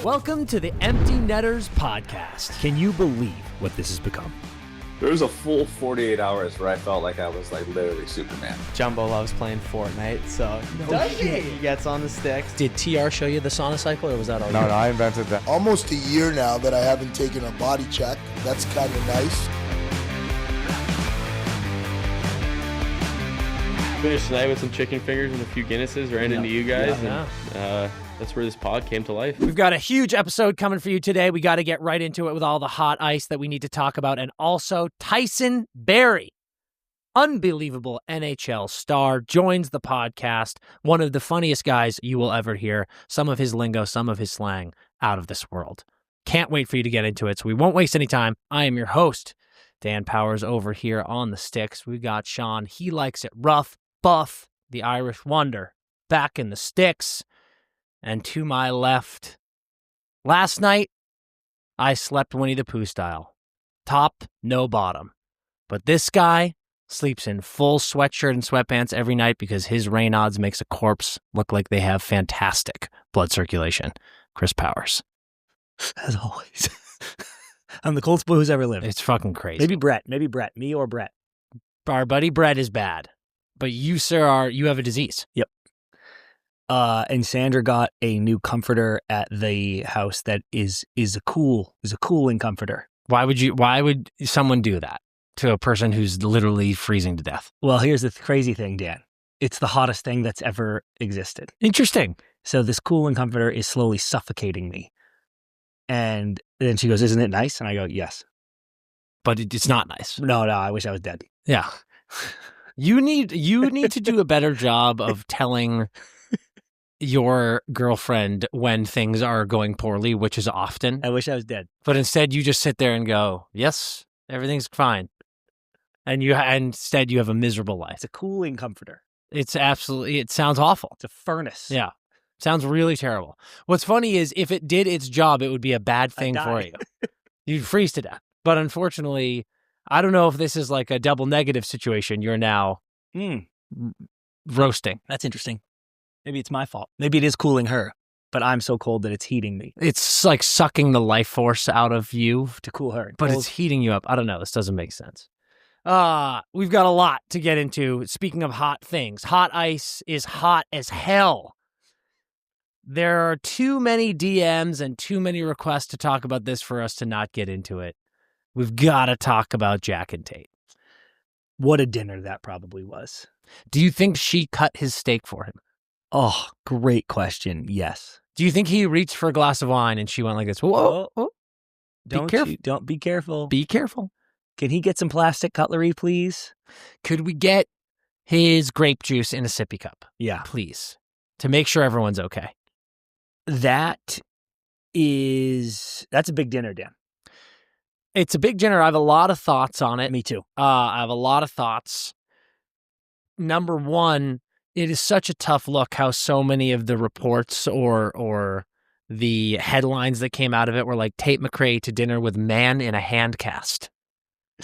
Welcome to the Empty Netters podcast. Can you believe what this has become? There was a full 48 hours where I felt like I was like literally Superman. Jumbo loves playing Fortnite, so he gets on the sticks. Did TR show you the sauna cycle, or was that all No, I invented that. Almost a year now that I haven't taken a body check. That's kind of nice. Finished tonight with some chicken fingers and a few Guinnesses right into you guys. And that's where this pod came to life. We've got a huge episode coming for you today. We got to get right into it with all the hot ice that we need to talk about. And also, Tyson Barrie, unbelievable NHL star, joins the podcast. One of the funniest guys you will ever hear. Some of his lingo, some of his slang, out of this world. Can't wait for you to get into it, so we won't waste any time. I am your host, Dan Powers, over here on the sticks. We got Sean. He likes it rough, buff, the Irish Wonder, back in the sticks. And to my left, last night, I slept Winnie the Pooh style. Top, no bottom. But this guy sleeps in full sweatshirt and sweatpants every night because his Raynaud's makes a corpse look like they have fantastic blood circulation. Chris Powers. As always. I'm the coldest boy who's ever lived. It's fucking crazy. Maybe Brett. Me or Brett. Our buddy Brett is bad. But you, sir, you have a disease. Yep. And Sandra got a new comforter at the house that is a cooling comforter. Why would someone do that to a person who's literally freezing to death? Well, here's the crazy thing, Dan. It's the hottest thing that's ever existed. Interesting. So this cooling comforter is slowly suffocating me. And then she goes, "Isn't it nice?" And I go, "Yes." But it's not nice. No, I wish I was dead. Yeah. You need to do a better job of telling your girlfriend when things are going poorly, which is often. I wish I was dead. But instead you just sit there and go, "Yes, everything's fine." And instead you have a miserable life. It's a cooling comforter. It sounds awful. It's a furnace. Yeah. Sounds really terrible. What's funny is if it did its job, it would be a bad thing for you. You'd freeze to death. But unfortunately, I don't know if this is like a double negative situation. You're now roasting. That's interesting. Maybe it's my fault. Maybe it is cooling her, but I'm so cold that it's heating me. It's like sucking the life force out of you to cool her. But it's heating you up. I don't know. This doesn't make sense. We've got a lot to get into. Speaking of hot things, hot ice is hot as hell. There are too many DMs and too many requests to talk about this for us to not get into it. We've got to talk about Jack and Tate. What a dinner that probably was. Do you think she cut his steak for him? Oh, great question. Yes. Do you think he reached for a glass of wine and she went like this? Whoa. Don't be careful. Be careful. Can he get some plastic cutlery, please? Could we get his grape juice in a sippy cup? Yeah. Please. To make sure everyone's okay. That's a big dinner, Dan. It's a big dinner. I have a lot of thoughts on it. Me too. I have a lot of thoughts. Number one, it is such a tough look how so many of the reports or the headlines that came out of it were like Tate McRae to dinner with man in a hand cast.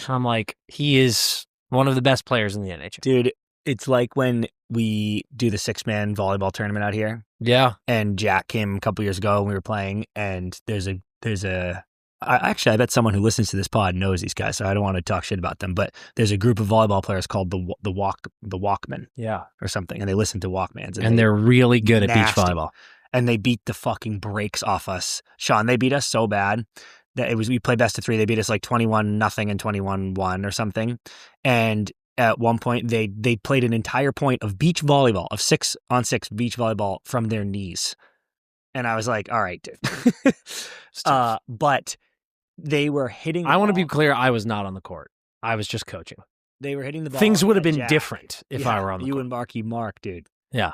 I'm like, he is one of the best players in the NHL. Dude, it's like when we do the 6-man volleyball tournament out here. Yeah. And Jack came a couple years ago and we were playing, and I bet someone who listens to this pod knows these guys, so I don't want to talk shit about them, but there's a group of volleyball players called the Walkmen. Yeah. Or something, and they listen to Walkmans. And they're really good at beach volleyball. And they beat the fucking brakes off us. Sean, they beat us so bad that we played best of 3. They beat us like 21-0 and 21-1 or something. And at one point, they played an entire point of beach volleyball, of 6-on-6 beach volleyball from their knees. And I was like, all right, dude. But they were hitting the I want to ball. be clear, I was not on the court. I was just coaching. They were hitting the ball. Things would have at been Jack. different if I were on the You court. and Marky Mark, dude. Yeah.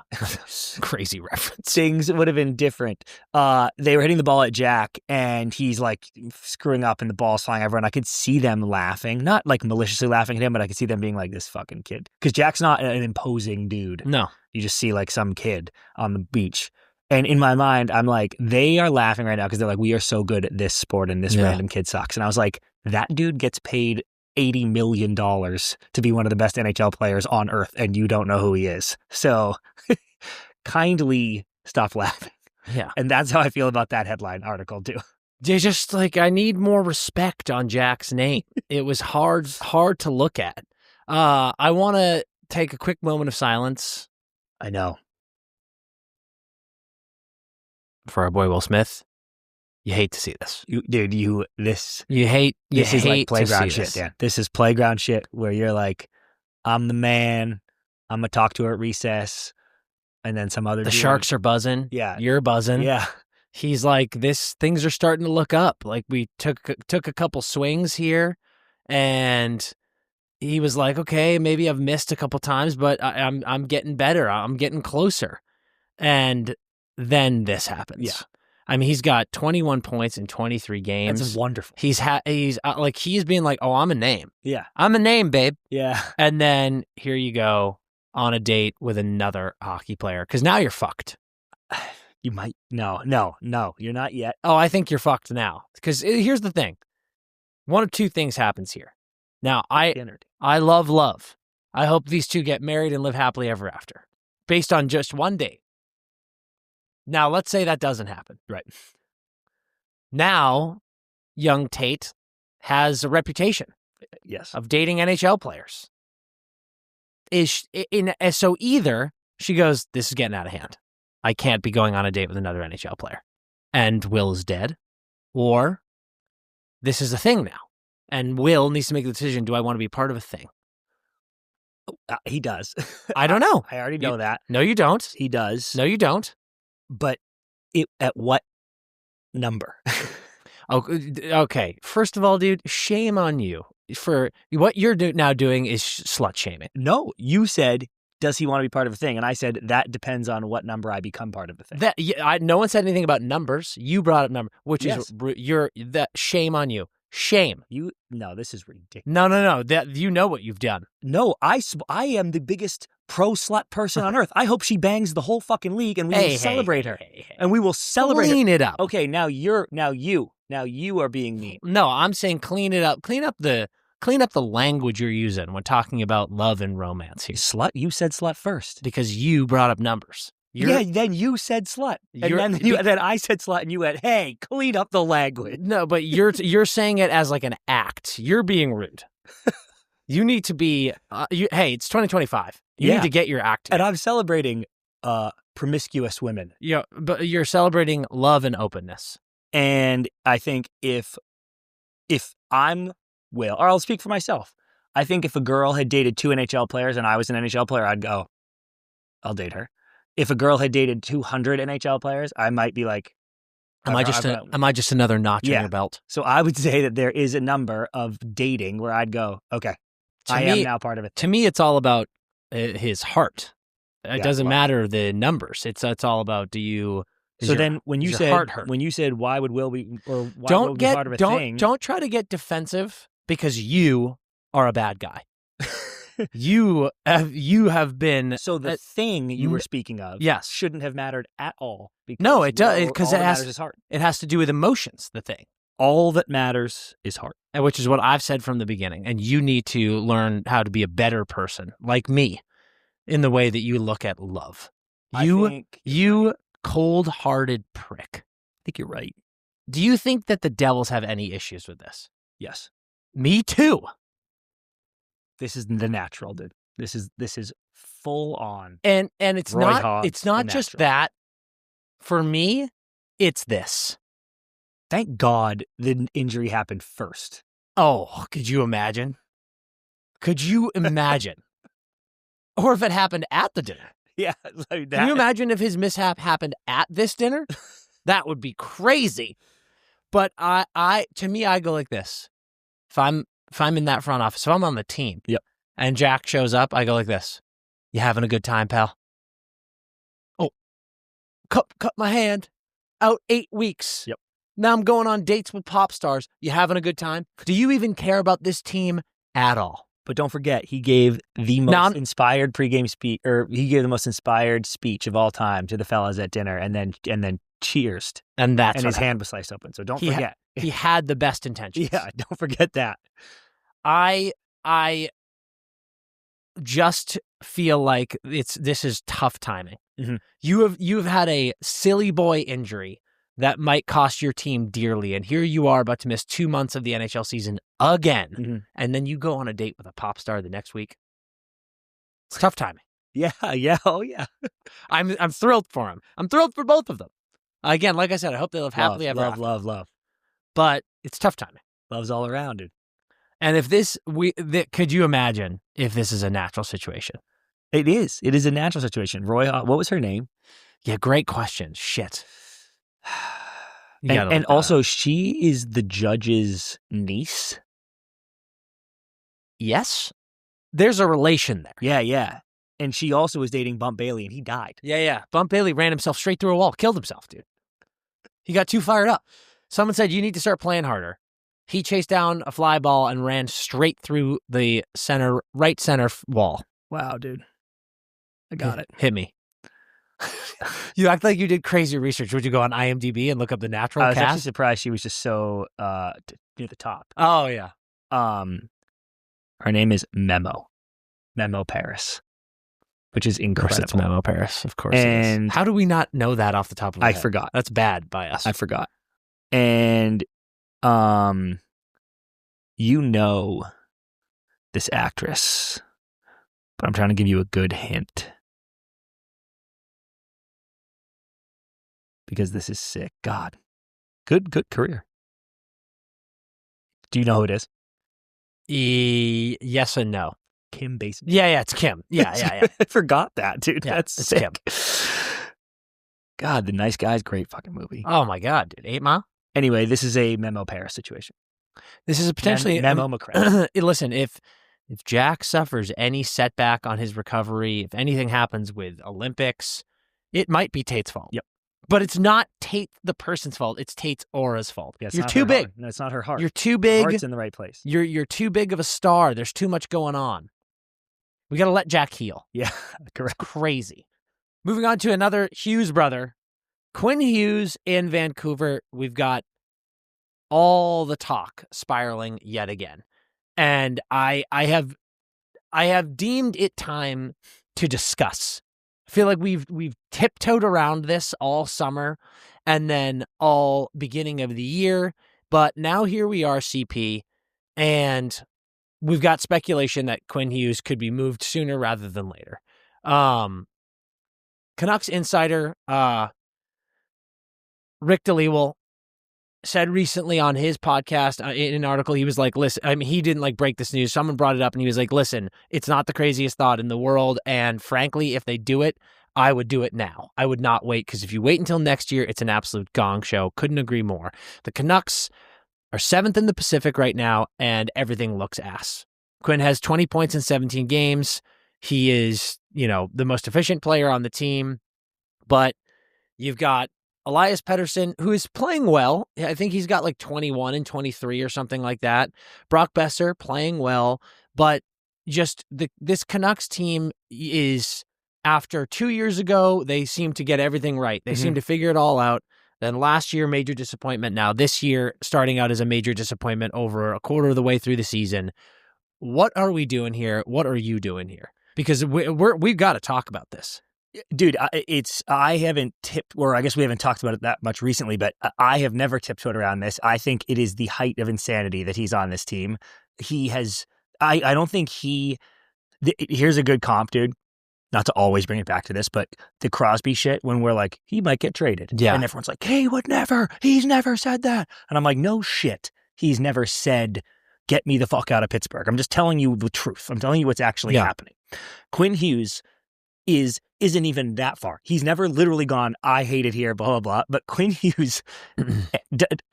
Crazy reference. Things would have been different. They were hitting the ball at Jack, and he's like screwing up, and the ball's flying everywhere. And I could see them laughing, not like maliciously laughing at him, but I could see them being like, "This fucking kid," because Jack's not an imposing dude. No, you just see like some kid on the beach. And in my mind, I'm like, they are laughing right now because they're like, we are so good at this sport, and this random kid sucks. And I was like, that dude gets paid $80 million to be one of the best NHL players on earth, and you don't know who he is. So kindly stop laughing. Yeah. And that's how I feel about that headline article too. They just I need more respect on Jack's name. It was hard to look at. I want to take a quick moment of silence. I know. For our boy Will Smith. You hate to see this. This hate is like playground to see shit, this. Dan. This is playground shit where you're like, I'm the man. I'm going to talk to her at recess. And then some other The dude. Sharks are buzzing. Yeah. You're buzzing. Yeah. He's like, things are starting to look up. Like we took a couple swings here and he was like, okay, maybe I've missed a couple times, but I'm getting better. I'm getting closer. And then this happens. Yeah. I mean, he's got 21 points in 23 games. That's wonderful. He's being like, oh, I'm a name. Yeah. I'm a name, babe. Yeah. And then here you go on a date with another hockey player because now you're fucked. You might. No, you're not yet. Oh, I think you're fucked now. Because here's the thing. One of two things happens here. Now, I love. I hope these two get married and live happily ever after. Based on just one date. Now, let's say that doesn't happen. Right. Now, young Tate has a reputation Yes. of dating NHL players. So either she goes, this is getting out of hand. I can't be going on a date with another NHL player. And Will is dead. Or this is a thing now. And Will needs to make the decision, do I want to be part of a thing? He does. I don't know. I already know that. No, you don't. He does. No, you don't. But at what number? Oh, okay. First of all, dude, shame on you. For what you're now doing is slut shaming. No, you said, does he want to be part of a thing? And I said, that depends on what number I become part of the thing. No one said anything about numbers. You brought up number, which Yes. is that shame on you. Shame. No, this is ridiculous. No. That you know what you've done. No, I am the biggest pro slut person on earth. I hope she bangs the whole fucking league, and we will celebrate her. And we will celebrate her. Clean it up. Okay, now you are being mean. No, I'm saying clean it up. Clean up the language you're using when talking about love and romance here. Slut, you said slut first. Because you brought up numbers. Then you said slut. And then I said slut, and you went, hey, clean up the language. No, but you're saying it as like an act. You're being rude. You need to be, hey, it's 2025. You need to get your act together. And I'm celebrating promiscuous women. Yeah, but you're celebrating love and openness. And I think if I'm Will, or I'll speak for myself, I think if a girl had dated 2 NHL players and I was an NHL player, I'd go, I'll date her. If a girl had dated 200 NHL players, I might be like, am I just another notch in your belt? So I would say that there is a number of dating where I'd go, okay, I am now part of it. To me, it's all about his heart. It doesn't matter the numbers. It's all about when you said why would Will be or why Will be part of a thing? Don't try to get defensive because you are a bad guy. You have been. So the thing you were speaking of, yes, shouldn't have mattered at all. No, it does because it matters is heart. It has to do with emotions. The thing. All that matters is heart, and which is what I've said from the beginning. And you need to learn how to be a better person, like me, in the way that you look at love. You cold-hearted prick. I think you're right. Do you think that the Devils have any issues with this? Yes. Me too. This is the natural, dude. This is full on. And it's Roy not Hobbs, it's not just natural. that. For me, it's this. Thank God the injury happened first. Oh, could you imagine? Could you imagine? Or if it happened at the dinner. Yeah. Like that. Can you imagine if his mishap happened at this dinner? That would be crazy. But to me, I go like this. If I'm in that front office, if I'm on the team, yep, and Jack shows up, I go like this. You having a good time, pal? Oh, cut my hand. Out 8 weeks. Yep. Now I'm going on dates with pop stars. You having a good time? Do you even care about this team at all? But don't forget, he gave the most inspired pregame speech, or he gave the most inspired speech of all time to the fellas at dinner, and then cheersed. And his hand was sliced open. So don't forget. He had the best intentions. Yeah, don't forget that. I just feel like this is tough timing. Mm-hmm. You've had a silly boy injury that might cost your team dearly, and here you are about to miss 2 months of the NHL season again, and then you go on a date with a pop star the next week. It's tough timing. Yeah, oh yeah. I'm thrilled for him. I'm thrilled for both of them. Again, like I said, I hope they live happily ever after. Love. But it's tough timing. Love's all around, dude. And if could you imagine if this is a natural situation? It is. It is a natural situation. Roy, what was her name? Yeah, great question. Shit. And also, she is the judge's niece. Yes. There's a relation there. Yeah. And she also was dating Bump Bailey, and he died. Yeah. Bump Bailey ran himself straight through a wall, killed himself, dude. He got too fired up. Someone said, you need to start playing harder. He chased down a fly ball and ran straight through the right center wall. Wow, dude. I got it. Hit me. You act like you did crazy research. Would you go on IMDb and look up the natural cast? I was cast? actually surprised she was just so near the top. Oh, yeah. Her name is Memo Paris, which is incredible. Of course it's Memo Paris. Of course and it is. How do we not know that off the top of our head? I forgot. That's bad by us. I forgot. And you know this actress, but I'm trying to give you a good hint. Because this is sick. God. Good career. Do you know who it is? Yes and no. Kim Basinger. Yeah, it's Kim. Yeah. I forgot that, dude. Yeah, that's it's sick. Kim. God, The Nice Guys, great fucking movie. Oh my God, dude. 8 Mile? Anyway, this is a Memo Paris situation. This is a potentially Memo McRae. Listen, if Jack suffers any setback on his recovery, if anything happens with Olympics, it might be Tate's fault. Yep. But it's not Tate the person's fault. It's Tate's aura's fault. Yeah, you're too big. No, it's not her heart. You're too big. Her heart's in the right place. You're too big of a star. There's too much going on. We got to let Jack heal. Yeah, correct. It's crazy. Moving on to another Hughes brother, Quinn Hughes in Vancouver. We've got all the talk spiraling yet again, and I have deemed it time to discuss. I feel like we've tiptoed around this all summer and then all beginning of the year, but now here we are, CP, and we've got speculation that Quinn Hughes could be moved sooner rather than later. Canucks insider Rick DeLeewel said recently on his podcast in an article, he was like, listen, I mean, he didn't like break this news. Someone brought it up and he was like, listen, it's not the craziest thought in the world. And frankly, if they do it, I would do it now. I would not wait, because if you wait until next year, it's an absolute gong show. Couldn't agree more. The Canucks are 7th in the Pacific right now, and everything looks ass. Quinn has 20 points in 17 games. He is, the most efficient player on the team, but you've got Elias Pettersson, who is playing well. I think he's got like 21 and 23 or something like that. Brock Besser playing well, but just this Canucks team is, after 2 years ago, they seem to get everything right. They seem to figure it all out. Then last year, major disappointment. Now this year, starting out as a major disappointment over a quarter of the way through the season. What are we doing here? What are you doing here? Because we've got to talk about this. Dude, I haven't tipped, or I guess we haven't talked about it that much recently, but I have never tiptoed around this. I think it is the height of insanity that he's on this team. He has, I don't think here's a good comp, dude. Not to always bring it back to this, but the Crosby shit, when we're like, he might get traded. Yeah. And everyone's like, he would never. He's never said that. And I'm like, no shit. He's never said, get me the fuck out of Pittsburgh. I'm just telling you the truth. I'm telling you what's actually happening. Quinn Hughes isn't even that far. He's never literally gone, I hate it here, blah, blah, blah. But Quinn Hughes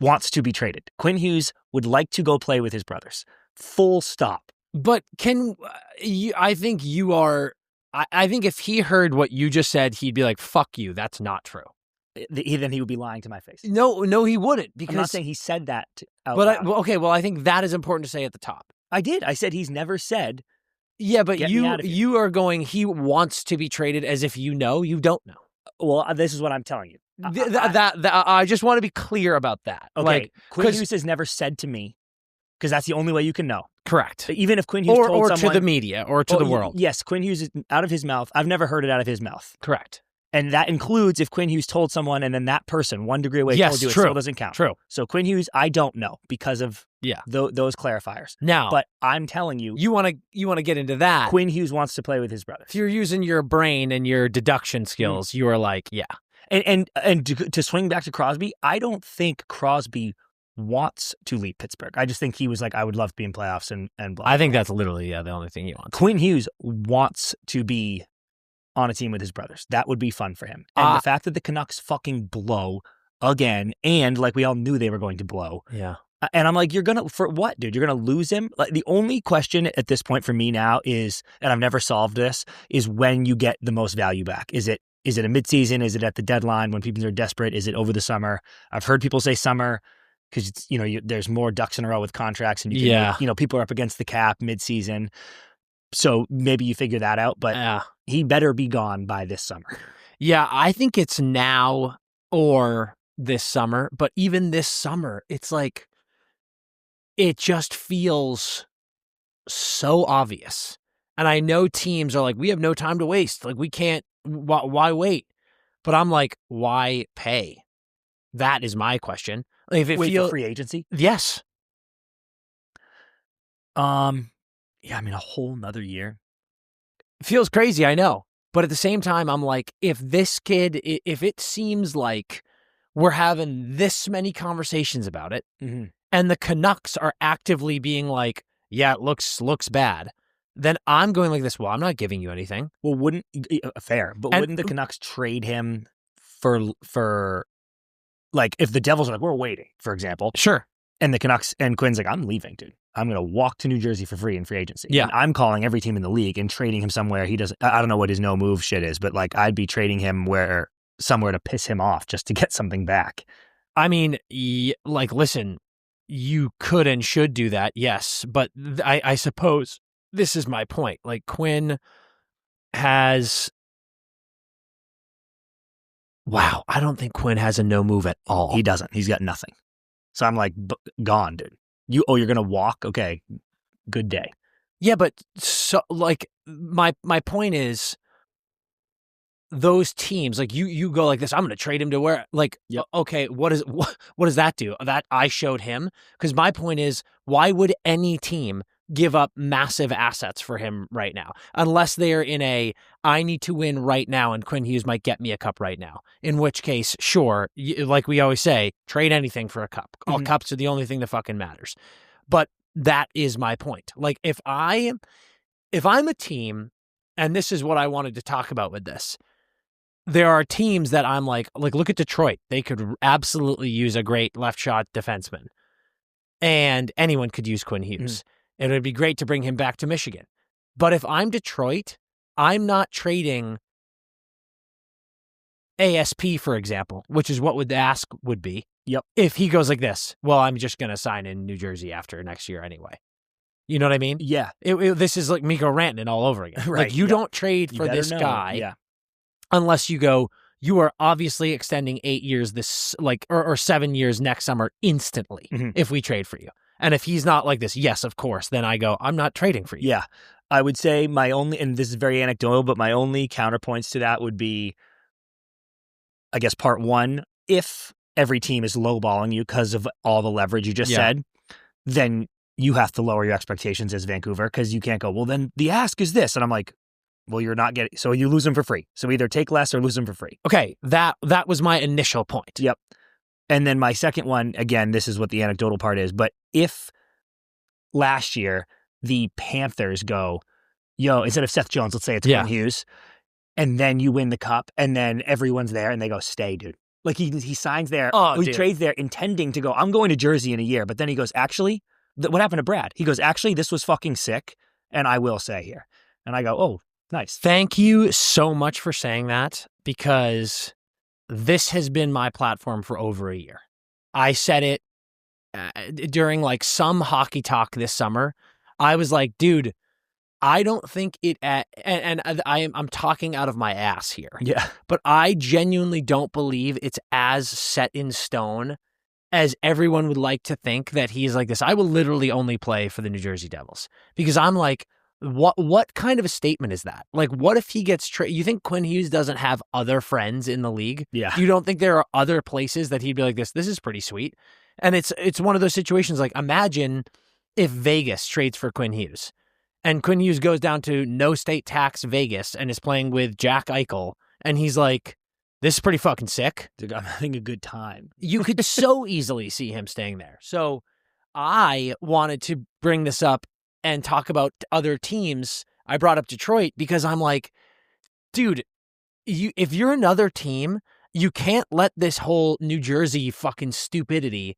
wants to be traded. Quinn Hughes would like to go play with his brothers. Full stop. But I think if he heard what you just said, he'd be like, fuck you. That's not true. Then he would be lying to my face. No, he wouldn't. Because I'm not saying he said that out loud. I think that is important to say at the top. I did. I said he's never said. Yeah, but you are going, he wants to be traded as if you don't know. Well, this is what I'm telling you. I just want to be clear about that. Okay, Quinn Hughes has never said to me, because that's the only way you can know. Correct. Even if Quinn Hughes told someone. Or to the media, or to the world. Yes, Quinn Hughes, out of his mouth. I've never heard it out of his mouth. Correct. And that includes if Quinn Hughes told someone and then that person 1 degree away told you, it still doesn't count. True. So Quinn Hughes, I don't know because of those clarifiers. Now, but I'm telling you, you want to get into that. Quinn Hughes wants to play with his brothers. If you're using your brain and your deduction skills, you are like, yeah. And to swing back to Crosby, I don't think Crosby wants to leave Pittsburgh. I just think he was like, I would love to be in playoffs and blah. I think that's literally the only thing he wants. Quinn Hughes wants to be on a team with his brothers. That would be fun for him. And the fact that the Canucks fucking blow again, and like we all knew they were going to blow. Yeah. And I'm like, for what, dude? You're going to lose him? Like, the only question at this point for me now is, and I've never solved this, is when you get the most value back. Is it a midseason? Is it at the deadline when people are desperate? Is it over the summer? I've heard people say summer because there's more ducks in a row with contracts, and people are up against the cap midseason. So maybe you figure that out, but he better be gone by this summer. Yeah, I think it's now or this summer, but even this summer, it's like, it just feels so obvious. And I know teams are like, we have no time to waste. Like, we can't, why wait? But I'm like, why pay? That is my question. Like, if it feels for free agency? Yes. Yeah, I mean, a whole nother year. It feels crazy, I know. But at the same time, I'm like, if this kid, if it seems like we're having this many conversations about it, and the Canucks are actively being like, yeah, it looks bad, then I'm going like this, well, I'm not giving you anything. Well, wouldn't the Canucks trade him for like, if the Devils are like, we're waiting, for example. Sure. And the Canucks and Quinn's like, I'm leaving, dude. I'm going to walk to New Jersey for free in free agency. Yeah. And I'm calling every team in the league and trading him somewhere he doesn't, I don't know what his no move shit is, but like, I'd be trading him somewhere to piss him off just to get something back. I mean, like, listen, you could and should do that, yes. But I suppose this is my point. Like, Quinn has... Wow, I don't think Quinn has a no move at all. He doesn't. He's got nothing. So I'm like, gone, dude. You're going to walk? Okay, good day. Yeah, but so, like, my point is, those teams, like, you go like this, I'm going to trade him to where, like, okay, what does that do? That I showed him? Because my point is, why would any team give up massive assets for him right now? Unless they're in I need to win right now, and Quinn Hughes might get me a cup right now. In which case, sure, like we always say, trade anything for a cup. All cups are the only thing that fucking matters. But that is my point. Like, if I'm a team, and this is what I wanted to talk about with this, there are teams that I'm like, look at Detroit. They could absolutely use a great left shot defenseman. And anyone could use Quinn Hughes. And it would be great to bring him back to Michigan. But if I'm Detroit, I'm not trading ASP, for example, which is what the ask would be. Yep. If he goes like this, well, I'm just going to sign in New Jersey after next year anyway. You know what I mean? Yeah. This is like Mikko Rantanen all over again. Right. Like, you don't trade for this guy unless you are obviously extending 8 years this, like, or 7 years next summer instantly if we trade for you. And if he's not like this, yes, of course, then I go, I'm not trading for you. Yeah. I would say my only, and this is very anecdotal, but my only counterpoints to that would be, I guess, part one, if every team is lowballing you because of all the leverage you just said, then you have to lower your expectations as Vancouver, because you can't go, well, then the ask is this. And I'm like, well, you're not getting, so you lose them for free. So either take less or lose them for free. Okay, that was my initial point. Yep. And then my second one, again, this is what the anecdotal part is, but if last year the Panthers go, yo, instead of Seth Jones, let's say it's Quinn Hughes, and then you win the cup, and then everyone's there, and they go, stay, dude. Like, he signs there, he trades there intending to go, I'm going to Jersey in a year, but then he goes, actually, what happened to Brad? He goes, actually, this was fucking sick, and I will stay here. And I go, oh, nice. Thank you so much for saying that, because this has been my platform for over a year. I said it during like some hockey talk this summer. I was like, dude, I don't think it, and I'm talking out of my ass here. Yeah. But I genuinely don't believe it's as set in stone as everyone would like to think, that he's like this. I will literally only play for the New Jersey Devils, because I'm like, What kind of a statement is that? Like, what if he gets traded? You think Quinn Hughes doesn't have other friends in the league? Yeah. You don't think there are other places that he'd be like, this is pretty sweet? And it's one of those situations, like, imagine if Vegas trades for Quinn Hughes and Quinn Hughes goes down to no state tax Vegas and is playing with Jack Eichel, and he's like, this is pretty fucking sick. Dude, I'm having a good time. You could so easily see him staying there. So I wanted to bring this up and talk about other teams. I brought up Detroit because I'm like, dude, if you're another team, you can't let this whole New Jersey fucking stupidity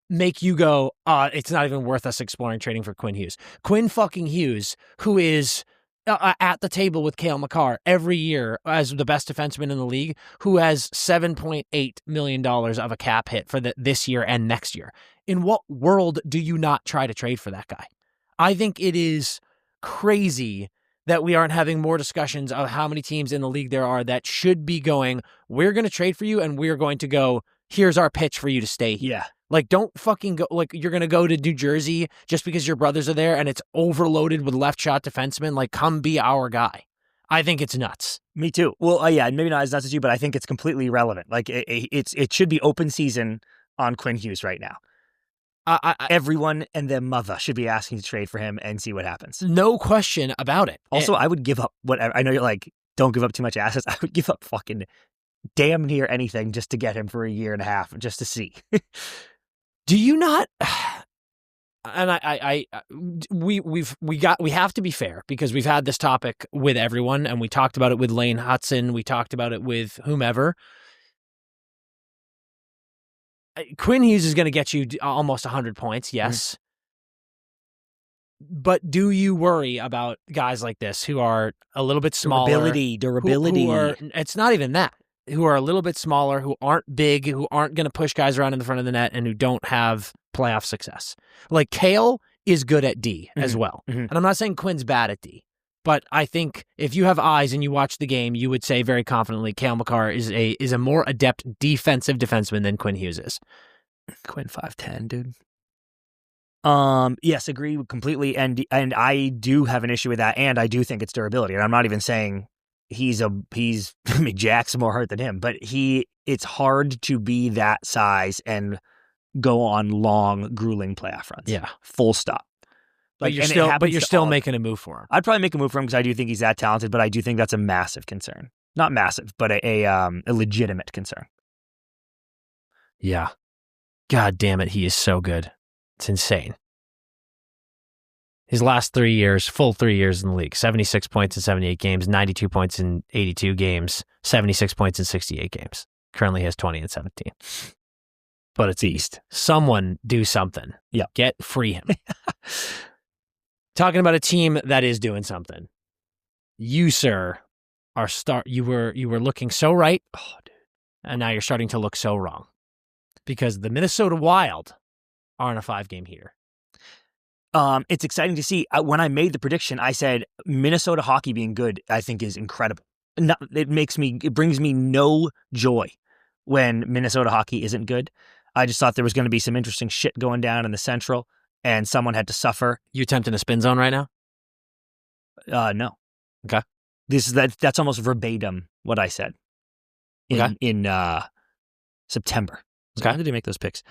make you go, it's not even worth us exploring trading for Quinn Hughes. Quinn fucking Hughes, who is at the table with Cale Makar every year as the best defenseman in the league, who has $7.8 million of a cap hit for this year and next year. In what world do you not try to trade for that guy? I think it is crazy that we aren't having more discussions of how many teams in the league there are that should be going, we're going to trade for you and we're going to go, here's our pitch for you to stay here. Yeah. Like, don't fucking go, like, you're going to go to New Jersey just because your brothers are there and it's overloaded with left shot defensemen. Like, come be our guy. I think it's nuts. Me too. Well, yeah, maybe not as nuts as you, but I think it's completely irrelevant. Like, it should be open season on Quinn Hughes right now. Everyone and their mother should be asking to trade for him and see what happens. No question about it. Also, I would give up whatever. I know you're like, don't give up too much assets. I would give up fucking damn near anything just to get him for a year and a half, just to see. Do you not? And we have to be fair because we've had this topic with everyone, and we talked about it with Lane Hudson. We talked about it with whomever. Quinn Hughes is going to get you almost 100 points, yes. But do you worry about guys like this who are a little bit smaller? Durability. It's not even that. Who are a little bit smaller, who aren't big, who aren't going to push guys around in the front of the net, and who don't have playoff success. Like, Cale is good at D as well. And I'm not saying Quinn's bad at D. But I think if you have eyes and you watch the game, you would say very confidently Cale Makar is a more adept defensive defenseman than Quinn Hughes is. Quinn 5'10", dude. Yes, agree completely. And I do have an issue with that, and I do think it's durability. And I'm not even saying he's Jack's more hurt than him, but it's hard to be that size and go on long, grueling playoff runs. Yeah. Full stop. But you're still making a move for him. I'd probably make a move for him because I do think he's that talented, but I do think that's a massive concern. Not massive, but a legitimate concern. Yeah. God damn it, he is so good. It's insane. His last 3 years, full 3 years in the league, 76 points in 78 games, 92 points in 82 games, 76 points in 68 games. Currently has 20 and 17. But it's East. Someone do something. Yeah. Free him. Talking about a team that is doing something. You, sir, you were looking so right. Oh, dude. And now you're starting to look so wrong. Because the Minnesota Wild are on a 5-game heater. It's exciting to see. When I made the prediction, I said Minnesota hockey being good, I think, is incredible. It brings me no joy when Minnesota hockey isn't good. I just thought there was going to be some interesting shit going down in the Central, and someone had to suffer. You attempting a spin zone right now? No. Okay. That's almost verbatim what I said in September. Okay. When did they make those picks?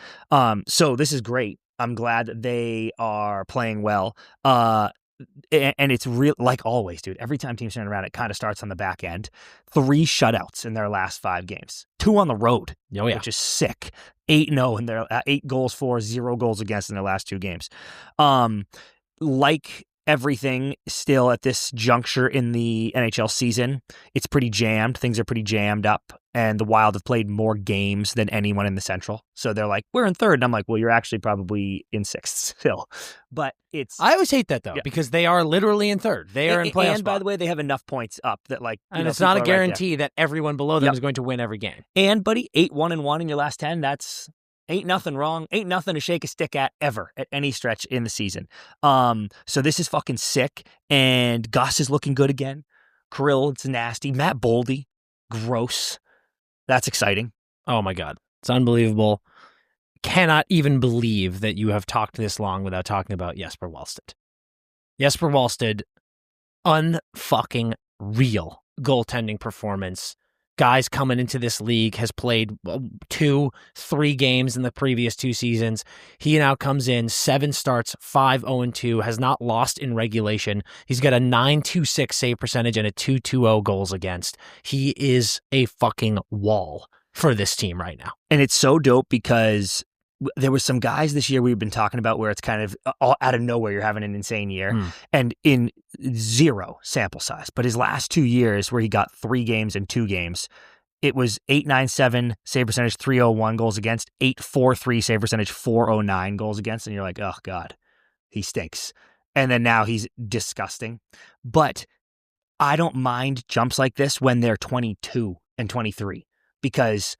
So this is great. I'm glad that they are playing well. And it's real, like always, dude. Every time teams turn around, it kind of starts on the back end. 3 shutouts in their last 5 games. 2 on the road, which is sick. 8-0 in their 8 goals for, 0 goals against in their last 2 games. Like everything still at this juncture in the NHL season, it's pretty jammed. Things are pretty jammed up. And the Wild have played more games than anyone in the Central. So they're like, we're in 3rd. And I'm like, well, you're actually probably in 6th still. But I always hate that, though, because they are literally in 3rd. They are in playoff And by the way, they have enough points up that, like, and it's not a guarantee that everyone below them is going to win every game. And, buddy, 8-1-1 in your last 10, that's ain't nothing wrong. Ain't nothing to shake a stick at ever at any stretch in the season. So this is fucking sick. And Gus is looking good again. Krill, it's nasty. Matt Boldy, gross. That's exciting. Oh, my God. It's unbelievable. Cannot even believe that you have talked this long without talking about Jesper Wallstedt. Jesper Wallstedt unfucking real goaltending performance. Guys coming into this league has played 2-3 games in the previous 2 seasons. He now comes in 7 starts, 5-0-2, has not lost in regulation. He's got a .926 save percentage and a .220 goals against. He is a fucking wall for this team right now. And it's so dope because there were some guys this year we've been talking about where it's kind of all out of nowhere. You're having an insane year and in 0 sample size. But his last 2 years where he got 3 games and 2 games, it was .897 save percentage, .301 goals against, .843 save percentage, .409 goals against. And you're like, oh God, he stinks. And then now he's disgusting. But I don't mind jumps like this when they're 22 and 23 because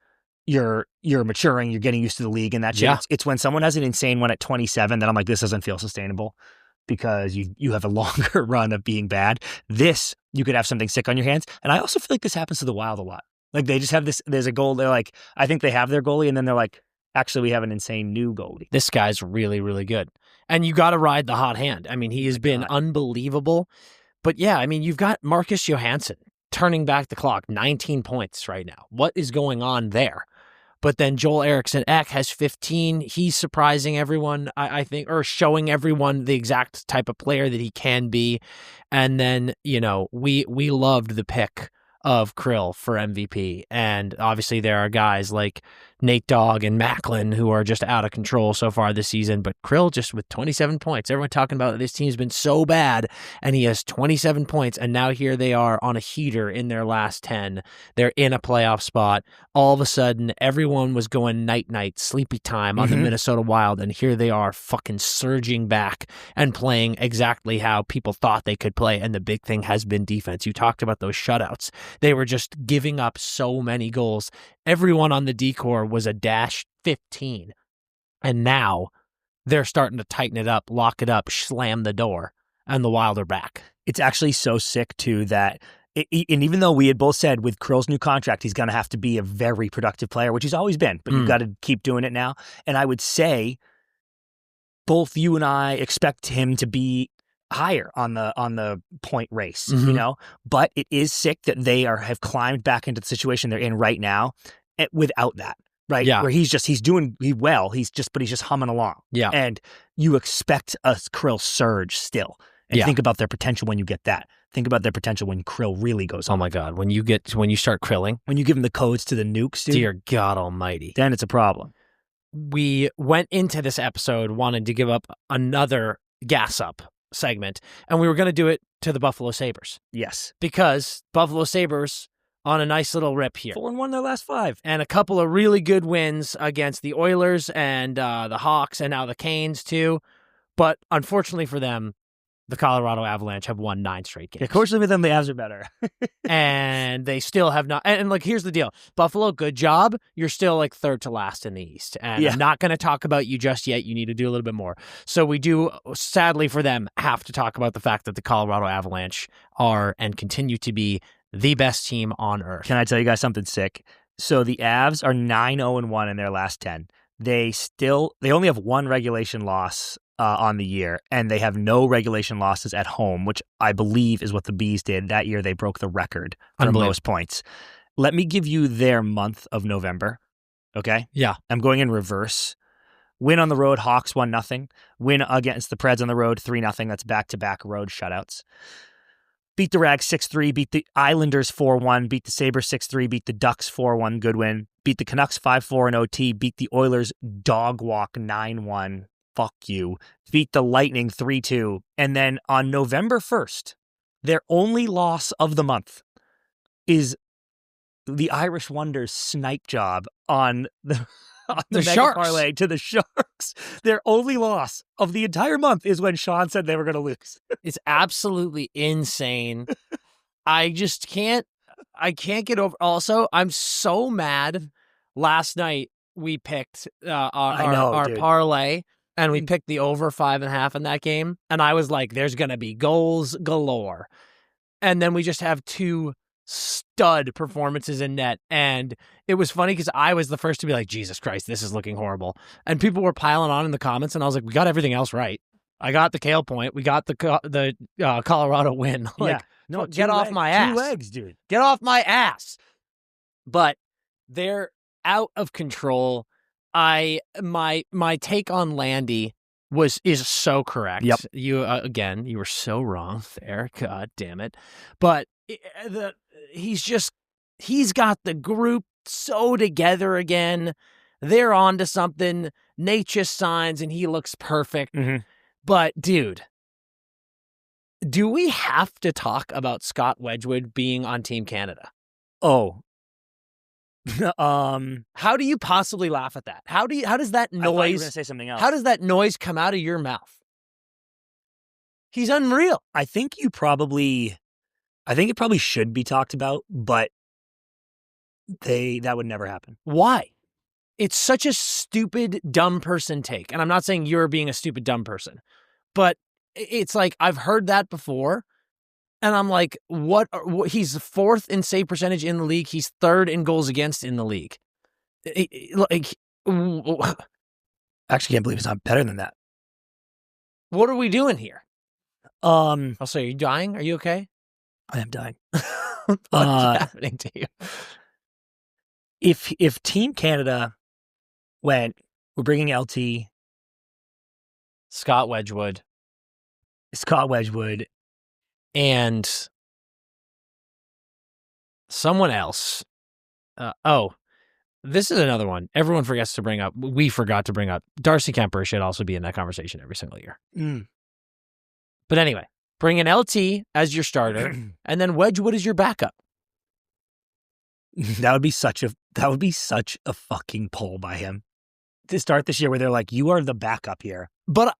you're maturing, you're getting used to the league and that shit. Yeah. It's when someone has an insane one at 27 that I'm like, this doesn't feel sustainable because you have a longer run of being bad. This, you could have something sick on your hands. And I also feel like this happens to the Wild a lot. Like they just have this, there's a goal, they're like, I think they have their goalie and then they're like, actually we have an insane new goalie. This guy's really, really good. And you got to ride the hot hand. I mean, he has been unbelievable. But yeah, I mean, you've got Marcus Johansson turning back the clock, 19 points right now. What is going on there? But then Joel Eriksson Ek has 15. He's surprising everyone, I think, or showing everyone the exact type of player that he can be. And then, you know, we loved the pick of Krill for MVP. And obviously there are guys like Nate Dogg and Macklin who are just out of control so far this season. But Krill just with 27 points. Everyone talking about this team's been so bad, and he has 27 points. And now here they are on a heater in their last 10. They're in a playoff spot. All of a sudden, everyone was going night-night, sleepy time on the Minnesota Wild. And here they are fucking surging back and playing exactly how people thought they could play. And the big thing has been defense. You talked about those shutouts. They were just giving up so many goals. Everyone on the D-core was a -15. And now they're starting to tighten it up, lock it up, slam the door, and the Wild are back. It's actually so sick, too, that and even though we had both said with Krill's new contract, he's going to have to be a very productive player, which he's always been, but you've got to keep doing it now. And I would say both you and I expect him to be higher on the point race, you know, but it is sick that they have climbed back into the situation they're in right now without that, right? Yeah. Where he's doing well, he's just humming along. Yeah. And you expect a Krill surge still. And think about their potential when you get that. Think about their potential when Krill really goes on. Oh my God. When you start krilling. When you give him the codes to the nukes, dude. Dear God almighty. Then it's a problem. We went into this episode wanting to give up another gas up segment, and we were going to do it to the Buffalo Sabres. Yes. Because Buffalo Sabres on a nice little rip here. 4-1 their last 5. And a couple of really good wins against the Oilers and the Hawks and now the Canes too. But unfortunately for them, the Colorado Avalanche have won 9 straight games. Of course, with them, the Avs are better. And they still have not. And like, here's the deal. Buffalo, good job. You're still like 3rd to last in the East. And I'm not going to talk about you just yet. You need to do a little bit more. So we do, sadly for them, have to talk about the fact that the Colorado Avalanche are and continue to be the best team on earth. Can I tell you guys something sick? So the Avs are 9-0-1 in their last 10. They only have 1 regulation loss on the year, and they have no regulation losses at home, which I believe is what the Bees did. That year they broke the record for most points. Let me give you their month of November, okay? Yeah. I'm going in reverse. Win on the road, Hawks 1-0. Win against the Preds on the road, 3-0. That's back-to-back road shutouts. Beat the Rags 6-3, beat the Islanders 4-1, beat the Sabres 6-3, beat the Ducks 4-1, good win. Beat the Canucks 5-4 in OT, beat the Oilers dog walk 9-1. Fuck you. Beat the Lightning 3-2. And then on November 1st, their only loss of the month is the Irish Wonders snipe job on the Sharks parlay to the Sharks. Their only loss of the entire month is when Sean said they were going to lose. It's absolutely insane. I can't get over. Also, I'm so mad. Last night we picked our parlay, and we picked the over 5.5 in that game. And I was like, there's going to be goals galore. And then we just have 2 stud performances in net. And it was funny because I was the first to be like, Jesus Christ, this is looking horrible. And people were piling on in the comments, and I was like, we got everything else right. I got the Kale point. We got the Colorado win. Like, No, get off my ass. 2 legs, dude. Get off my ass. But they're out of control. My take on Landy is so correct. Yep. You again, you were so wrong there. God damn it. But he's got the group so together again. They're on to something. Nate just signs and he looks perfect. Mm-hmm. But dude, do we have to talk about Scott Wedgwood being on Team Canada? Oh. How do you possibly laugh at that? How does that I thought you were noise gonna say something else. How does that noise come out of your mouth? He's unreal. I think it probably should be talked about, but that would never happen. Why? It's such a stupid, dumb person take. And I'm not saying you're being a stupid, dumb person, but it's like, I've heard that before. And I'm like, what? He's 4th in save percentage in the league. He's 3rd in goals against in the league. I actually can't believe it's not better than that. What are we doing here? Also, are you dying? Are you okay? I am dying. What's happening to you? If Team Canada went, we're bringing LT, Scott Wedgwood, and someone else. This is another one. Everyone forgets to bring up. We forgot to bring up. Darcy Kemper should also be in that conversation every single year. But anyway, bring an LT as your starter, and then Wedgwood is your backup. That would be such a fucking pull by him to start this year, where they're like, "You are the backup here," but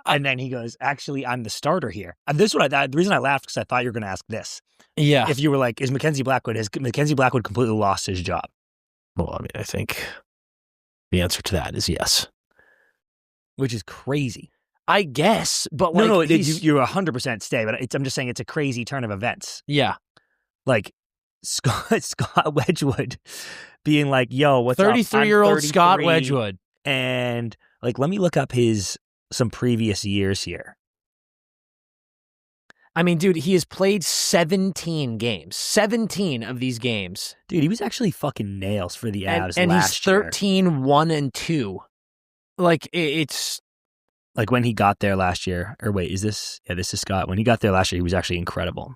and then he goes, "Actually, I'm the starter here." And this is what the reason I laughed, because I thought you were going to ask this. Yeah, if you were like, "Has Mackenzie Blackwood completely lost his job?" Well, I mean, I think the answer to that is yes, which is crazy. I guess, but no, you're 100% stay. But I'm just saying it's a crazy turn of events. Yeah, like Scott Wedgwood being like, "Yo, what's 33-year-old Scott Wedgwood," and like, let me look up some previous years here. I mean, dude, he has played 17 games. 17 of these games. Dude, he was actually fucking nails for the Avs and last year. And he's 13-1-2. Like, it's... Like, when he got there last year... Or wait, is this... Yeah, this is Scott. When he got there last year, he was actually incredible.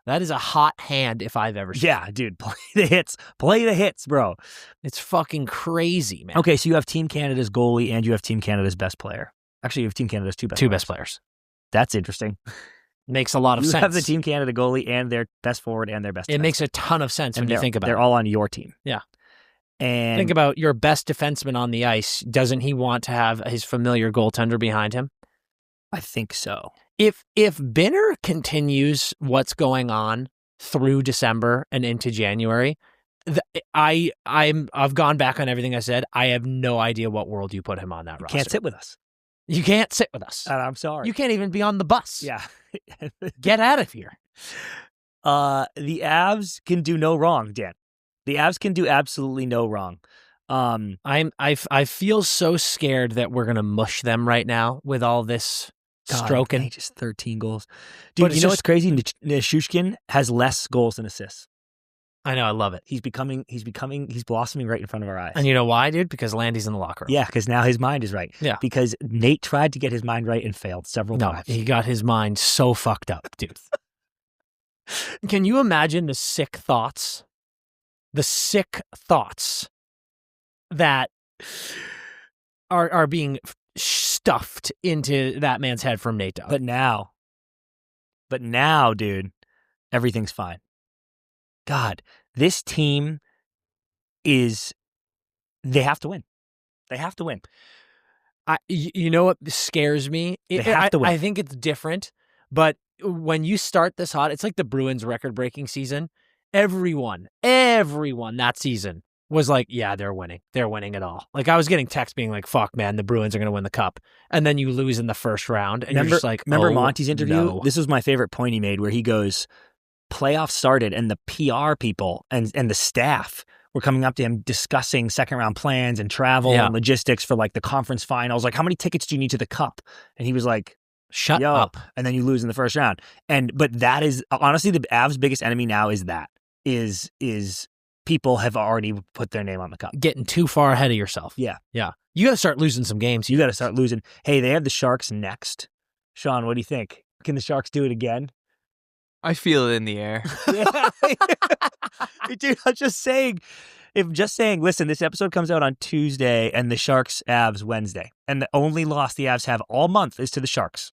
That is a hot hand if I've ever seen. Yeah, dude, play the hits. Play the hits, bro. It's fucking crazy, man. Okay, so you have Team Canada's goalie and you have Team Canada's best player. Actually, you have Team Canada's two best players. That's interesting. Makes a lot of sense. You have the Team Canada goalie and their best forward and their best defenseman. Makes a ton of sense when you think about it. They're all on your team. Yeah. And think about your best defenseman on the ice. Doesn't he want to have his familiar goaltender behind him? I think so. If Binner continues what's going on through December and into January, I've gone back on everything I said. I have no idea what world you put him on that roster. Can't sit with us. You can't sit with us. I'm sorry. You can't even be on the bus. Yeah. Get out of here. The Avs can do no wrong, Dan. The Avs can do absolutely no wrong. I feel so scared that we're gonna mush them right now with all this stroking. Just 13 goals. Dude, you know what's crazy? Nichushkin has less goals than assists. I know, I love it. He's blossoming right in front of our eyes. And you know why, dude? Because Landy's in the locker room. Yeah, because now his mind is right. Yeah. Because Nate tried to get his mind right and failed several times. He got his mind so fucked up, dude. Can you imagine the sick thoughts? The sick thoughts that are being stuffed into that man's head from Nate Dogg. But now, dude, everything's fine. God, this team they have to win. They have to win. You know what scares me? They have to win. I think it's different, but when you start this hot, it's like the Bruins record-breaking season. Everyone that season was like, yeah, they're winning. They're winning it all. Like, I was getting texts being like, fuck, man, the Bruins are going to win the cup. And then you lose in the first round, and you're just like, remember Monty's interview? No. This was my favorite point he made, where he goes, playoffs started and the PR people and the staff were coming up to him discussing second round plans and travel and logistics for like the conference finals. Like, how many tickets do you need to the cup? And he was like, shut up. And then you lose in the first round. But that is honestly the Avs' biggest enemy now is people have already put their name on the cup. Getting too far ahead of yourself. Yeah. Yeah. You got to start losing some games. You got to start losing. Hey, they have the Sharks next. Sean, what do you think? Can the Sharks do it again? I feel it in the air. Dude, I'm just saying, listen, this episode comes out on Tuesday and the Sharks Avs Wednesday. And the only loss the Avs have all month is to the Sharks.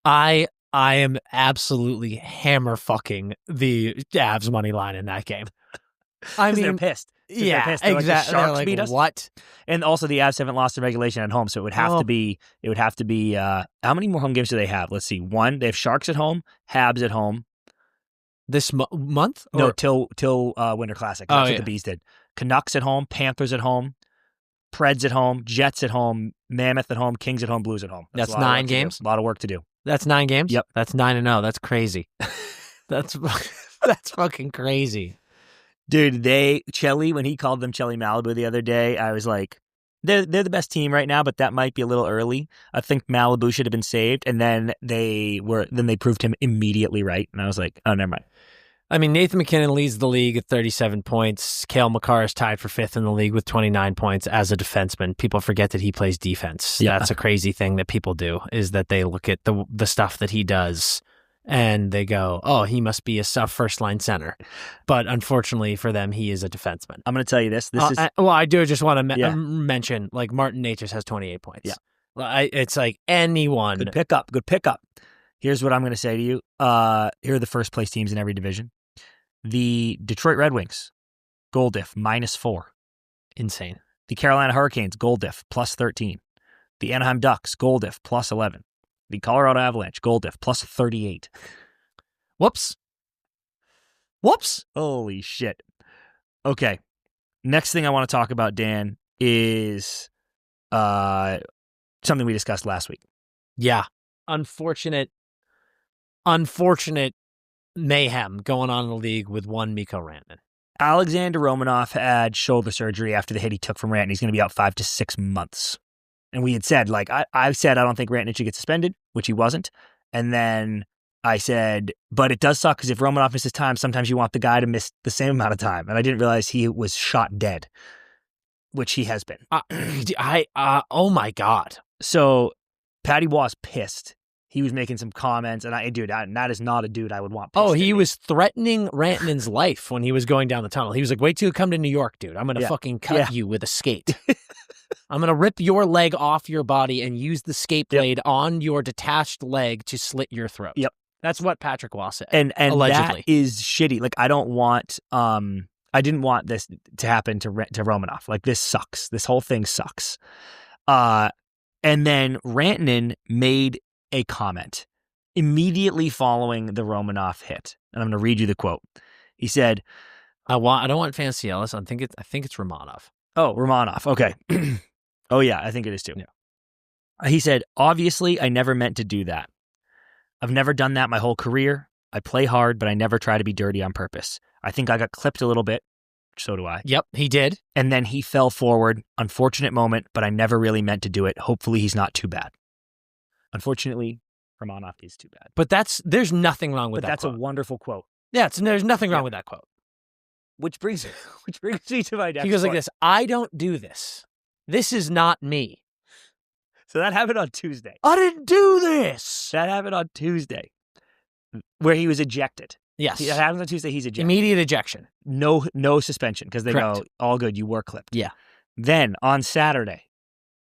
I am absolutely hammer fucking the Avs money line in that game. I mean, they're pissed. Yeah, they're pissed. They're exactly. Like, the Sharks beat us. What? And also the Avs haven't lost in regulation at home, so it would have to be. How many more home games do they have? Let's see. One, they have Sharks at home, Habs at home. This month? No, till Winter Classic. That's what the Bees did. Canucks at home, Panthers at home, Preds at home, Jets at home, Mammoth at home, Kings at home, Blues at home. That's 9 games? A lot of work to do. That's 9 games? Yep. That's 9-0. That's crazy. That's fucking crazy. Dude, Chelly, when he called them Chelly Malibu the other day, I was like, they're the best team right now, but that might be a little early. I think Malibu should have been saved, and then they proved him immediately right, and I was like, oh, never mind. I mean, Nathan McKinnon leads the league at 37 points. Cale Makar is tied for 5th in the league with 29 points as a defenseman. People forget that he plays defense. Yeah. That's a crazy thing that people do, is that they look at the stuff that he does and they go, oh, he must be a first-line center. But unfortunately for them, he is a defenseman. I'm going to tell you this. I do just want to mention, like, Martin Natchez has 28 points. Yeah. It's like anyone. Good pickup. Here's what I'm going to say to you. Here are the first-place teams in every division. The Detroit Red Wings, goal diff, -4. Insane. The Carolina Hurricanes, goal diff, +13. The Anaheim Ducks, goal diff, +11. The Colorado Avalanche, goal diff, +38. Whoops. Holy shit. Okay. Next thing I want to talk about, Dan, is something we discussed last week. Yeah. Unfortunate mayhem going on in the league with one Mikko Rantanen. Alexander Romanov had shoulder surgery after the hit he took from Rantanen. He's going to be out 5 to 6 months. And we had said, like, I said, I don't think Rantanen should get suspended, which he wasn't. And then I said, but it does suck because if Romanov misses time, sometimes you want the guy to miss the same amount of time. And I didn't realize he was shot dead, which he has been. Oh my God. So Patty was pissed. He was making some comments, and that is not a dude I would want pissed. Oh, he was threatening Rantanen's life when he was going down the tunnel. He was like, wait till you come to New York, dude. I'm going to fucking cut you with a skate. I'm going to rip your leg off your body and use the skate blade on your detached leg to slit your throat. Yep. That's what Patrick Waugh said. And allegedly. That is shitty. Like, I didn't want this to happen to Romanov. Like, this sucks. This whole thing sucks. And then Rantanen made a comment immediately following the Romanov hit. And I'm going to read you the quote. He said, I don't want Fancy Ellis. I think it's Romanov. Oh, Romanov. Okay. Oh, yeah, I think it is too. Yeah. He said, obviously, I never meant to do that. I've never done that my whole career. I play hard, but I never try to be dirty on purpose. I think I got clipped a little bit. So do I. Yep, he did. And then he fell forward. Unfortunate moment, but I never really meant to do it. Hopefully he's not too bad. Unfortunately, Romanov is too bad. But there's nothing wrong with that that's quote. A wonderful quote. Yeah, there's nothing wrong with that quote. Which brings me to my next He goes point. like this, I don't do this. This is not me. So that happened on Tuesday. I didn't do this. That happened on Tuesday, where he was ejected. Yes. That happens on Tuesday, he's ejected. Immediate ejection. No suspension, because they go, all good, you were clipped. Yeah. Then on Saturday,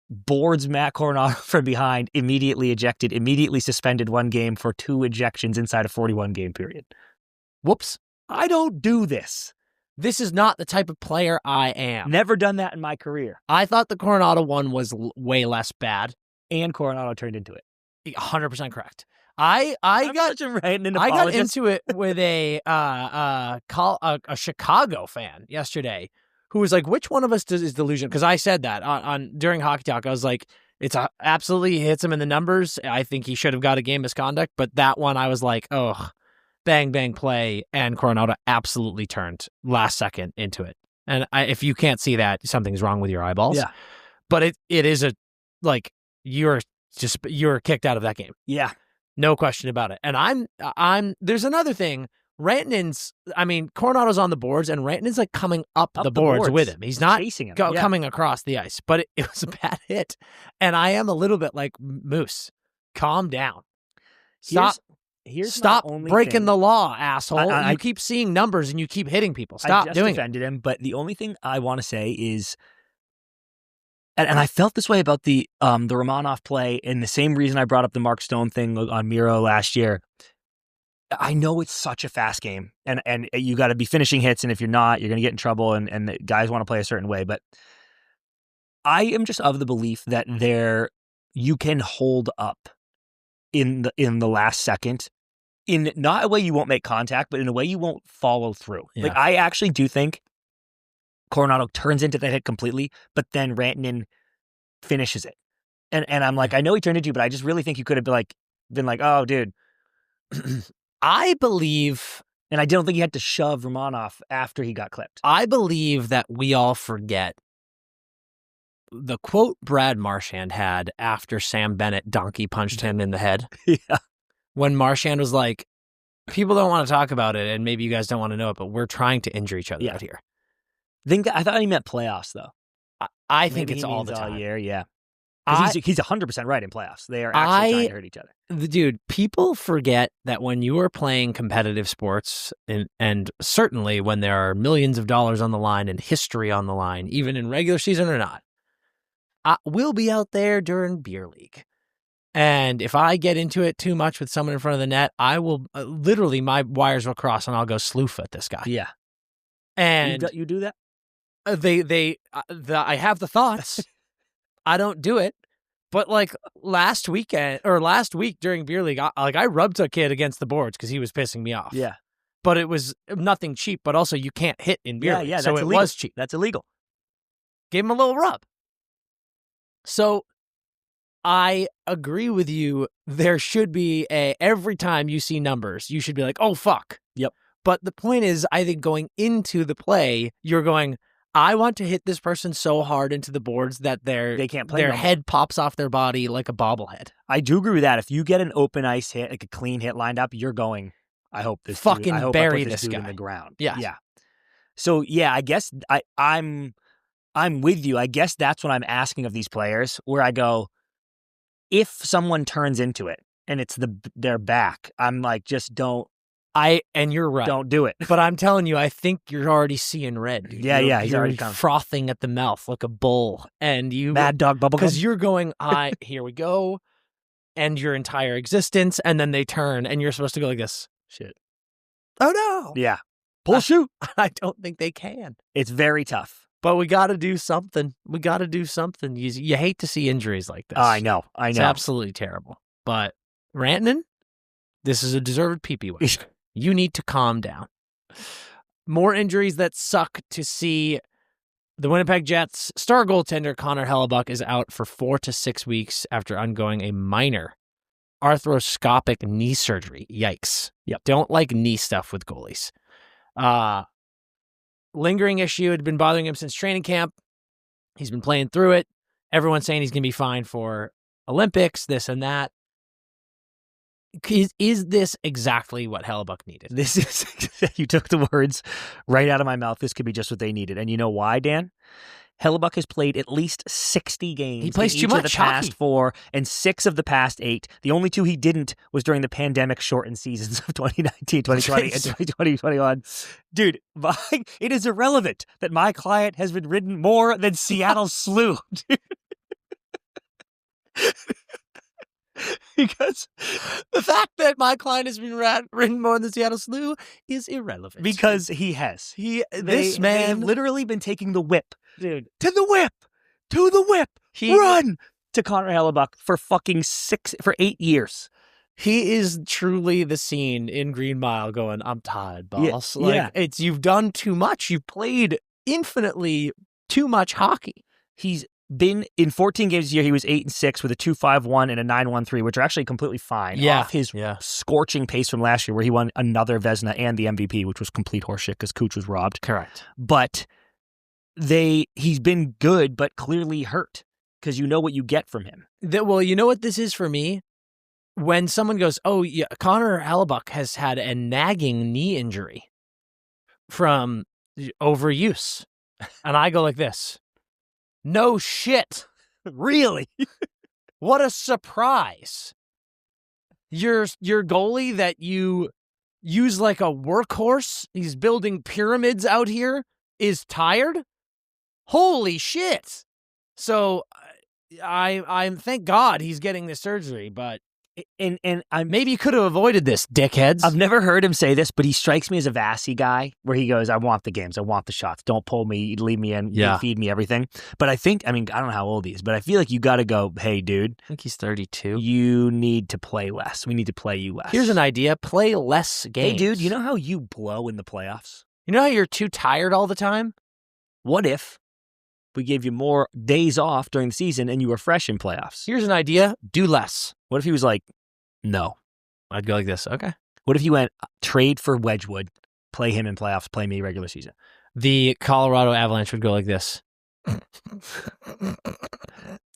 boards Matt Coronado from behind, immediately ejected, immediately suspended 1 game for 2 ejections inside a 41-game period. Whoops. I don't do this. This is not the type of player I am. Never done that in my career. I thought the Coronado one was way less bad. And Coronado turned into it. 100% correct. I got into it with a Chicago fan yesterday who was like, which one of us is delusional? Because I said that on during Hockey Talk. I was like, absolutely hits him in the numbers. I think he should have got a game misconduct. But that one, I was like, oh, bang, bang play. And Coronado absolutely turned last second into it. And if you can't see that, something's wrong with your eyeballs. Yeah. But it is you're kicked out of that game. Yeah. No question about it. And there's another thing. Coronado's on the boards, and Rantanen's like coming up the boards with him. He's not chasing him. Coming across the ice, but it was a bad hit. And I am a little bit like, Moose, calm down. Stop breaking the law, asshole. You keep seeing numbers and you keep hitting people. Stop doing it. I defended him, but the only thing I want to say is, and I felt this way about the Romanov play, and the same reason I brought up the Mark Stone thing on Miro last year. I know it's such a fast game, and you got to be finishing hits, and if you're not, you're going to get in trouble, and the guys want to play a certain way. But I am just of the belief that you can hold up in the last second, in not a way you won't make contact, but in a way you won't follow through. Yeah. Like, I actually do think Coronado turns into that hit completely, but then Rantanen finishes it. And I'm like, I know he turned into you, but I just really think you could have been like, oh, dude. I believe, and I don't think he had to shove Romanov after he got clipped. I believe that we all forget the quote Brad Marchand had after Sam Bennett donkey punched him in the head. Yeah. When Marchand was like, people don't want to talk about it, and maybe you guys don't want to know it, but we're trying to injure each other out here. I thought he meant playoffs, though. I think it's all the time. All year, yeah. He's 100% right in playoffs. They are actually trying to hurt each other. Dude, people forget that when you are playing competitive sports, and certainly when there are millions of dollars on the line and history on the line, even in regular season or not, we'll be out there during beer league. And if I get into it too much with someone in front of the net, I will literally, my wires will cross and I'll go sloof at this guy. Yeah. And you do that? I have the thoughts. I don't do it. But like last week during beer league, I rubbed a kid against the boards because he was pissing me off. Yeah. But it was nothing cheap, but also you can't hit in beer league. Yeah, so it illegal. was cheap. That's illegal. Gave him a little rub. So I agree with you. There should be every time you see numbers, you should be like, oh, fuck. Yep. But the point is, I think going into the play, you're going, I want to hit this person so hard into the boards that they can't play. Their head pops off their body like a bobblehead. I do agree with that. If you get an open ice hit, like a clean hit lined up, you're going, I hope this fucking bury this guy in the ground. Yeah. Yeah. So yeah, I guess I'm with you. I guess that's what I'm asking of these players, where I go, if someone turns into it and it's their back, I'm like, just don't. And you're right. Don't do it. But I'm telling you, I think you're already seeing red. Dude. Yeah, he's you're already coming. Frothing at the mouth like a bull. And you Mad Dog bubblegum. Because you're going, here we go. And your entire existence. And then they turn and you're supposed to go like this. Shit. Oh no. Yeah. Pull shoot. I don't think they can. It's very tough. But we got to do something. You hate to see injuries like this. I know. It's absolutely terrible. But Rantanen, this is a deserved pee-pee win. You need to calm down. More injuries that suck to see. The Winnipeg Jets star goaltender Connor Hellebuck is out for 4 to 6 weeks after undergoing a minor arthroscopic knee surgery. Yikes. Yep. Don't like knee stuff with goalies. Lingering issue had been bothering him since training camp. He's been playing through it. Everyone's saying he's going to be fine for Olympics, this and that. Is this exactly what Hellebuck needed? This is, you took the words right out of my mouth. This could be just what they needed. And you know why, Dan? Hellebuck has played at least 60 games. He plays in too each much of the past hockey. 4 and 6 of the past 8. The only 2 he didn't was during the pandemic shortened seasons of 2019, 2020, and 2020, 2021. Dude, it is irrelevant that my client has been ridden more than Seattle Slew. Because the fact that my client has been ridden more than Seattle Slew is irrelevant. Because he has. This man have literally been taking the whip. Dude. To the whip. Run to Connor Hellebuck for fucking 8 years. He is truly the scene in Green Mile going, I'm tired, boss. Yeah. You've done too much. You've played infinitely too much hockey. He's been in 14 games this year. He was 8-6 with a 2.51 and a 9.13, which are actually completely fine. Yeah. Off his scorching pace from last year, where he won another Vezina and the MVP, which was complete horseshit because Cooch was robbed. Correct. But he's been good, but clearly hurt because you know what you get from him. Well, you know what this is for me? When someone goes, oh, yeah, Connor Hellebuck has had a nagging knee injury from overuse. And I go like this. No shit. Really? What a surprise. Your goalie that you use like a workhorse, he's building pyramids out here, is tired? Holy shit. So I'm thank God he's getting this surgery, but and I maybe you could have avoided this, dickheads. I've never heard him say this, but he strikes me as a Vassy guy where he goes, I want the games. I want the shots. Don't pull me. Leave me in. Yeah. Feed me everything. But I don't know how old he is, but I feel like you got to go, hey, dude. I think he's 32. You need to play less. We need to play you less. Here's an idea. Play less games. Hey, dude, you know how you blow in the playoffs? You know how you're too tired all the time? What if we gave you more days off during the season and you were fresh in playoffs? Here's an idea. Do less. What if he was like, no? I'd go like this. Okay. What if you went trade for Wedgwood, play him in playoffs, play me regular season? The Colorado Avalanche would go like this.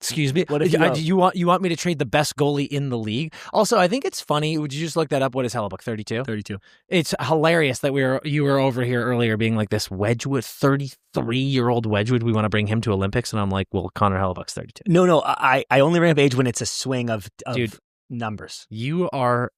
Excuse me. What if you want me to trade the best goalie in the league? Also, I think it's funny. Would you just look that up? What is Hellebuck? 32? 32. It's hilarious that you were over here earlier being like this Wedgwood, 33-year-old Wedgwood. We want to bring him to Olympics, and I'm like, well, Connor Hellebuck's 32. No. I only bring up age when it's a swing of Dude, numbers. You are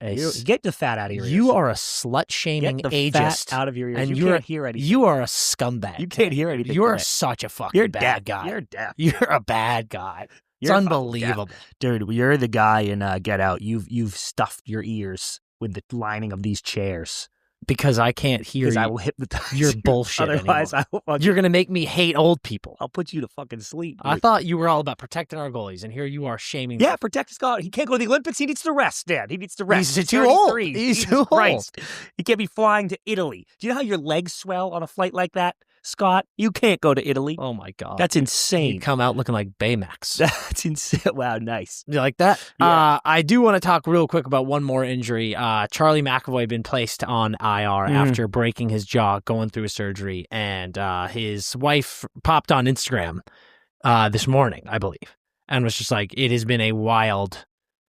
get the fat out of your ears. You are a slut-shaming get the ageist. Fat out of your ears. And you can't hear anything. You are a scumbag. You can't hear anything. You are such a fucking bad guy. You're deaf. You're a bad guy. It's unbelievable. Dude, you're the guy in Get Out. You've stuffed your ears with the lining of these chairs. Because I can't hear you. I will hypnotize your bullshit Otherwise, you're going to make me hate old people. I'll put you to fucking sleep. Dude. I thought you were all about protecting our goalies, and here you are shaming them. Yeah, protect his goal. He can't go to the Olympics. He needs to rest, Dad. He needs to rest. He's too old. He's too old. He can't be flying to Italy. Do you know how your legs swell on a flight like that, Scott? You can't go to Italy. Oh, my God. That's insane. You come out looking like Baymax. That's insane. Wow, nice. You like that? Yeah. I do want to talk real quick about one more injury. Charlie McAvoy been placed on IR after breaking his jaw, going through a surgery, and his wife popped on Instagram this morning, I believe, and was just like, it has been a wild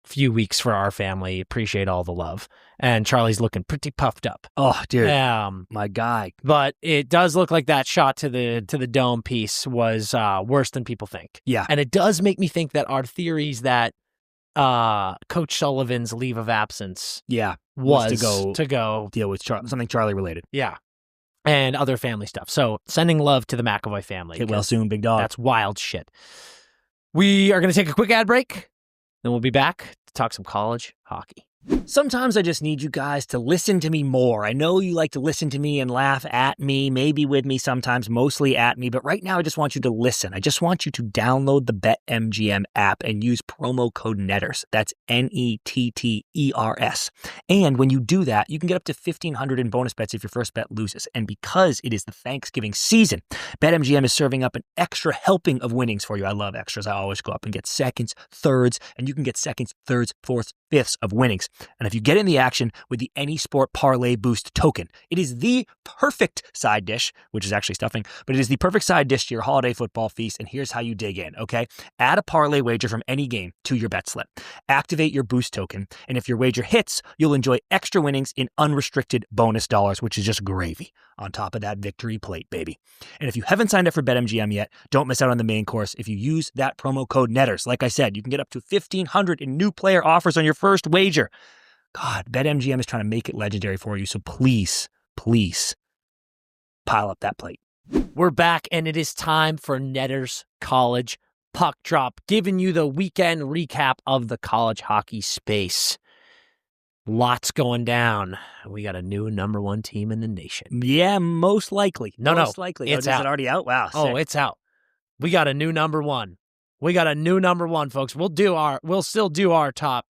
few weeks for our family. Appreciate all the love. And Charlie's looking pretty puffed up. Oh, dude. My guy. But it does look like that shot to the dome piece was worse than people think. Yeah. And it does make me think that our theories that Coach Sullivan's leave of absence was to go deal with something Charlie related. Yeah. And other family stuff. So sending love to the McAvoy family. Get well soon, big dog. That's wild shit. We are going to take a quick ad break. Then we'll be back to talk some college hockey. Sometimes I just need you guys to listen to me more. I know you like to listen to me and laugh at me, maybe with me sometimes, mostly at me, but right now I just want you to listen. I just want you to download the BetMGM app and use promo code NETTERS. That's NETTERS. And when you do that, you can get up to $1,500 in bonus bets if your first bet loses. And because it is the Thanksgiving season, BetMGM is serving up an extra helping of winnings for you. I love extras. I always go up and get seconds, thirds, and you can get seconds, thirds, fourths, fifths of winnings. And if you get in the action with the Any Sport Parlay Boost token, it is the perfect side dish, which is actually stuffing, but it is the perfect side dish to your holiday football feast. And here's how you dig in, okay? Add a parlay wager from any game to your bet slip. Activate your Boost token, and if your wager hits, you'll enjoy extra winnings in unrestricted bonus dollars, which is just gravy on top of that victory plate, baby. And if you haven't signed up for BetMGM yet, don't miss out on the main course. If you use that promo code NETTERS, like I said, you can get up to $1,500 in new player offers on your first wager. God, BetMGM is trying to make it legendary for you, so please, please pile up that plate. We're back, and it is time for Netter's College Puck Drop, giving you the weekend recap of the college hockey space. Lots going down. We got a new number one team in the nation. Yeah, most likely. Most likely. It's out. Is it already out? Wow. Oh, it's out. We got a new number one. We got a new number one, folks. We'll still do our top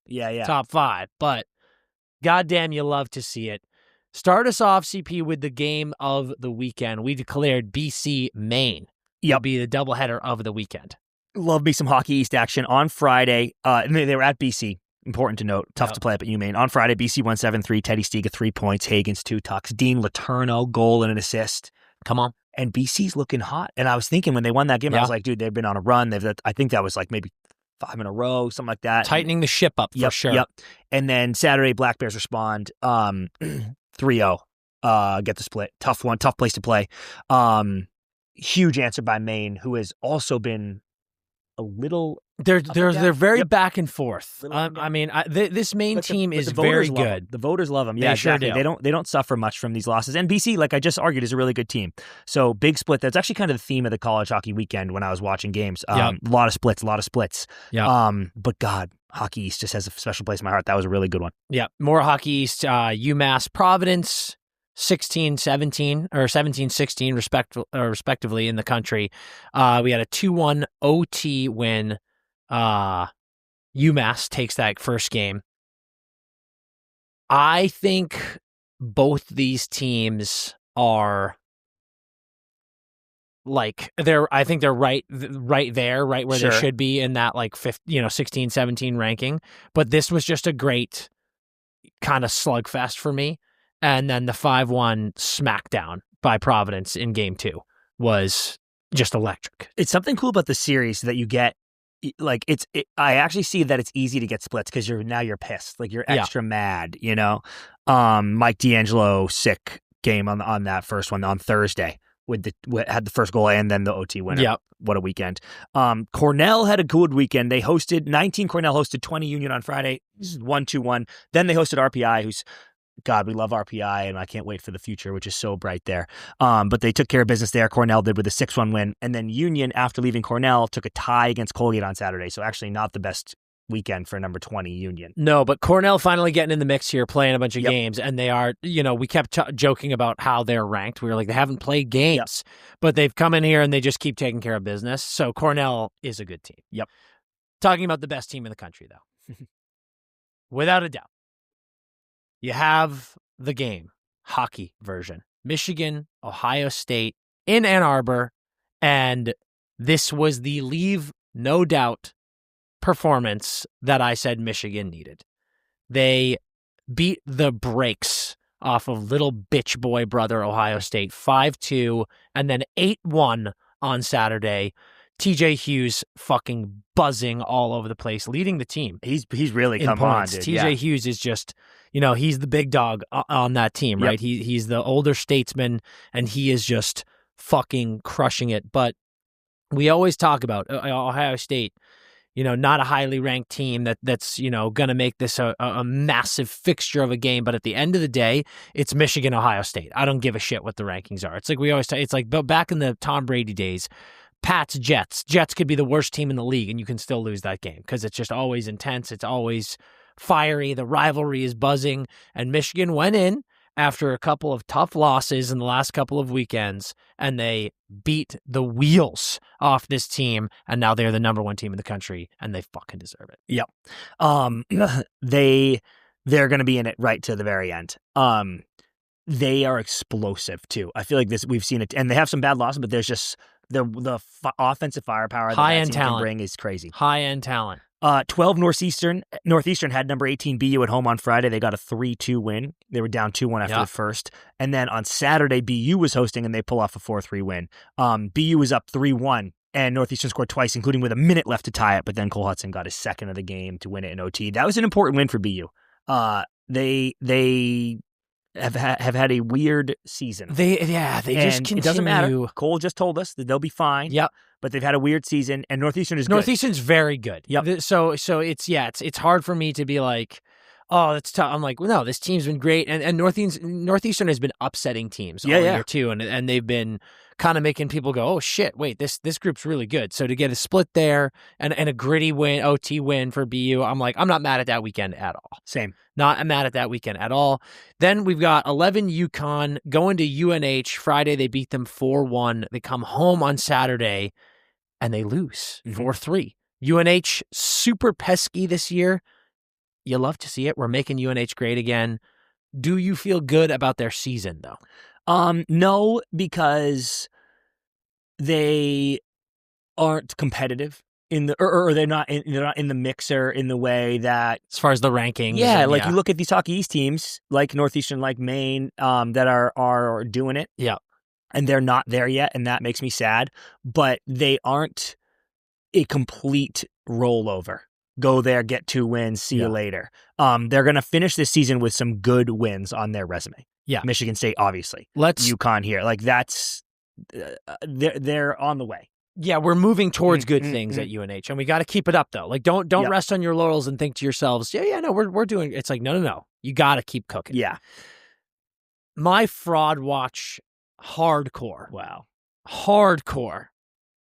five, but goddamn, you love to see it. Start us off, CP, with the game of the weekend. We declared BC Maine. It'll be the doubleheader of the weekend. Love me some Hockey East action on Friday. They were at BC. Important to note. Tough to play up at UMaine. On Friday, BC won 7-3. Teddy Stiga 3 points. Hagens 2 tucks. Dean Letourneau goal and an assist. Come on. and BC's looking hot. And I was thinking when they won that game, I was like, dude, they've been on a run. I think that was like maybe 5 in a row, something like that. Tightening the ship up for sure. Yep. And then Saturday, Black Bears respond 3-0, get the split. Tough one, tough place to play. Huge answer by Maine, who has also been a little. They're very back and forth. This Maine team is very good. The voters love them. They Yeah, sure exactly. do. They don't suffer much from these losses. And BC, like I just argued, is a really good team. So big split. That's actually kind of the theme of the college hockey weekend when I was watching games. A lot of splits. Yeah. But God, Hockey East just has a special place in my heart. That was a really good one. Yeah. More Hockey East. UMass Providence 16-17 or 17-16 respectively in the country. We had a 2-1 OT win. UMass takes that first game. I think both these teams are like I think they're right there, right where they should be in that like 16-17 ranking. But this was just a great kind of slugfest for me. And then the 5-1 smackdown by Providence in game 2 was just electric. It's something cool about the series that you get. Like I actually see that it's easy to get splits because you're pissed, like you're extra mad, you know. Mike D'Angelo sick game on that first one on Thursday had the first goal and then the OT winner. Yep. What a weekend. Cornell had a good weekend. They hosted 19. Cornell hosted 20 Union on Friday. This is 1-2-1. Then they hosted RPI, who's God, we love RPI, and I can't wait for the future, which is so bright there. But they took care of business there. Cornell did with a 6-1 win. And then Union, after leaving Cornell, took a tie against Colgate on Saturday. So actually not the best weekend for number 20 Union. No, but Cornell finally getting in the mix here, playing a bunch of games. And they are, we kept joking about how they're ranked. We were like, they haven't played games, but they've come in here and they just keep taking care of business. So Cornell is a good team. Yep. Talking about the best team in the country, though. Without a doubt. You have the game, hockey version. Michigan, Ohio State, in Ann Arbor, and this was the leave no doubt performance that I said Michigan needed. They beat the brakes off of little bitch boy brother Ohio State 5-2, and then 8-1 on Saturday. TJ Hughes fucking buzzing all over the place, leading the team. He's really come on, dude. TJ Hughes is just, he's the big dog on that team, right? He's the older statesman, and he is just fucking crushing it. But we always talk about Ohio State, not a highly ranked team that's going to make this a massive fixture of a game. But at the end of the day, it's Michigan, Ohio State. I don't give a shit what the rankings are. It's like we always it's like back in the Tom Brady days. Pats, Jets. Jets could be the worst team in the league, and you can still lose that game because it's just always intense. It's always fiery. The rivalry is buzzing. And Michigan went in after a couple of tough losses in the last couple of weekends, and they beat the wheels off this team, and now they're the number 1 team in the country, and they fucking deserve it. Yep. They're going to be in it right to the very end. They are explosive, too. I feel like we've seen it, and they have some bad losses, but there's just... The offensive firepower that team can bring is crazy. High-end talent. 12 Northeastern had number 18 BU at home on Friday. They got a 3-2 win. They were down 2-1 after the first. And then on Saturday, BU was hosting, and they pull off a 4-3 win. BU was up 3-1, and Northeastern scored twice, including with a minute left to tie it. But then Cole Hudson got his second of the game to win it in OT. That was an important win for BU. They have had a weird season. They just continue. It doesn't matter. Cole just told us that they'll be fine. Yep. But they've had a weird season, and Northeastern is good. Northeastern's very good. Yep. So it's hard for me to be like, oh, that's tough. I'm like, well, no, this team's been great, and Northeastern has been upsetting teams all year too, and they've been kind of making people go, oh shit, wait, this group's really good. So to get a split there and a gritty win, OT win for BU, I'm like, I'm not mad at that weekend at all. Same. Not mad at that weekend at all. Then we've got 11 UConn going to UNH. Friday, they beat them 4-1. They come home on Saturday, and they lose 4-3. UNH, super pesky this year. You love to see it. We're making UNH great again. Do you feel good about their season, though? No, because they aren't competitive or they're not in the mixer in the way that, as far as the rankings. Yeah, you look at these Hockey East teams like Northeastern, like Maine, that are doing it. Yeah. and they're not there yet, and that makes me sad. But they aren't a complete rollover. Go there, get 2 wins, see you later. They're going to finish this season with some good wins on their resume. Yeah. Michigan State, obviously. UConn here. Like, that's they're on the way. Yeah, we're moving towards good things at UNH, and we got to keep it up, though. Like, don't rest on your laurels and think to yourselves, no, we're doing. It's like, no. You got to keep cooking. Yeah. My fraud watch, hardcore. Wow. Hardcore.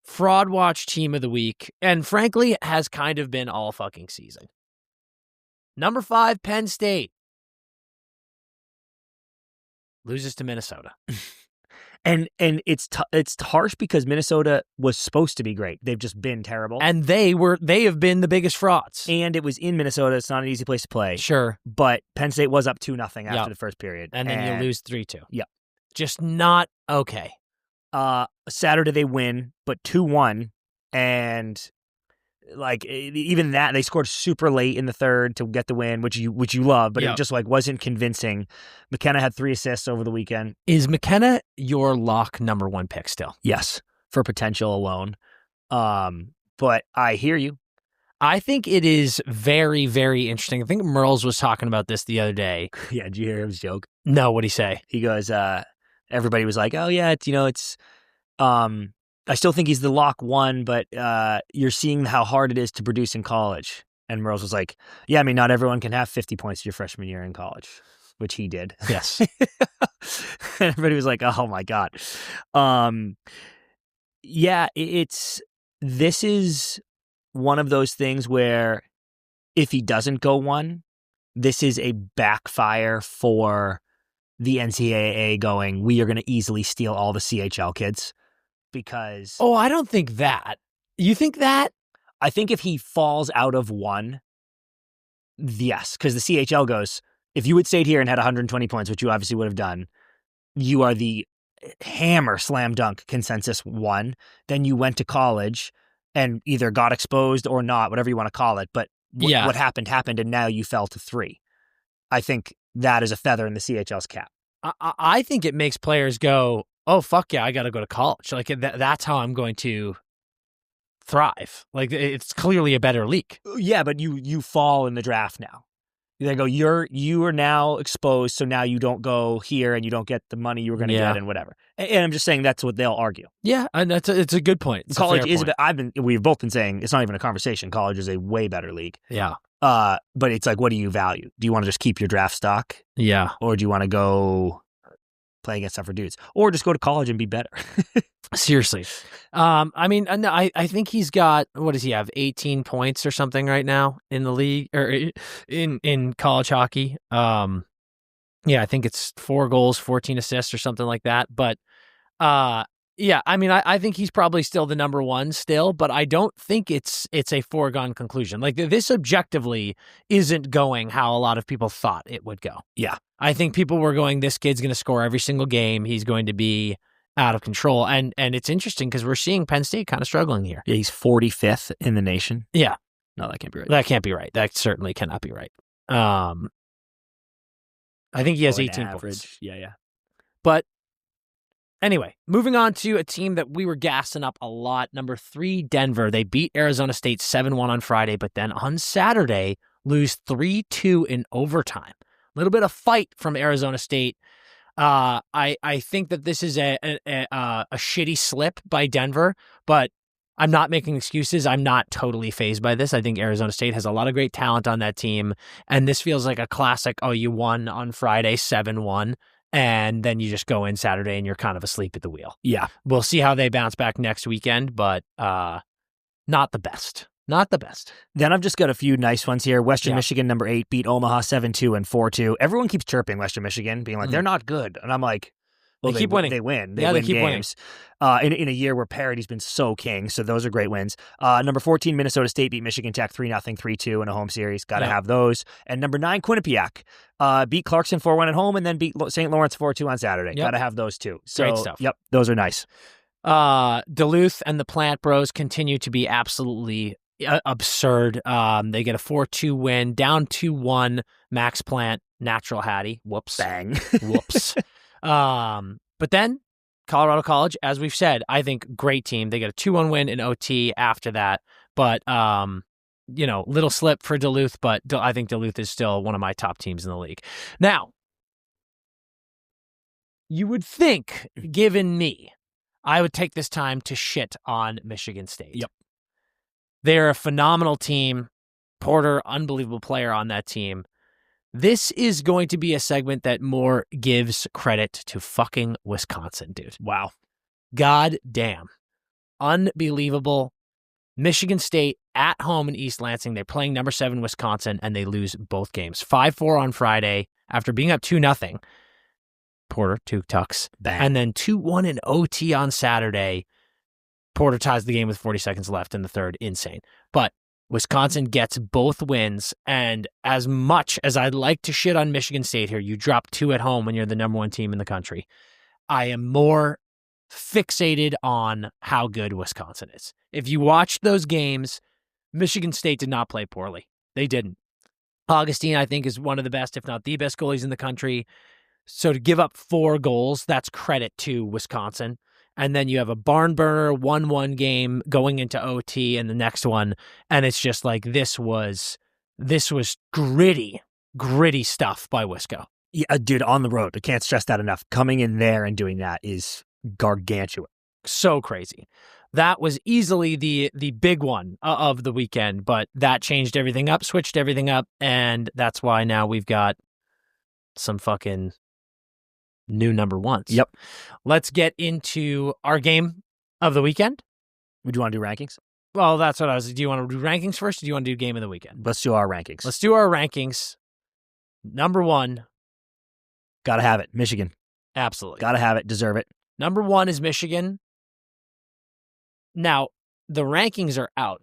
Fraud watch team of the week, and frankly, it has kind of been all fucking season. Number 5, Penn State. Loses to Minnesota. And it's harsh because Minnesota was supposed to be great. They've just been terrible. And they have been the biggest frauds. And it was in Minnesota. It's not an easy place to play. Sure. But Penn State was up 2-0 after the first period. And then you lose 3-2. Yep. Just not okay. Saturday they win, but 2-1. And like even that, they scored super late in the third to get the win, which you love, but it just like wasn't convincing. McKenna had 3 assists over the weekend. Is McKenna your lock number 1 pick still? Yes, for potential alone. But I hear you. I think it is very, very interesting. I think Merles was talking about this the other day. Yeah, did you hear his joke? No, what'd he say? He goes, everybody was like, oh yeah, it's I still think he's the lock 1, but you're seeing how hard it is to produce in college. And Merles was like, yeah, I mean, not everyone can have 50 points your freshman year in college, which he did. Yes. And everybody was like, oh my God. Yeah, this is one of those things where if he doesn't go 1, this is a backfire for the NCAA going, we are going to easily steal all the CHL kids. Because I don't think that. You think that? I think if he falls out of 1, yes, because the CHL goes, if you had stayed here and had 120 points, which you obviously would have done, you are the hammer slam dunk consensus 1. Then you went to college and either got exposed or not, whatever you want to call it. But what happened, and now you fell to 3. I think that is a feather in the CHL's cap. I think it makes players go, oh, fuck yeah, I got to go to college. Like, that's how I'm going to thrive. Like, it's clearly a better league. Yeah, but you fall in the draft now. They go, you are now exposed, so now you don't go here and you don't get the money you were going to get and whatever. And I'm just saying that's what they'll argue. Yeah, and it's a good point. College is we've both been saying it's not even a conversation. College is a way better league. Yeah. But it's like, what do you value? Do you want to just keep your draft stock? Yeah. Or do you want to go play against tougher dudes, or just go to college and be better? Seriously. I mean, I think he's got, what does he have, 18 points or something right now in the league, or in college hockey. Yeah, I think it's 4 goals, 14 assists or something like that. But yeah, I mean, I think he's probably still the number 1 still, but I don't think it's a foregone conclusion. Like, this objectively isn't going how a lot of people thought it would go. Yeah. I think people were going, this kid's going to score every single game. He's going to be out of control. And it's interesting because we're seeing Penn State kind of struggling here. Yeah, he's 45th in the nation. Yeah. No, that can't be right. That can't be right. That certainly cannot be right. I think he has 18 points. Yeah. But anyway, moving on to a team that we were gassing up a lot. Number 3, Denver. They beat Arizona State 7-1 on Friday, but then on Saturday, lose 3-2 in overtime. A little bit of fight from Arizona State. I think that this is a shitty slip by Denver, but I'm not making excuses. I'm not totally fazed by this. I think Arizona State has a lot of great talent on that team, and this feels like a classic, you won on Friday 7-1, and then you just go in Saturday and you're kind of asleep at the wheel. Yeah. We'll see how they bounce back next weekend, but not the best. Not the best. Then I've just got a few nice ones here. Western Michigan, number 8, beat Omaha 7-2 and 4-2. Everyone keeps chirping Western Michigan, being like, they're not good. And I'm like, well, they keep winning. They win. They win win keep games. In a year where parity's been so king, so those are great wins. Number 14, Minnesota State beat Michigan Tech 3-0, 3-2 in a home series. Got to have those. And number 9, Quinnipiac beat Clarkson 4-1 at home and then beat St. Lawrence 4-2 on Saturday. Got to have those too. So, great stuff. Yep, those are nice. Duluth and the Plant Bros continue to be absolutely absurd. They get a 4-2 win, down 2-1. Max Plant, natural Hattie. Whoops. Bang. Whoops. But then Colorado College, as we've said, I think great team. They get a 2-1 win in OT after that. But, little slip for Duluth, but I think Duluth is still one of my top teams in the league. Now, you would think, given me, I would take this time to shit on Michigan State. Yep. They're a phenomenal team. Porter, unbelievable player on that team. This is going to be a segment that more gives credit to fucking Wisconsin, dude. Wow. God damn. Unbelievable. Michigan State at home in East Lansing. They're playing number 7 Wisconsin, and they lose both games. 5-4 on Friday after being up 2-0. Porter, 2 tucks. Bang. And then 2-1 in OT on Saturday. Porter ties the game with 40 seconds left in the third. Insane. But Wisconsin gets both wins, and as much as I'd like to shit on Michigan State here, you drop 2 at home when you're the number 1 team in the country. I am more fixated on how good Wisconsin is. If you watch those games, Michigan State did not play poorly. They didn't. Augustine, I think, is one of the best, if not the best goalies in the country. So to give up 4 goals, that's credit to Wisconsin. And then you have a barn burner 1-1 game going into OT and the next one. And it's just like, this was gritty stuff by Wisco. Yeah, dude, on the road. I can't stress that enough. Coming in there and doing that is gargantuan. So crazy. That was easily the big one of the weekend, but that changed everything up, switched everything up. And that's why now we've got some fucking new number 1s. Yep. Let's get into our game of the weekend. Would you want to do rankings? Well, that's what I was. Do you want to do rankings first, or do you want to do game of the weekend? Let's do our rankings. Let's do our rankings. Number 1. Gotta have it. Michigan. Absolutely. Gotta have it. Deserve it. Number 1 is Michigan. Now, the rankings are out,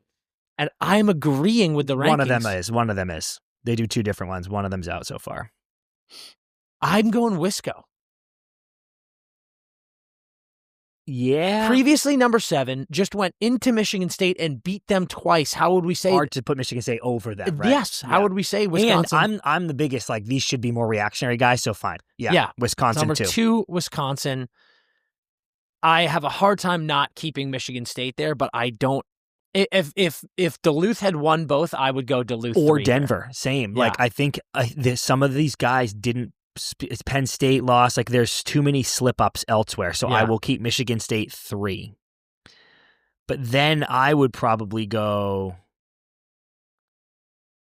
and I'm agreeing with the rankings. One of them is. They do 2 different ones. One of them's out so far. I'm going Wisco. Yeah. Previously number 7, just went into Michigan State and beat them twice. How would we say? Hard to put Michigan State over them, right? Yes. How would we say Wisconsin? And I'm the biggest, like, these should be more reactionary guys, so fine. Yeah. Wisconsin, number too. 2, Wisconsin. I have a hard time not keeping Michigan State there, but I don't. If Duluth had won both, I would go Duluth or 3 Denver. here. Same. Yeah. Like, I think some of these guys didn't. Penn State lost. Like, there's too many slip-ups elsewhere, so Yeah. I will keep Michigan State 3. But then I would probably go...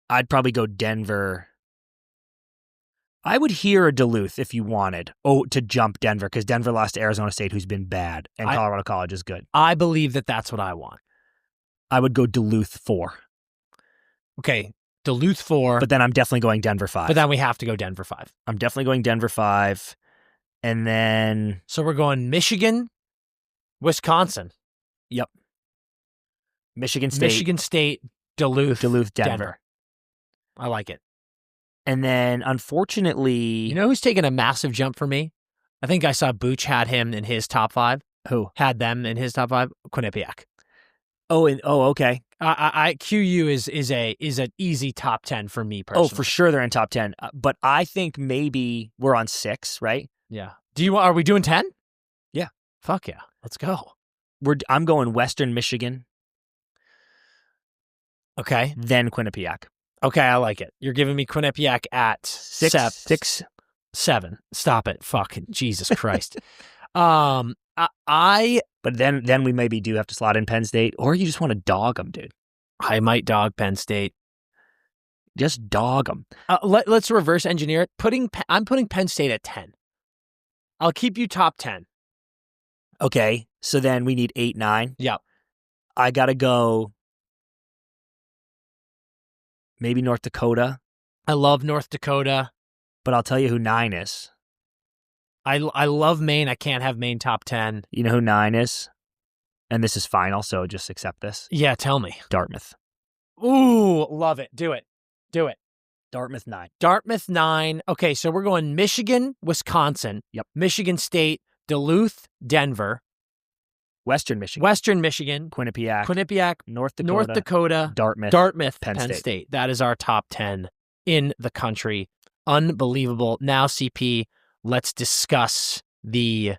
I'd probably go Denver. I would hear a Duluth if you wanted. To jump Denver, because Denver lost to Arizona State, who's been bad, and Colorado College is good. I believe that that's what I want. I would go Duluth 4. Okay, Duluth 4. But then I'm definitely going Denver 5. But then we have to go Denver 5. I'm definitely going Denver 5. And then... So we're going Michigan, Wisconsin. Yep. Michigan State, Duluth, Denver. I like it. And then, unfortunately... You know who's taken a massive jump for me? I think I saw Booch had him in his top 5. Who? Had them in his top 5? Quinnipiac. Okay. QU is an easy top 10 for me personally. Oh, for sure they're in top 10. But I think maybe we're on 6, right? Yeah. Are we doing 10? Yeah. Fuck yeah. Let's go. I'm going Western Michigan. Okay. Then Quinnipiac. Okay, I like it. You're giving me Quinnipiac at 7. Stop it. Fuck. Jesus Christ. But then we maybe do have to slot in Penn State, or you just want to dog them, dude. I might dog Penn State. Just dog them. Let's reverse engineer it. I'm putting Penn State at 10. I'll keep you top 10. Okay, so then we need 8, 9. Yep. I gotta go. Maybe North Dakota. I love North Dakota, but I'll tell you who 9 is. I love Maine. I can't have Maine top 10. You know who 9 is? And this is final, so just accept this. Yeah, tell me. Dartmouth. Ooh, love it. Do it. Dartmouth 9. Dartmouth 9. Okay, so we're going Michigan, Wisconsin. Yep. Michigan State, Duluth, Denver. Western Michigan. Quinnipiac. North Dakota. Dartmouth. Penn State. That is our top 10 in the country. Unbelievable. Now, CP, let's discuss the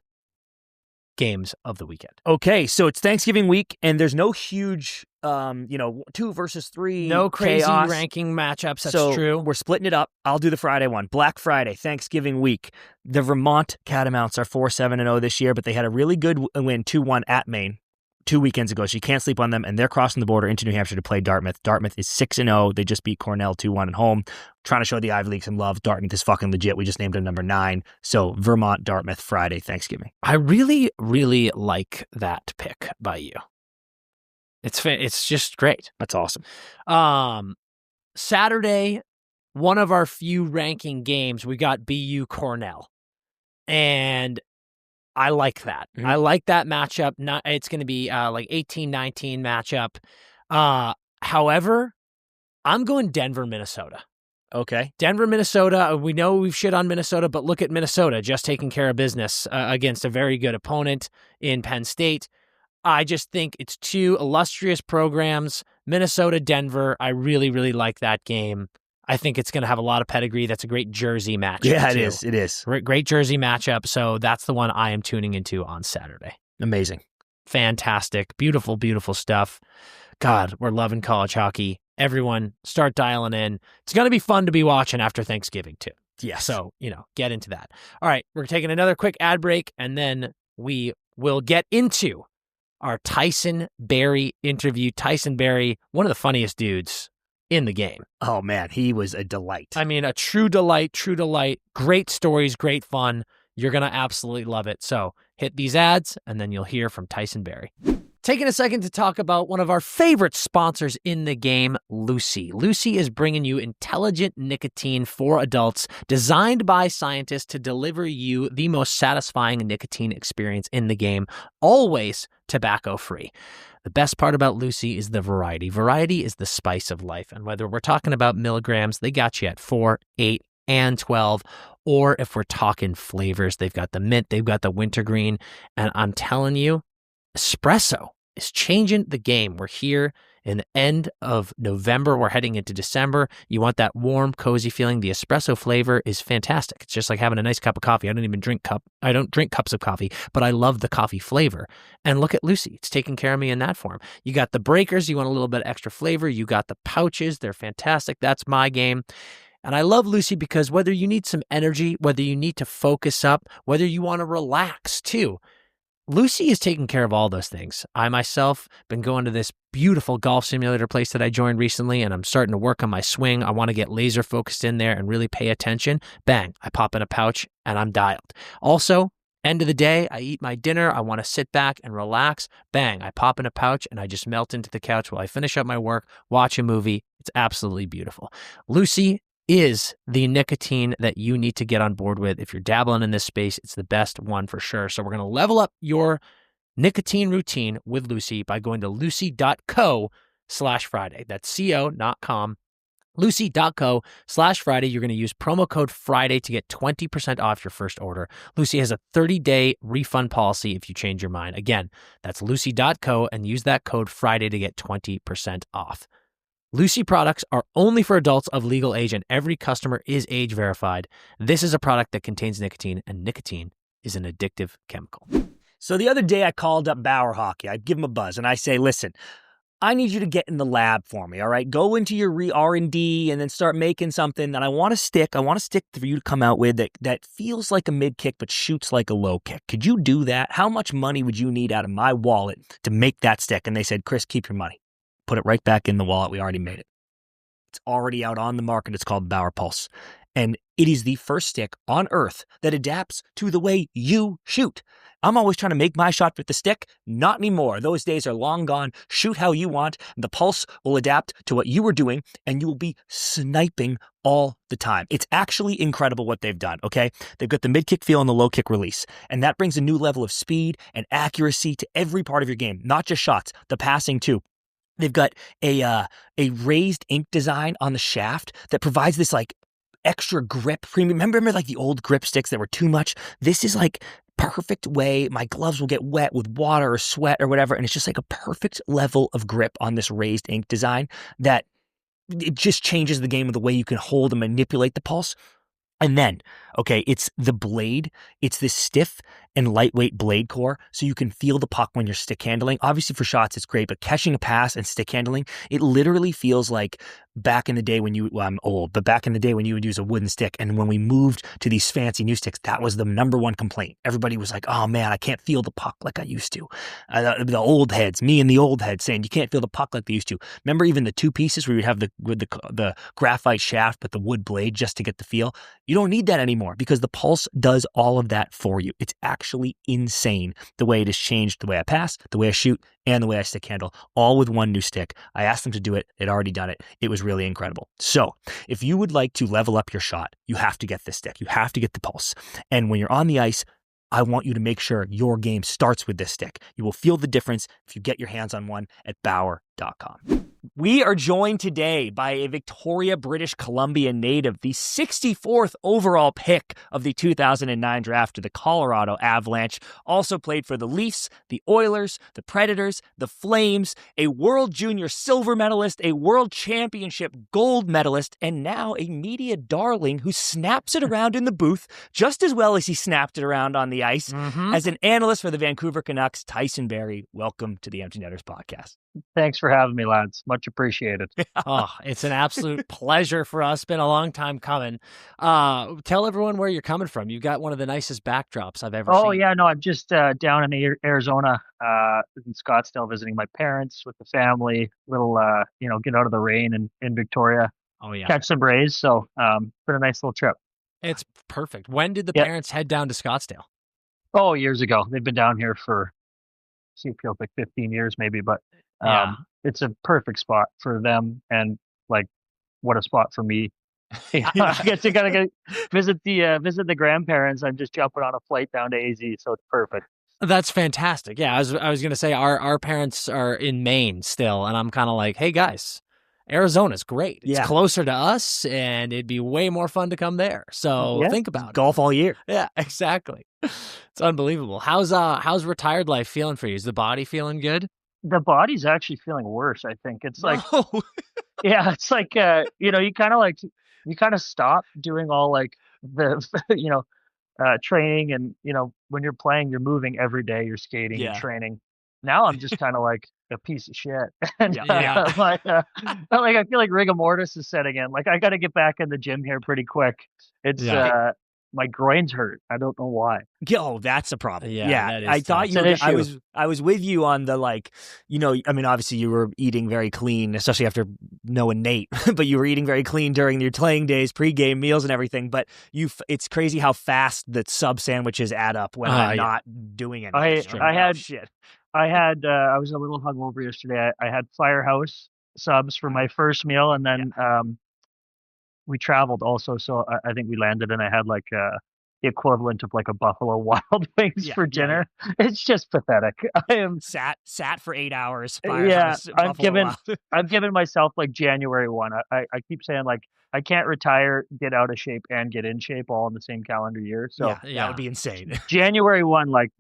games of the weekend. Okay, so it's Thanksgiving week, and there's no huge, 2 versus 3 No crazy chaos. ranking matchups. That's So true. we're splitting it up. I'll do the Friday one. Black Friday, Thanksgiving week. The Vermont Catamounts are 4-7-0 this year, but they had a really good win, 2-1 at Maine 2 weekends ago, so you can't sleep on them, and they're crossing the border into New Hampshire to play Dartmouth. Dartmouth is 6-0. They just beat Cornell 2-1 at home. Trying to show the Ivy League some love. Dartmouth is fucking legit. We just named them number 9. So Vermont, Dartmouth, Friday, Thanksgiving. I really, really like that pick by you. It's just great. That's awesome. Saturday, one of our few ranking games, we got BU Cornell. And I like that. Mm-hmm. I like that matchup. It's going to be like 18-19 matchup. However, I'm going Denver, Minnesota. Okay. Denver, Minnesota. We know we've shit on Minnesota, but look at Minnesota just taking care of business against a very good opponent in Penn State. I just think it's 2 illustrious programs. Minnesota, Denver. I really, really like that game. I think it's going to have a lot of pedigree. That's a great jersey matchup. Yeah, too. It is. Great jersey matchup. So that's the one I am tuning into on Saturday. Amazing. Fantastic. Beautiful, beautiful stuff. God, we're loving college hockey. Everyone start dialing in. It's going to be fun to be watching after Thanksgiving too. Yeah. So, get into that. All right, we're taking another quick ad break, and then we will get into our Tyson Barrie interview. Tyson Barrie, one of the funniest dudes in the game. Oh, man, he was a delight. I mean, a true delight. Great stories, great fun. You're going to absolutely love it. So hit these ads, and then you'll hear from Tyson Barrie. Taking a second to talk about one of our favorite sponsors in the game, Lucy. Lucy is bringing you intelligent nicotine for adults, designed by scientists to deliver you the most satisfying nicotine experience in the game, always tobacco-free. The best part about Lucy is the variety. Variety is the spice of life. And whether we're talking about milligrams, they got you at 4, 8, and 12. Or if we're talking flavors, they've got the mint, they've got the wintergreen. And I'm telling you, espresso is changing the game. We're here in the end of November. We're heading into December. You want that warm, cozy feeling. The espresso flavor is fantastic. It's just like having a nice cup of coffee. I don't drink cups of coffee, but I love the coffee flavor. And look at Lucy. It's taking care of me in that form. You got the breakers. You want a little bit of extra flavor. You got the pouches. They're fantastic. That's my game. And I love Lucy because whether you need some energy, whether you need to focus up, whether you want to relax too, Lucy is taking care of all those things. I myself been going to this beautiful golf simulator place that I joined recently, and I'm starting to work on my swing. I want to get laser focused in there and really pay attention. Bang, I pop in a pouch and I'm dialed. Also, end of the day, I eat my dinner. I want to sit back and relax. Bang, I pop in a pouch and I just melt into the couch while I finish up my work, watch a movie. It's absolutely beautiful. Lucy is the nicotine that you need to get on board with. If you're dabbling in this space, it's the best one for sure. So we're going to level up your nicotine routine with Lucy by going to lucy.co/Friday. That's co, not com. Lucy.co/Friday. You're going to use promo code Friday to get 20% off your first order. Lucy has a 30-day refund policy if you change your mind. Again, that's lucy.co and use that code Friday to get 20% off. Lucy products are only for adults of legal age, and every customer is age verified. This is a product that contains nicotine, and nicotine is an addictive chemical. So the other day I called up Bauer Hockey. I give them a buzz and I say, listen, I need you to get in the lab for me, all right? Go into your R&D and then start making something that I want to stick for you to come out with that feels like a mid kick but shoots like a low kick. Could you do that? How much money would you need out of my wallet to make that stick? And they said, Chris, keep your money. Put it right back in the wallet. We already made it. It's already out on the market. It's called Bauer Pulse. And it is the first stick on earth that adapts to the way you shoot. I'm always trying to make my shot with the stick. Not anymore. Those days are long gone. Shoot how you want. The Pulse will adapt to what you were doing, and you will be sniping all the time. It's actually incredible what they've done, okay? They've got the mid-kick feel and the low-kick release, and that brings a new level of speed and accuracy to every part of your game, not just shots, the passing too. They've got a raised ink design on the shaft that provides this like extra grip premium. Remember like the old grip sticks that were too much? This is like perfect way. My gloves will get wet with water or sweat or whatever, and it's just like a perfect level of grip on this raised ink design that it just changes the game of the way you can hold and manipulate the Pulse. And then, okay, it's the blade. It's this stiff and lightweight blade core so you can feel the puck when you're stick handling. Obviously for shots, it's great, but catching a pass and stick handling, it literally feels like back in the day when I'm old, but back in the day when you would use a wooden stick. And when we moved to these fancy new sticks, that was the number one complaint. Everybody was like, oh man, I can't feel the puck like I used to. The old heads, me and the old heads saying, you can't feel the puck like they used to. Remember even the two pieces where you'd have the graphite shaft, but the wood blade just to get the feel? You don't need that anymore because the Pulse does all of that for you. It's actually insane the way it has changed the way I pass, the way I shoot, and the way I stick handle, all with one new stick. I asked them to do it. They'd already done it. It was really incredible. So if you would like to level up your shot, you have to get this stick. You have to get the Pulse. And when you're on the ice, I want you to make sure your game starts with this stick. You will feel the difference if you get your hands on one at Bauer.com. We are joined today by a Victoria, British Columbia native, the 64th overall pick of the 2009 draft to the Colorado Avalanche. Also played for the Leafs, the Oilers, the Predators, the Flames, a World Junior silver medalist, a World Championship gold medalist, and now a media darling who snaps it around in the booth just as well as he snapped it around on the ice. As an analyst for the Vancouver Canucks, Tyson Barrie, welcome to the Empty Netters podcast. Thanks for having me, lads. Much appreciated. Oh, it's an absolute pleasure for us. Been a long time coming. Tell everyone where you're coming from. You've got one of the nicest backdrops I've ever seen. Oh, yeah, no, I'm just down in Arizona, in Scottsdale, visiting my parents with the family. Little, get out of the rain in Victoria. Oh, yeah. Catch some rays. So, been a nice little trip. It's perfect. When did the parents head down to Scottsdale? Oh, years ago. They've been down here for, it feels like 15 years maybe, but it's a perfect spot for them, and like, what a spot for me. I guess you gotta visit the grandparents. I'm just jumping on a flight down to AZ, so it's perfect. That's fantastic. Yeah, I was gonna say our parents are in Maine still, and I'm kind of like, hey guys, Arizona's great. It's closer to us, and it'd be way more fun to come there. So think about it. Golf all year. Yeah, exactly. It's unbelievable. How's retired life feeling for you? Is the body feeling good? The body's actually feeling worse. I think it's like, it's like, you kind of stop doing all like the, training, and, when you're playing, you're moving every day, you're skating and training. Now I'm just kind of like a piece of shit. And I feel like rigor mortis is setting in. Like, I got to get back in the gym here pretty quick. It's, my groins hurt. I don't know why. Oh, that's a problem. Yeah. I thought you were, I was with you on the, like, obviously you were eating very clean, especially after knowing Nate, but you were eating very clean during your playing days, pregame meals and everything. But it's crazy how fast the sub sandwiches add up when I'm not doing anything. I was a little hungover yesterday. I had Firehouse subs for my first meal, and then we traveled also, so I think we landed and I had like the equivalent of like a Buffalo Wild Wings for dinner. It's just pathetic. I am sat for 8 hours. I'm giving myself like January 1. I keep saying, like, I can't retire, get out of shape, and get in shape all in the same calendar year. So that would be insane. January 1, like,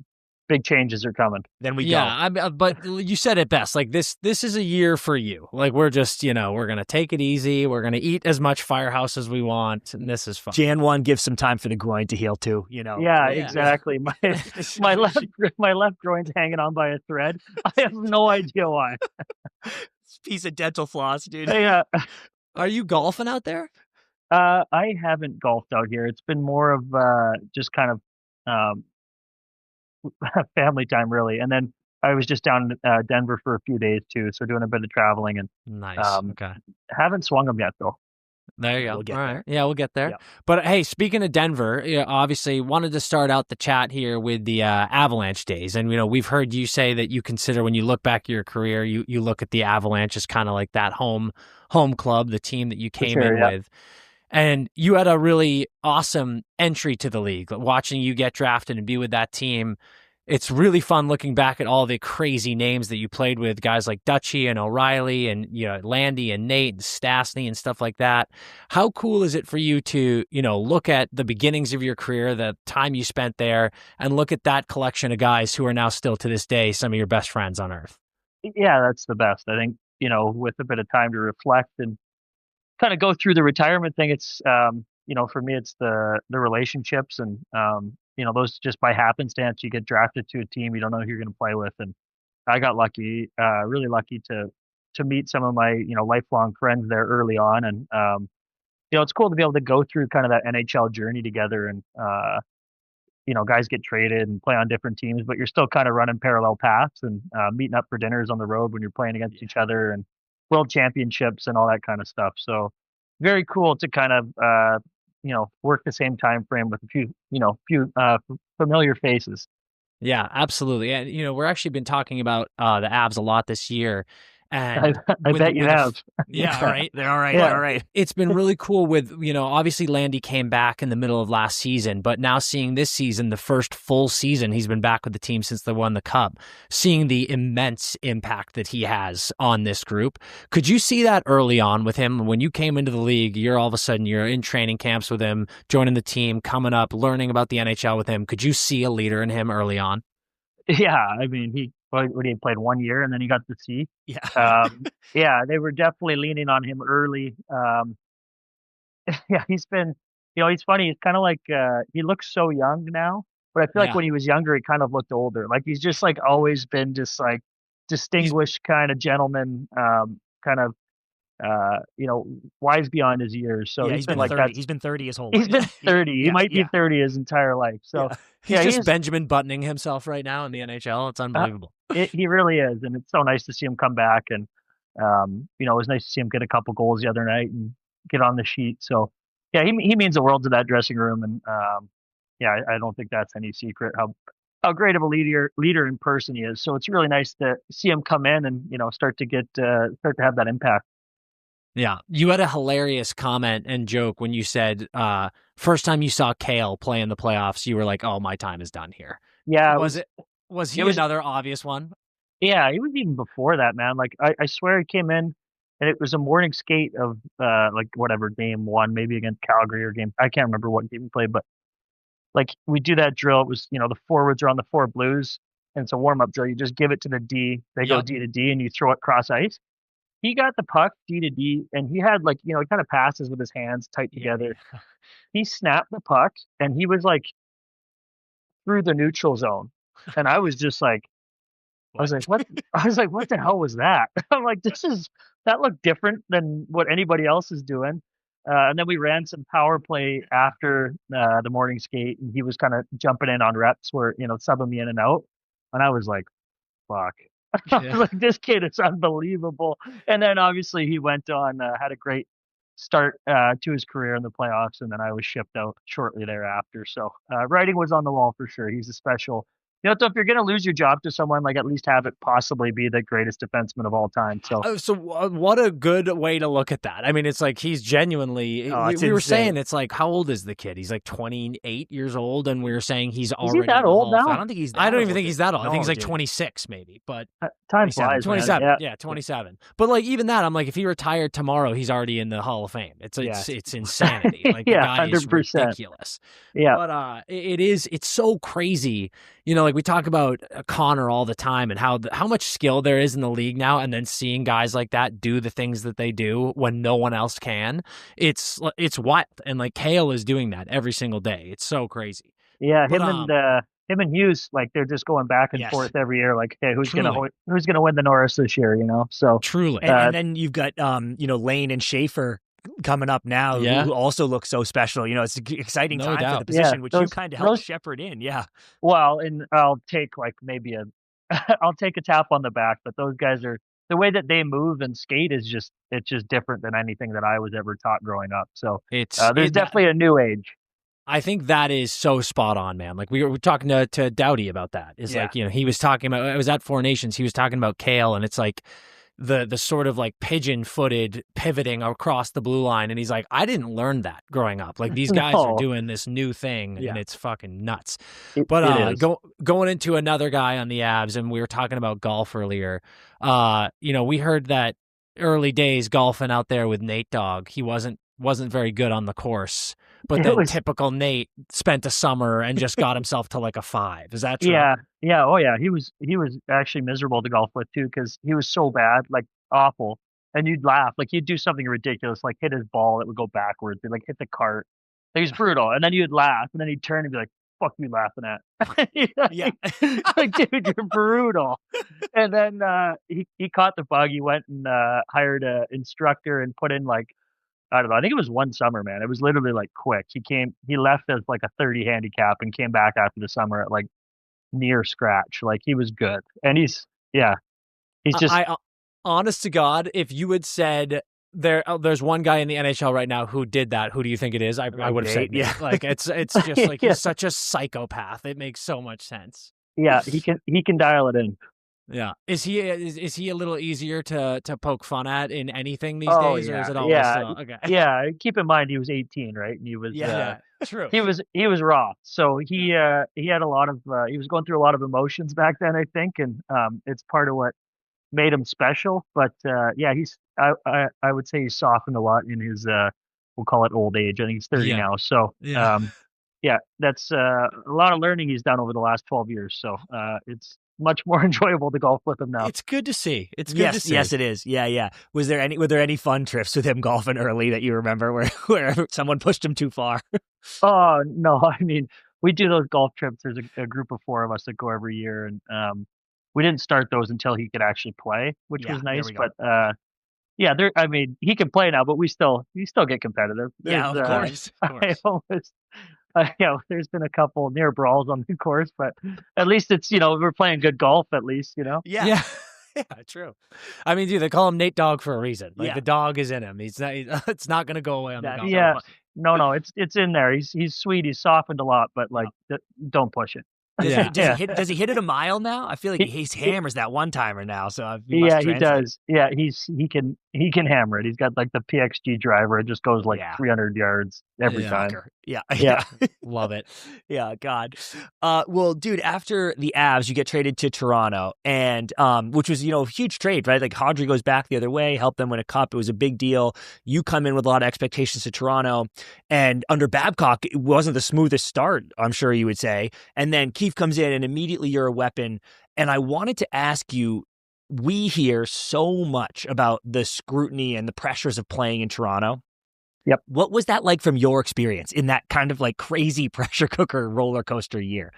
big changes are coming. Then we go. But you said it best. Like, this is a year for you. Like, we're just, we're going to take it easy. We're going to eat as much Firehouse as we want. And this is fun. Jan 1 gives some time for the groin to heal too, Yeah, exactly. My left groin's hanging on by a thread. I have no idea why. Piece of dental floss, dude. Yeah. Are you golfing out there? I haven't golfed out here. It's been more of just kind of family time, really. And then I was just down in Denver for a few days too, so doing a bit of traveling, and nice. Okay. Haven't swung them yet though. There you go. We'll All right. Yeah, we'll get there. Yep. But hey, speaking of Denver, obviously wanted to start out the chat here with the Avalanche days. And, we've heard you say that you consider, when you look back at your career, you look at the Avalanche as kind of like that home club, the team that you came in with. And you had a really awesome entry to the league. Watching you get drafted and be with that team, it's really fun looking back at all the crazy names that you played with, guys like Dutchie and O'Reilly and Landy and Nate and Stastny and stuff like that. How cool is it for you to look at the beginnings of your career, the time you spent there, and look at that collection of guys who are now still to this day some of your best friends on earth? Yeah, that's the best. I think with a bit of time to reflect and kind of go through the retirement thing, it's for me it's the relationships and those just by happenstance, you get drafted to a team you don't know who you're going to play with. And I got lucky, really lucky to meet some of my, lifelong friends there early on. And, it's cool to be able to go through kind of that NHL journey together. And, guys get traded and play on different teams, but you're still kind of running parallel paths and meeting up for dinners on the road when you're playing against each other and world championships and all that kind of stuff. So very cool to kind of, work the same time frame with a few familiar faces. Yeah, absolutely. And, we're actually been talking about the Avs a lot this year. And I bet you have. Yeah, right. They're all right. Yeah. All right. It's been really cool with, obviously Landy came back in the middle of last season, but now seeing this season, the first full season, he's been back with the team since they won the Cup, seeing the immense impact that he has on this group. Could you see that early on with him? When you came into the league, you're all of a sudden, you're in training camps with him, joining the team, coming up, learning about the NHL with him. Could you see a leader in him early on? Yeah, I mean, he played 1 year and then he got to see. Yeah. Yeah, they were definitely leaning on him early. Yeah, he's been, he's funny. He's kind of like he looks so young now, but I feel like when he was younger, he kind of looked older. Like he's just like always been just like distinguished kind of gentleman, kind of wise beyond his years. So Yeah, he's been like 30. that. He's been 30 his whole He's life. been 30. He might be 30 his entire life. So He's yeah, just Benjamin Buttoning himself right now in the NHL. It's unbelievable. he really is, and it's so nice to see him come back. And it was nice to see him get a couple goals the other night and get on the sheet. So yeah, he means the world to that dressing room. And I don't think that's any secret how great of a leader in person he is. So it's really nice to see him come in and start to have that impact. Yeah. You had a hilarious comment and joke when you said first time you saw Kale play in the playoffs, you were like, oh, my time is done here. Yeah. Was he another obvious one? Yeah, he was even before that, man. Like I swear he came in and it was a morning skate of like whatever game one, maybe against Calgary or I can't remember what game we played, but like we do that drill. It was, the forwards are on the 4 blues and it's a warm up drill. You just give it to the D, they go D to D and you throw it cross ice. He got the puck D to D, and he had like, he kind of passes with his hands tight together. Yeah. He snapped the puck, and he was like through the neutral zone, and I was just like, I was like, what? I was like, what the hell was that? I'm like, that looked different than what anybody else is doing. And then we ran some power play after the morning skate, and he was kind of jumping in on reps where subbing me in and out, and I was like, fuck. Yeah. Like, this kid is unbelievable. And then obviously he went on, had a great start to his career in the playoffs, and then I was shipped out shortly thereafter. So writing was on the wall for sure. He's a special. So if you're going to lose your job to someone, like at least have it possibly be the greatest defenseman of all time. So what a good way to look at that. I mean, it's like he's genuinely. We were saying it's like, how old is the kid? He's like 28 years old, and we were saying he's already he that old now? I don't think he's. I don't even think he's that old. I think he's like 26 maybe, but time flies. 27. Yeah, 27. But like even that, I'm like, if he retired tomorrow, he's already in the Hall of Fame. It's insanity. Like the guy 100%. Is ridiculous. Yeah, but it's so crazy. Like we talk about Connor all the time and how much skill there is in the league now, and then seeing guys like that do the things that they do when no one else can. It's wild, and like Kale is doing that every single day. It's so crazy. Yeah, him and Hughes, like they're just going back and forth every year. Like, hey, who's gonna win the Norris this year? So truly, and then you've got Lane and Schaefer coming up now, who also looks so special. It's an exciting time for the position, which you kind of helped shepherd in. Yeah. Well, and I'll take like maybe I'll take a tap on the back, but those guys are, the way that they move and skate is just different than anything that I was ever taught growing up. So there's definitely a new age. I think that is so spot on, man. Like we were talking to Doughty about that. Like, he was talking about, I was at Four Nations, he was talking about Kale, and it's like, the sort of like pigeon-footed pivoting across the blue line, and he's like, I didn't learn that growing up. Like these guys are doing this new thing, and it's fucking nuts. Going into another guy on the Avs, and we were talking about golf earlier. We heard that early days golfing out there with Nate Dogg, he wasn't very good on the course. But then typical Nate spent a summer and just got himself to like a 5. Is that true? Yeah. Oh yeah. He was actually miserable to golf with too, because he was so bad, like awful. And you'd laugh, like he'd do something ridiculous, like hit his ball, it would go backwards, he'd like hit the cart. Like, he was brutal. And then you'd laugh, and then he'd turn and be like, fuck you laughing at? Yeah. Like, dude, you're brutal. And then he caught the bug. He went and hired a instructor and put in like, I don't know, I think it was one summer, man. It was literally like quick. He left as like a 30 handicap and came back after the summer at like near scratch. Like he was good. And he's just honest to God, if you had said there's one guy in the NHL right now who did that, who do you think it is? I would have said Nate. Yeah. Like it's just like he's such a psychopath. It makes so much sense. Yeah, he can dial it in. Yeah. Is he a little easier to poke fun at in anything these Oh, days, or is yeah. it always Yeah. okay? Yeah, keep in mind he was 18, right? And he was True. he was raw. So he had a lot of he was going through a lot of emotions back then, I think, and it's part of what made him special. But he's I would say he's softened a lot in his we'll call it old age. I think he's 30 now. So that's a lot of learning he's done over the last 12 years. So it's much more enjoyable to golf with him now. It's good to see. It's good to see. Yes, it is. Yeah. Were there any fun trips with him golfing early that you remember where someone pushed him too far? Oh no, I mean, we do those golf trips. There's a group of 4 of us that go every year, and we didn't start those until he could actually play, which was nice. But I mean, he can play now, but we still get competitive. Of course. There's been a couple near brawls on the course, but at least it's, we're playing good golf at least, Yeah, true. I mean, dude, they call him Nate Dogg for a reason. Like the dog is in him. It's not going to go away on the golf. Yeah. No, it's in there. He's sweet. He's softened a lot, but like, don't push it. Does he hit it a mile now? I feel like he hammers that one timer now. So he does. Yeah, he can hammer it. He's got like the PXG driver. It just goes like 300 yards every time. Yeah. Love it. Yeah, God. Well, dude, after the Avs, you get traded to Toronto, and which was a huge trade, right? Like Hodry goes back the other way, helped them win a cup. It was a big deal. You come in with a lot of expectations to Toronto, and under Babcock, it wasn't the smoothest start, I'm sure you would say. And then Keefe comes in, and immediately you're a weapon. And I wanted to ask you, we hear so much about the scrutiny and the pressures of playing in Toronto. Yep. What was that like from your experience in that kind of like crazy pressure cooker roller coaster year?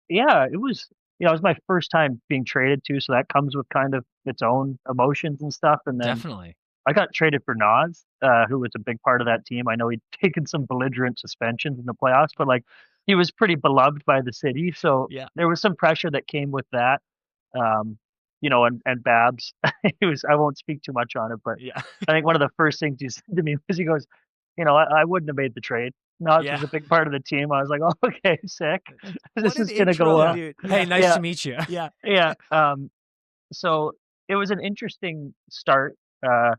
Yeah, it was, it was my first time being traded too. So that comes with kind of its own emotions and stuff. And then Definitely. I got traded for Nas, who was a big part of that team. I know he'd taken some belligerent suspensions in the playoffs, but like he was pretty beloved by the city. So there was some pressure that came with that. And Babs, I won't speak too much on it, but I think one of the first things he said to me was he goes, I wouldn't have made the trade. Nas was a big part of the team. I was like, oh, okay, sick. This is going to go well. Hey, nice to meet you. Yeah. So it was an interesting start, and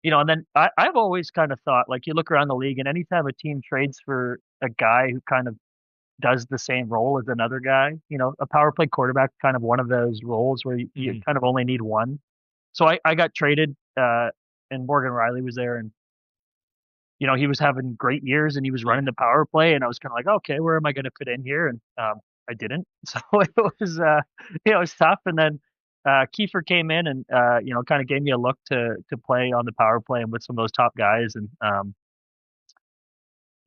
then I've always kind of thought, like, you look around the league and anytime a team trades for a guy who kind of does the same role as another guy, a power play quarterback, kind of one of those roles where you kind of only need one. So I got traded, and Morgan Riley was there, and he was having great years and he was running the power play, and I was kind of like, okay, where am I going to fit in here? And I didn't. So it was tough. And then Kiefer came in and kind of gave me a look to play on the power play and with some of those top guys. And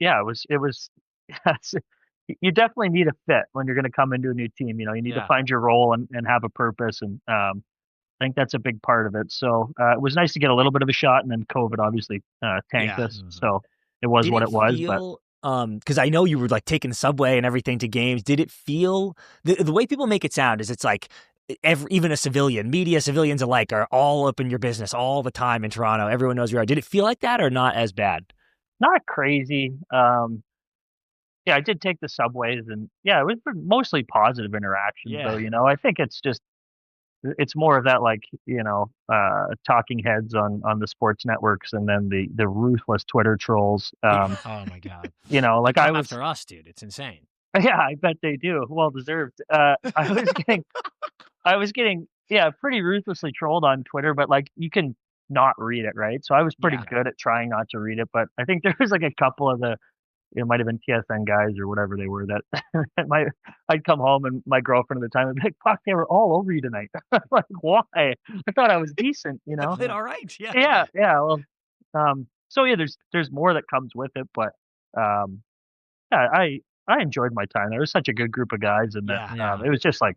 it was you definitely need a fit when you're going to come into a new team. You need to find your role and have a purpose. And I think that's a big part of it. So it was nice to get a little bit of a shot, and then COVID obviously tanked us. So it was what it was. But because I know you were like taking the subway and everything to games. Did it feel the way people make it sound is it's like even a civilians alike are all up in your business all the time in Toronto. Everyone knows you are. Did it feel like that or not as bad? Not crazy. I did take the subways, and it was mostly positive interactions though. I think it's more of that, like, talking heads on the sports networks, and then the ruthless Twitter trolls. Oh my God. Like I was after us, dude. It's insane. Yeah, I bet they do. Well deserved. I was getting pretty ruthlessly trolled on Twitter, but like you can not read it, right? So I was pretty good at trying not to read it, but I think there was like a couple of it might have been TSN guys or whatever they were that I'd come home and my girlfriend at the time would be like, fuck, they were all over you tonight. I'm like, why? I thought I was decent, I did all right. Yeah. Well, so there's more that comes with it, but I enjoyed my time there. It was such a good group of guys, and it was just like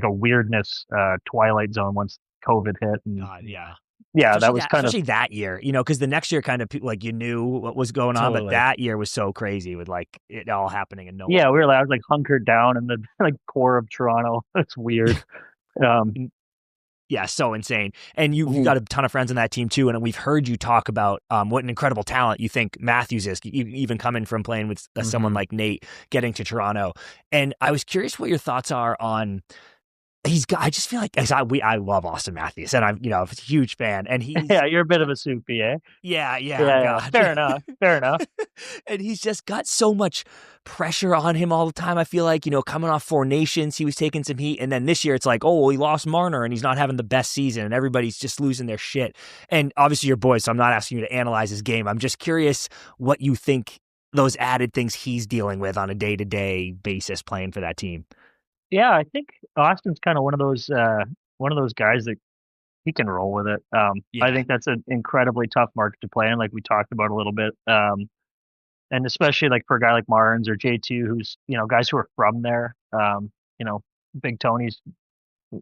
a weirdness twilight zone once COVID hit. And yeah, especially that was especially that year, because the next year kind of like you knew what was going on, but that year was so crazy with like it all happening and I was like hunkered down in the like core of Toronto. It's weird. Yeah, so insane. And you've got a ton of friends on that team too, and we've heard you talk about what an incredible talent you think Matthews is, even coming from playing with someone like Nate, getting to Toronto. And I was curious what your thoughts are on. I just feel like I love Austin Matthews, and I'm a huge fan. And you're a bit of a soupy, eh? Yeah. Fair enough. And he's just got so much pressure on him all the time. I feel like coming off 4 Nations, he was taking some heat, and then this year it's like, oh, well, he lost Marner, and he's not having the best season, and everybody's just losing their shit. And obviously, your boys, so I'm not asking you to analyze his game. I'm just curious what you think those added things he's dealing with on a day-to-day basis playing for that team. Yeah, I think Austin's kind of one of those guys that he can roll with it. I think that's an incredibly tough market to play in, like we talked about a little bit. And especially like for a guy like Marnes or J2, who's guys who are from there. Big Tony's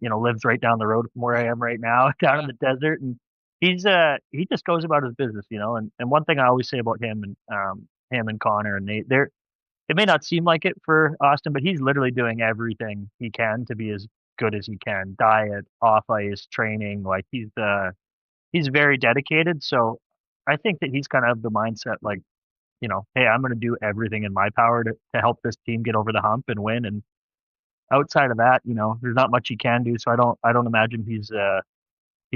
lives right down the road from where I am right now, down in the desert, and he just goes about his business, And one thing I always say about him and Connor and Nate, it may not seem like it for Austin, but he's literally doing everything he can to be as good as he can. Diet, off ice, training, like he's very dedicated. So I think that he's kind of the mindset like, hey, I'm going to do everything in my power to help this team get over the hump and win. And outside of that, there's not much he can do. So I don't imagine he's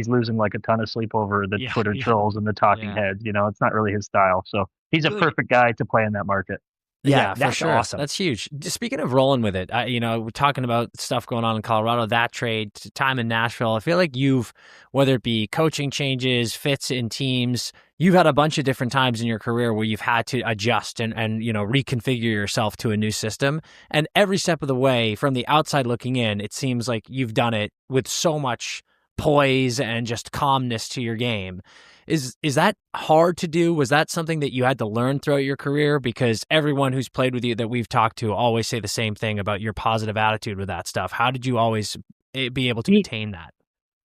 losing like a ton of sleep over the Twitter trolls and the talking heads. It's not really his style. So he's a perfect guy to play in that market. Yeah, for sure. Awesome. That's huge. Speaking of rolling with it, we're talking about stuff going on in Colorado, that trade, time in Nashville. I feel like whether it be coaching changes, fits in teams, you've had a bunch of different times in your career where you've had to adjust and reconfigure yourself to a new system. And every step of the way, from the outside looking in, it seems like you've done it with so much poise and just calmness to your game. Is that hard to do? Was that something that you had to learn throughout your career? Because everyone who's played with you that we've talked to always say the same thing about your positive attitude with that stuff. How did you always be able to attain that?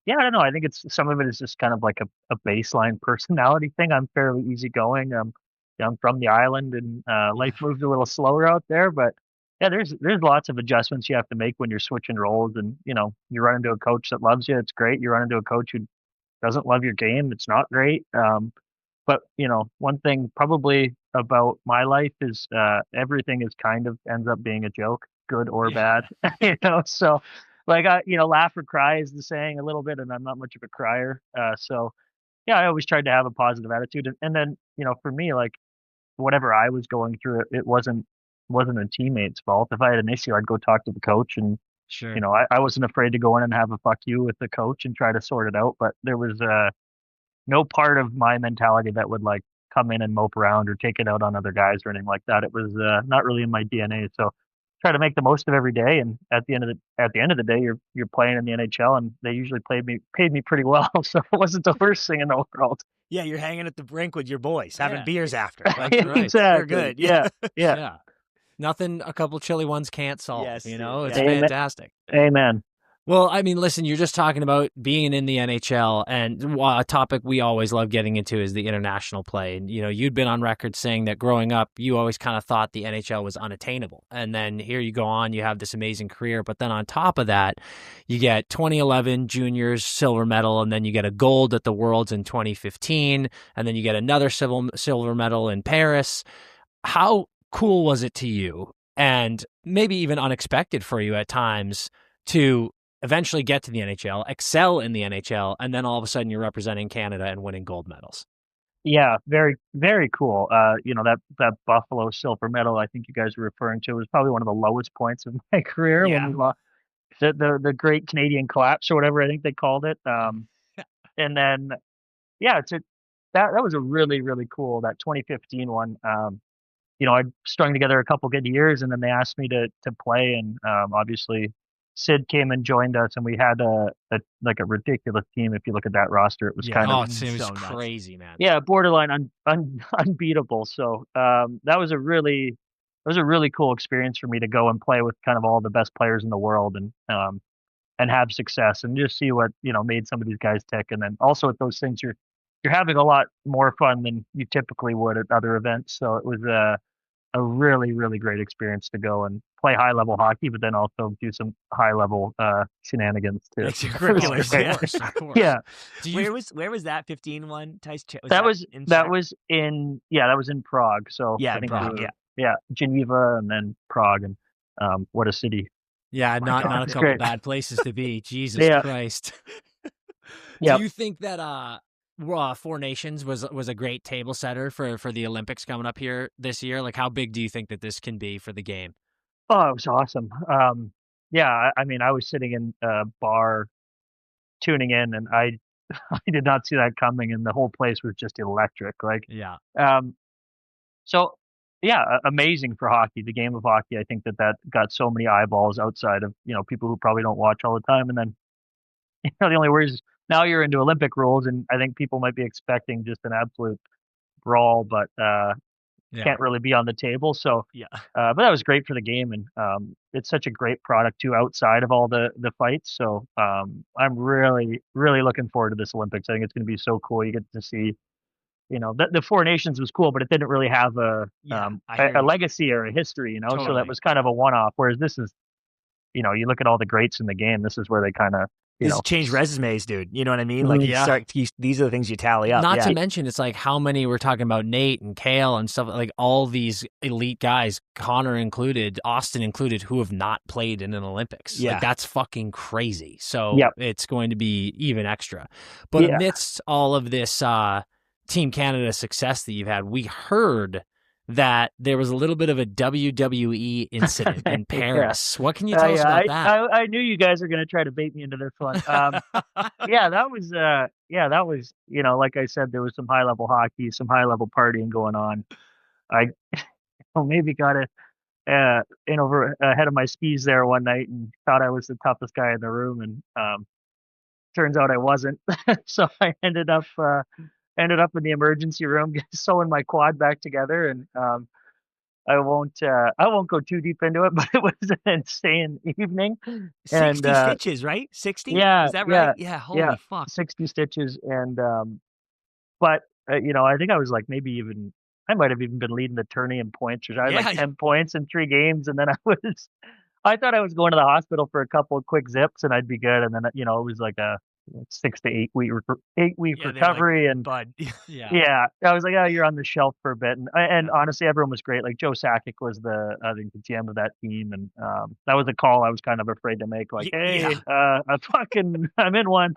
Yeah, I don't know. I think some of it is just kind of like a baseline personality thing. I'm fairly easygoing. I'm from the island, and life moves a little slower out there. But yeah, there's lots of adjustments you have to make when you're switching roles. And you run into a coach that loves you, it's great. You run into a coach who doesn't love your game, it's not great. But one thing probably about my life is everything is kind of ends up being a joke, good or bad. So like laugh or cry is the saying a little bit, and I'm not much of a crier. So yeah, I always tried to have a positive attitude, and then for me, like whatever I was going through, it wasn't a teammate's fault. If I had an issue, I'd go talk to the coach, and sure, I wasn't afraid to go in and have a fuck you with the coach and try to sort it out. But there was no part of my mentality that would like come in and mope around or take it out on other guys or anything like that. It was not really in my DNA. So try to make the most of every day. And at the end of the day, you're playing in the NHL, and they usually paid me pretty well. So it wasn't the worst thing in the world. Yeah, you're hanging at the brink with your boys, having beers after. Like, right. Exactly. They're good. Yeah. Nothing a couple chilly ones can't solve. Yes, it's fantastic. Amen. Well, I mean, listen, you're just talking about being in the NHL, and a topic we always love getting into is the international play. And, you'd been on record saying that growing up, you always kind of thought the NHL was unattainable. And then here you go on, you have this amazing career. But then on top of that, you get 2011 juniors silver medal, and then you get a gold at the Worlds in 2015, and then you get another silver medal in Paris. How cool was it to you, and maybe even unexpected for you at times, to eventually get to the NHL, excel in the NHL, and then all of a sudden you're representing Canada and winning gold medals? Yeah, very, very cool. That Buffalo silver medal I think you guys were referring to was probably one of the lowest points of my career when we lost the Great Canadian Collapse or whatever I think they called it. And then, that was a really, really cool, that 2015 one. I'd strung together a couple good years, and then they asked me to play, and obviously Sid came and joined us, and we had a ridiculous team. If you look at that roster, it was kind of it seems crazy, man. Yeah, borderline unbeatable. So that was a really, was a really cool experience for me to go and play with kind of all the best players in the world and have success and just see what, made some of these guys tick. And then also with those things, you're having a lot more fun than you typically would at other events. So it was a really, really great experience to go and play high level hockey, but then also do some high level shenanigans too. Extracurriculars, Of course. Yeah. Where was that 15-1 Tyson? That was in Prague. So yeah, I think Prague, Geneva and then Prague, and what a city. Yeah, not a couple great. bad places to be. Jesus Christ. Yeah. Do you think that Four Nations was a great table setter for the Olympics coming up here this year? Like, how big do you think that this can be for the game? Oh, it was awesome. I mean, I was sitting in a bar tuning in, and I did not see that coming, and the whole place was just electric. Like, yeah. So, amazing for hockey, the game of hockey. I think that got so many eyeballs outside of, people who probably don't watch all the time. And then, the only worry is now you're into Olympic rules, and I think people might be expecting just an absolute brawl, but can't really be on the table. So, but that was great for the game, and it's such a great product too outside of all the fights. So I'm really, really looking forward to this Olympics. I think it's going to be so cool. You get to see, the Four Nations was cool, but it didn't really have a legacy or a history, Totally. So that was kind of a one-off. Whereas this is, you look at all the greats in the game. This is where they kind of, This change resumes, dude. You know what I mean? Like, these are the things you tally up. Not to mention, it's like how many we're talking about, Nate and Kale and stuff, like all these elite guys, Connor included, Austin included, who have not played in an Olympics. Yeah. Like, that's fucking crazy. So it's going to be even extra. But amidst all of this Team Canada success that you've had, we heard that there was a little bit of a WWE incident in Paris. What can you tell us about that? I knew you guys were going to try to bait me into this one. That was, like I said, there was some high level hockey, some high level partying going on. I maybe got in over ahead of my skis there one night and thought I was the toughest guy in the room, and turns out I wasn't. So I ended up in the emergency room sewing my quad back together, and I won't go too deep into it, but it was an insane evening. 60 stitches, right? 60? Yeah. Is that right? Yeah. Holy fuck. 60 stitches. And but I think I was like I might have even been leading the tourney in points. I had like 10 points in 3 games, and then I thought I was going to the hospital for a couple of quick zips and I'd be good. And then it was like a 6 to 8 week recovery, and bud. I was like, oh, you're on the shelf for a bit, and honestly, everyone was great. Like Joe Sakic was the GM of that team, and that was a call I was kind of afraid to make. Like, hey, I'm in one,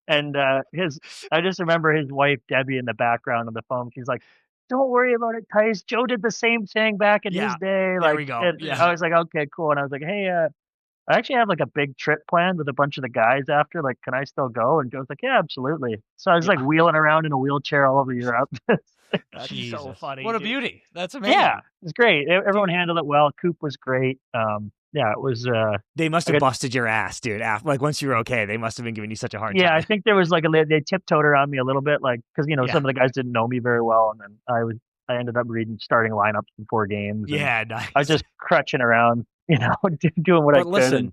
and I just remember his wife Debbie in the background on the phone. She's like, don't worry about it, Tice. Joe did the same thing back in his day. There we go. I was like, okay, cool, and I was like, hey, I actually have like a big trip planned with a bunch of the guys after. Like, can I still go? And Joe's like, yeah, absolutely. So I was like wheeling around in a wheelchair all over Europe. That's so funny. What a beauty. That's amazing. Yeah, it's great. Everyone handled it well. Coop was great. It was. They must have busted your ass, dude. Like once you were okay, they must have been giving you such a hard time. Yeah, I think there was like they tiptoed around me a little bit, like because some of the guys didn't know me very well, and then I ended up reading starting lineups in 4 games. Yeah, nice. I was just crutching around. Doing what I could. Listen,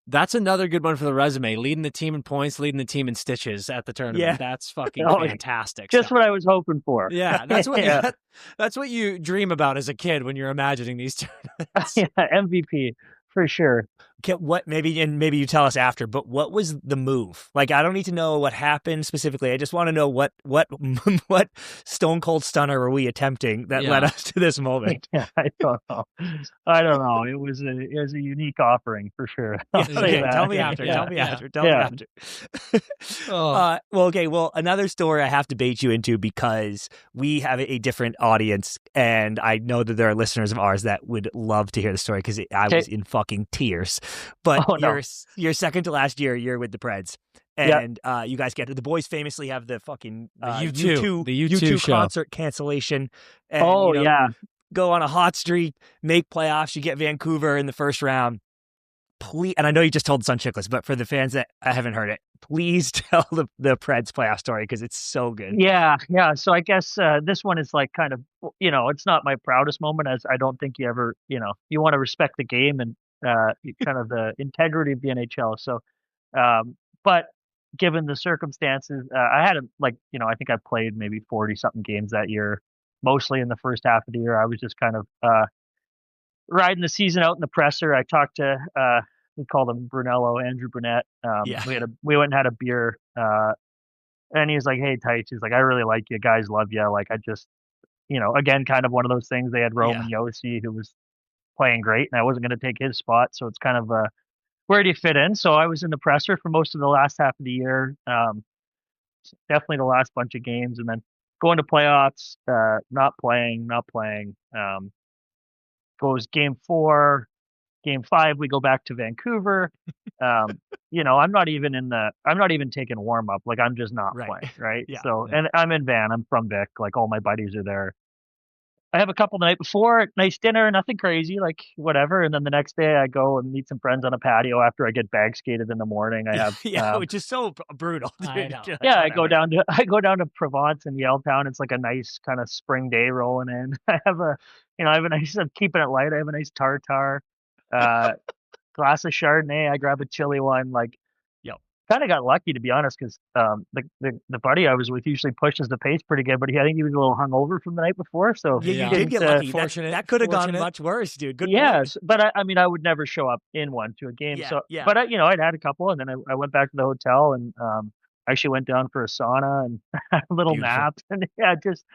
that's another good one for the resume. Leading the team in points, leading the team in stitches at the tournament. Yeah. That's fucking fantastic. Just what I was hoping for. Yeah, that's what that's what you dream about as a kid when you're imagining these tournaments. MVP for sure. Okay, maybe you tell us after, but what was the move? Like, I don't need to know what happened specifically. I just want to know what stone cold stunner were we attempting that led us to this moment? Yeah, I don't know. It was a unique offering for sure. Tell me after. Tell me after. Well, another story I have to bait you into because we have a different audience, and I know that there are listeners of ours that would love to hear the story because I was in fucking tears. But your second to last year, you're with the Preds. And you guys get it. The boys famously have the fucking U2 show. Concert cancellation. And, go on a hot streak, make playoffs. You get Vancouver in the first round. please, and I know you just told this on Chickless, but for the fans that haven't heard it, please tell the Preds playoff story because it's so good. Yeah. So I guess this one is like kind of, it's not my proudest moment, as I don't think you ever, you want to respect the game and kind of the integrity of the NHL. So, but given the circumstances, I had I think I played maybe 40 something games that year, mostly in the first half of the year. I was just kind of riding the season out in the presser. I talked to we called him Brunello, Andrew Brunette. We went and had a beer, and he was like, "Hey, Tights," he's like, "I really like you guys, love you. Like, I just, again, kind of one of those things. They had Roman Josi, who was playing great, and I wasn't going to take his spot, so it's kind of where do you fit in?" So I was in the presser for most of the last half of the year, definitely the last bunch of games, and then going to playoffs, not playing. Goes game 4, game 5, we go back to Vancouver. I'm not even taking warm up. Like, I'm just not playing. Right. Yeah. So, and I'm in Van, I'm from Vic. Like, all my buddies are there. I have a couple the night before, nice dinner, nothing crazy, like whatever. And then the next day I go and meet some friends on a patio after I get bag skated in the morning. I have, which is so brutal. Dude. I know. Yeah, I go down to Provence and Yaletown. It's like a nice kind of spring day rolling in. I'm keeping it light. I have a nice tartare, glass of Chardonnay. I grab a chili one. Like, kind of got lucky, to be honest, because the buddy I was with usually pushes the pace pretty good, but I think he was a little hungover from the night before. So you did get lucky. That could have gone much worse, dude. Good. Yes, but I would never show up in one to a game. But I'd had a couple, and then I went back to the hotel and actually went down for a sauna and had a little nap, and just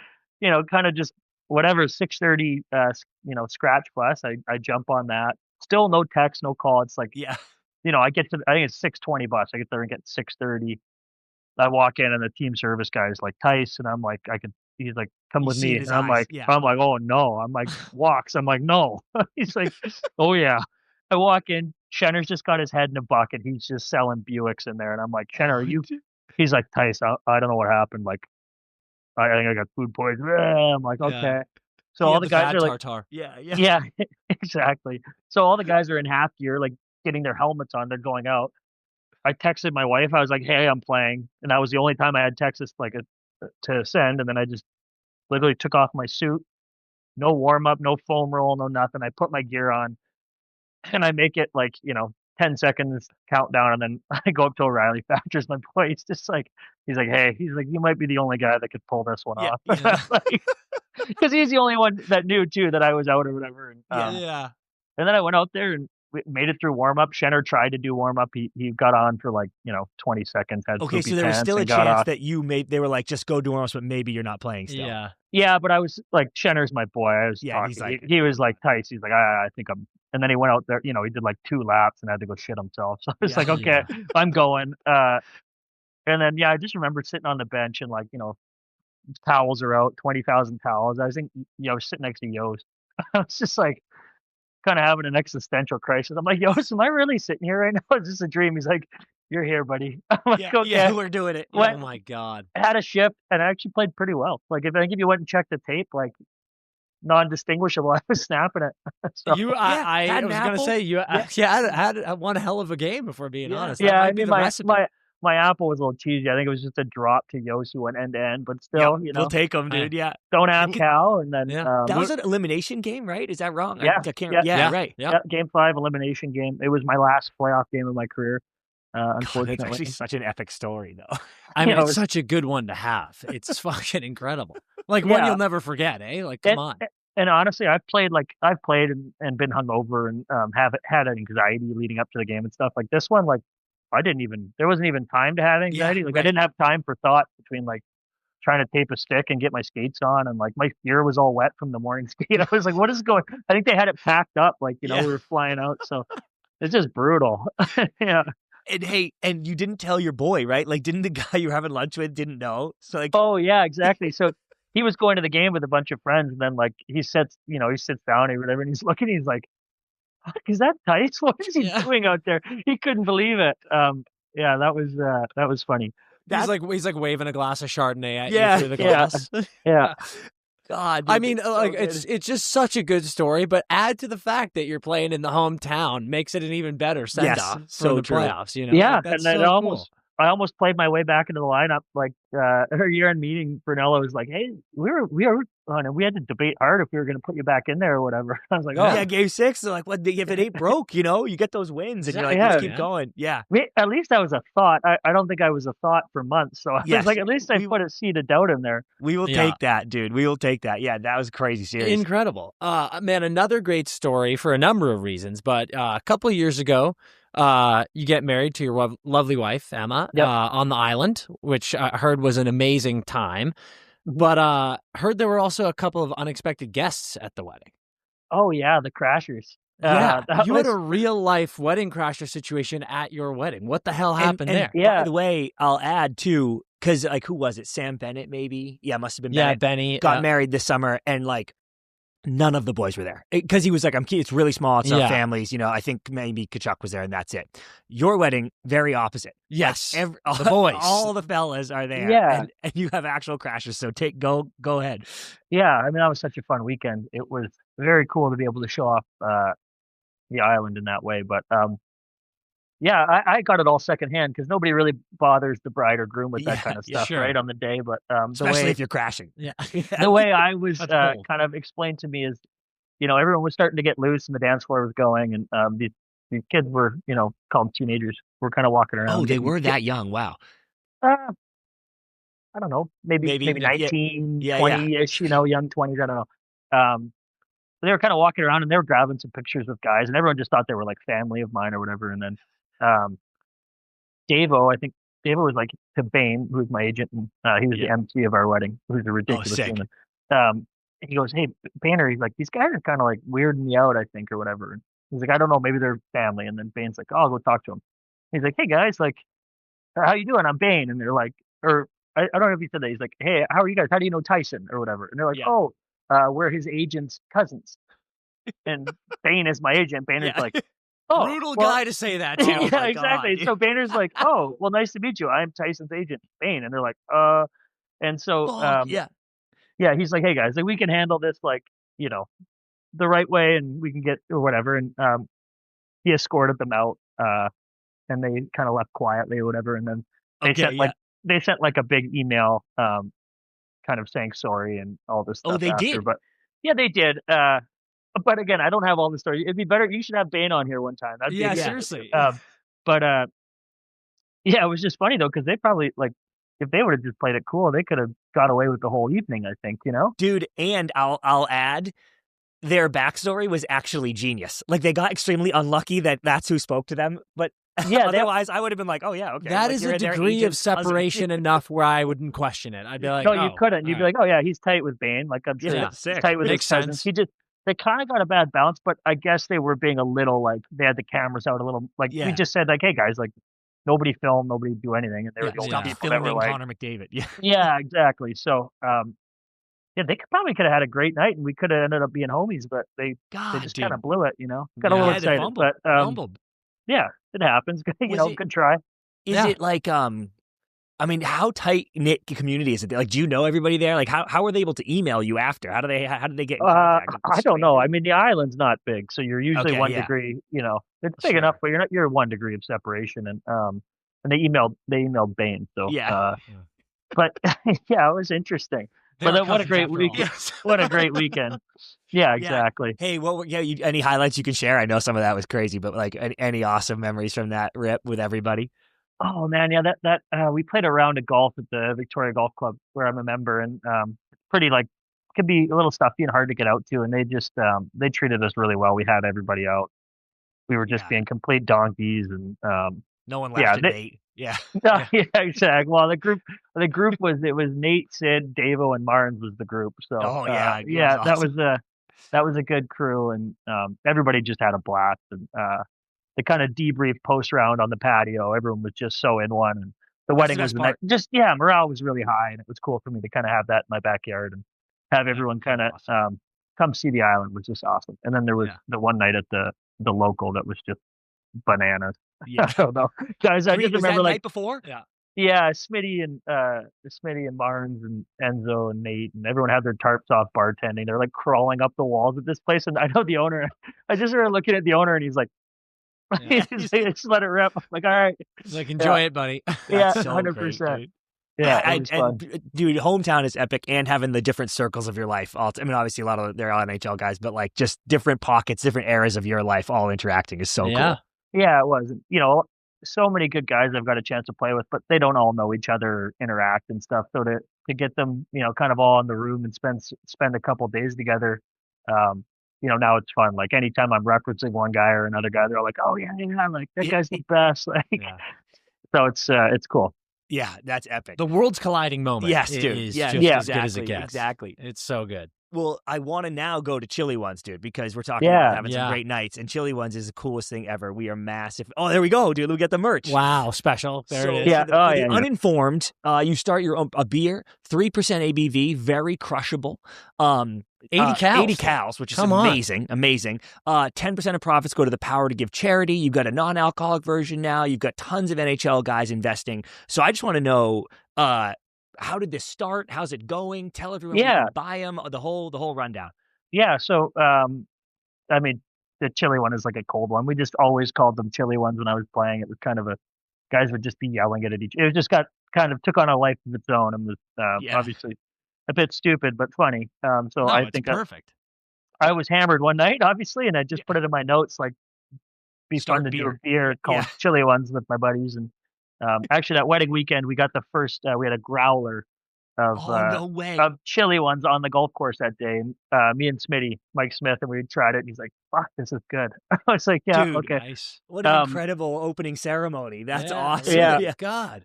kind of just whatever 6:30 scratch plus. I jump on that. Still no text, no call. It's like I get to, I think it's 6:20 bus. I get there and get 6:30. I walk in and the team service guy is like, "Tice," and I'm like, he's like, "Come with me." And I'm like, "Oh no." I'm like, "Walks." I'm like, "No." He's like, "Oh yeah." I walk in, Shenner's just got his head in a bucket. He's just selling Buicks in there. And I'm like, "Shenner, are you?" He's like, "Tice, I don't know what happened. Like, I think I got food poisoning." I'm like, "Okay." So all the guys are like, tartar. Yeah, exactly. So all the guys are in half gear, like getting their helmets on. They're going out. I texted my wife. I was like, "Hey, I'm playing," and that was the only time I had Texas to send. And then I just literally took off my suit, no warm up, no foam roll, no nothing. I put my gear on, and I make it 10 seconds countdown, and then I go up to O'Reilly Factors, my boy. He's just like, "Hey," he's like, "You might be the only guy that could pull this one off." Because he's the only one that knew too that I was out or whatever. And, and then I went out there and we made it through warm up. Shenner tried to do warm up. He got on for 20 seconds. Had okay, so there was still a chance that they were like, just go do warm ups, but maybe you're not playing still. Yeah, but I was like, Shenner's my boy. I was talking. He was like, "Tice." He's like, I think I'm. And then he went out there. He did like 2 laps and had to go shit himself. So I was like, okay, I'm going. And then I just remember sitting on the bench and towels are out, 20,000 towels. I think I was sitting next to Yost. I was just like kind of having an existential crisis. I'm like, "Yost, am I really sitting here right now? Is this a dream?" He's like, "You're here, buddy." I'm like, "Okay, we're doing it." Oh my god. I had a shift and I actually played pretty well. Like, if you went and checked the tape, like non-distinguishable, I was snapping it. So, I was gonna say I had one hell of a game, before being honest. Yeah, I mean, my apple was a little cheesy. I think it was just a drop to Yost, who went end to end, but still, we'll take them, dude. Yeah, don't ask how. And then that was an elimination game, right? Is that wrong? Yeah, I can't. Right. Yeah, game 5 elimination game. It was my last playoff game of my career. Unfortunately, it's actually such an epic story, though. I mean, it's such a good one to have. It's fucking incredible. Like, one you'll never forget, eh? Like, come on. And honestly, I've played and been hungover and have had anxiety leading up to the game and stuff. Like this one, there wasn't even time to have anxiety. I didn't have time for thought between trying to tape a stick and get my skates on, and my gear was all wet from the morning skate. I was like, "What is going?" I think they had it packed up, we were flying out. So it's just brutal. Yeah. And hey, and you didn't tell your boy, right? Like, didn't the guy you were having lunch with didn't know? So oh yeah, exactly. So he was going to the game with a bunch of friends, and then he sits down or whatever, and he's looking, he's like, "Fuck, is that Tice? What is he doing out there?" He couldn't believe it. That was funny. He's like waving a glass of Chardonnay at you through the glass. Yeah. God, I mean, like it's just such a good story, but add to the fact that you're playing in the hometown makes it an even better send off for so the true. playoffs. You know, Yeah, like, that's and so cool. I almost played my way back into the lineup. Like her year-end meeting, Brunello was like, "Hey, we were on it. We had to debate hard if we were going to put you back in there or whatever." I was like, "Oh, yeah, game 6." They're like, "What? If it ain't broke, you get those wins, and you're like, let's keep going." Yeah. At least that was a thought. I don't think I was a thought for months. So I was like, at least I put a seed of doubt in there. We will take that, dude. We will take that. Yeah, that was a crazy series. Incredible. Man, another great story for a number of reasons. But a couple of years ago, you get married to your lovely wife, Emma, on the island, which I heard was an amazing time. But heard there were also a couple of unexpected guests at the wedding. Oh, yeah, the Crashers. You had a real-life wedding crasher situation at your wedding. What the hell happened there? By the way, I'll add, too, because, like, who was it? Sam Bennett, maybe? Yeah, must have been Bennett. Yeah, Benny. Got married this summer, and, like, none of the boys were there. Because he was like, it's really small. It's not families. I think maybe Kachuk was there, and that's it. Your wedding, very opposite. Yes. Like the boys. All the fellas are there. Yeah. And you have actual crashes, so go ahead. Yeah, I mean, that was such a fun weekend. It was very cool to be able to show off the island in that way. But I got it all secondhand because nobody really bothers the bride or groom with that kind of stuff right on the day. But especially if you're crashing. Yeah. The way I was kind of explained to me is, everyone was starting to get loose and the dance floor was going, and these kids were, called teenagers, were kind of walking around. Oh, they were that young. Wow. I don't know, maybe 19, 20-ish, young 20s. I don't know. They were kind of walking around and they were grabbing some pictures with guys, and everyone just thought they were like family of mine or whatever. And then I think Davo was like to Bain, who's my agent, and he was the MC of our wedding, who's a ridiculous human. He goes, "Hey, Banner," he's like, "These guys are kind of like weirding me out, I think, or whatever." And he's like, "I don't know, maybe they're family." And then Bain's like, "Oh, I'll go talk to him." He's like, "Hey guys, like, how you doing? I'm Bain." And they're like, or I don't know if he said that. He's like, "Hey, how are you guys? How do you know Tyson or whatever?" And they're like, "Oh, we're his agent's cousins." And Bain is my agent. Banner's like, "Oh, brutal guy to say that too." Yeah, exactly. God. So Banner's like, "Oh, well, nice to meet you. I'm Tyson's agent, Bain." And they're like, and so, yeah, he's like, "Hey guys, like we can handle this, like, the right way, and we can get or whatever." And he escorted them out, and they kind of left quietly or whatever. And then they sent like a big email, kind of saying sorry and all this stuff. Oh, they did. But yeah, they did. But again, I don't have all the story. It'd be better. You should have Bain on here one time. Seriously. But it was just funny though, because they probably, like, if they would have just played it cool, they could have got away with the whole evening, I think, Dude, and I'll add, their backstory was actually genius. Like, they got extremely unlucky that's who spoke to them, but otherwise I would have been like, oh yeah, okay. That is a degree of separation enough where I wouldn't question it. I'd be like, no, you couldn't. You'd be like, oh yeah, he's tight with Bain. Like, I'm sure he's tight with his cousins. They kind of got a bad bounce, but I guess they were being a little, like, they had the cameras out a little, like, we just said, like, hey guys, like, nobody film, nobody do anything, and they were the only people that were like, Connor McDavid. Yeah, exactly. So they probably could have had a great night, and we could have ended up being homies, but they just kind of blew it, got a little excited. Fumbled. Yeah, it happens. Good try. Is it like I mean, how tight knit community is it? Like, do you know everybody there? Like, how were they able to email you after? How did they get in contact? I don't know. I mean, the island's not big, so you're usually one degree. It's big enough, but you're 1 degree of separation. And they emailed Bain. So but yeah, it was interesting. But what a great weekend! What a great weekend! Yeah, exactly. Hey, any highlights you can share? I know some of that was crazy, but like any awesome memories from that rip with everybody. Oh man, yeah, that we played a round of golf at the Victoria Golf Club where I'm a member, and pretty, like, could be a little stuffy and hard to get out to, and they just they treated us really well. We had everybody out. We were just being complete donkeys, and no one left at Nate. Yeah. Yeah, exactly. Well, the group was Nate, Sid, Davo, and Marnes was the group. So awesome. that was a good crew, and everybody just had a blast, and the kind of debrief post round on the patio, everyone was just so in one, and the wedding was morale was really high, and it was cool for me to kind of have that in my backyard and have everyone kind of come see the island, was just awesome. And then there was the one night at the local that was just bananas. Yeah. I don't know, guys. I just remember, like, night before. Yeah, Smitty and Barnes and Enzo and Nate and everyone had their tarps off bartending. They're like crawling up the walls at this place, and I know the owner. I just started looking at the owner, and he's like, Yeah. he's like, just let it rip. I'm like, all right, He's like, enjoy it, buddy. yeah, so 100%. Yeah, Yeah, it was fun. Dude, hometown is epic, and having the different circles of your life. I mean, obviously, a lot of they're all NHL guys, but like just different pockets, different eras of your life, all interacting is so cool. Yeah, it was. So many good guys I've got a chance to play with, but they don't all know each other, or interact and stuff. So to get them, kind of all in the room and spend a couple days together, now it's fun. Like anytime I'm referencing one guy or another guy, they're all like, "Oh yeah, like that guy's the best." Like, so it's cool. Yeah, that's epic. The world's colliding moment. Yes, dude. Is Yeah, just as exactly, good as it gets. exactly. It's so good. Well, I want to now go to Chili Ones, dude, because we're talking about having some great nights, and Chili Ones is the coolest thing ever. We are massive. Oh, there we go, dude. We get the merch. Wow, special. There it is. Yeah. For the uninformed, you start your own a beer, 3% ABV, very crushable. 80 cals. 80 cals, which is amazing. 10% of profits go to the Power to Give charity. You've got a non-alcoholic version now. You've got tons of NHL guys investing. So I just want to know, how did this start? How's it going? Tell everyone where you can buy them, the whole rundown. Yeah. So, I mean, the chili one is like a cold one. We just always called them chili ones when I was playing. It was kind of guys would just be yelling it at each. It just took on a life of its own and was obviously a bit stupid, but funny. So I think perfect. I was hammered one night, obviously, and I just put it in my notes, like, be fun to do a beer called chili ones with my buddies. And actually that wedding weekend, we got the first, we had a growler of chili ones on the golf course that day. And, me and Mike Smith, and we tried it, and he's like, "Fuck, this is good." I was like, "Yeah, dude, okay." Nice. What an incredible opening ceremony. That's awesome. Yeah. God.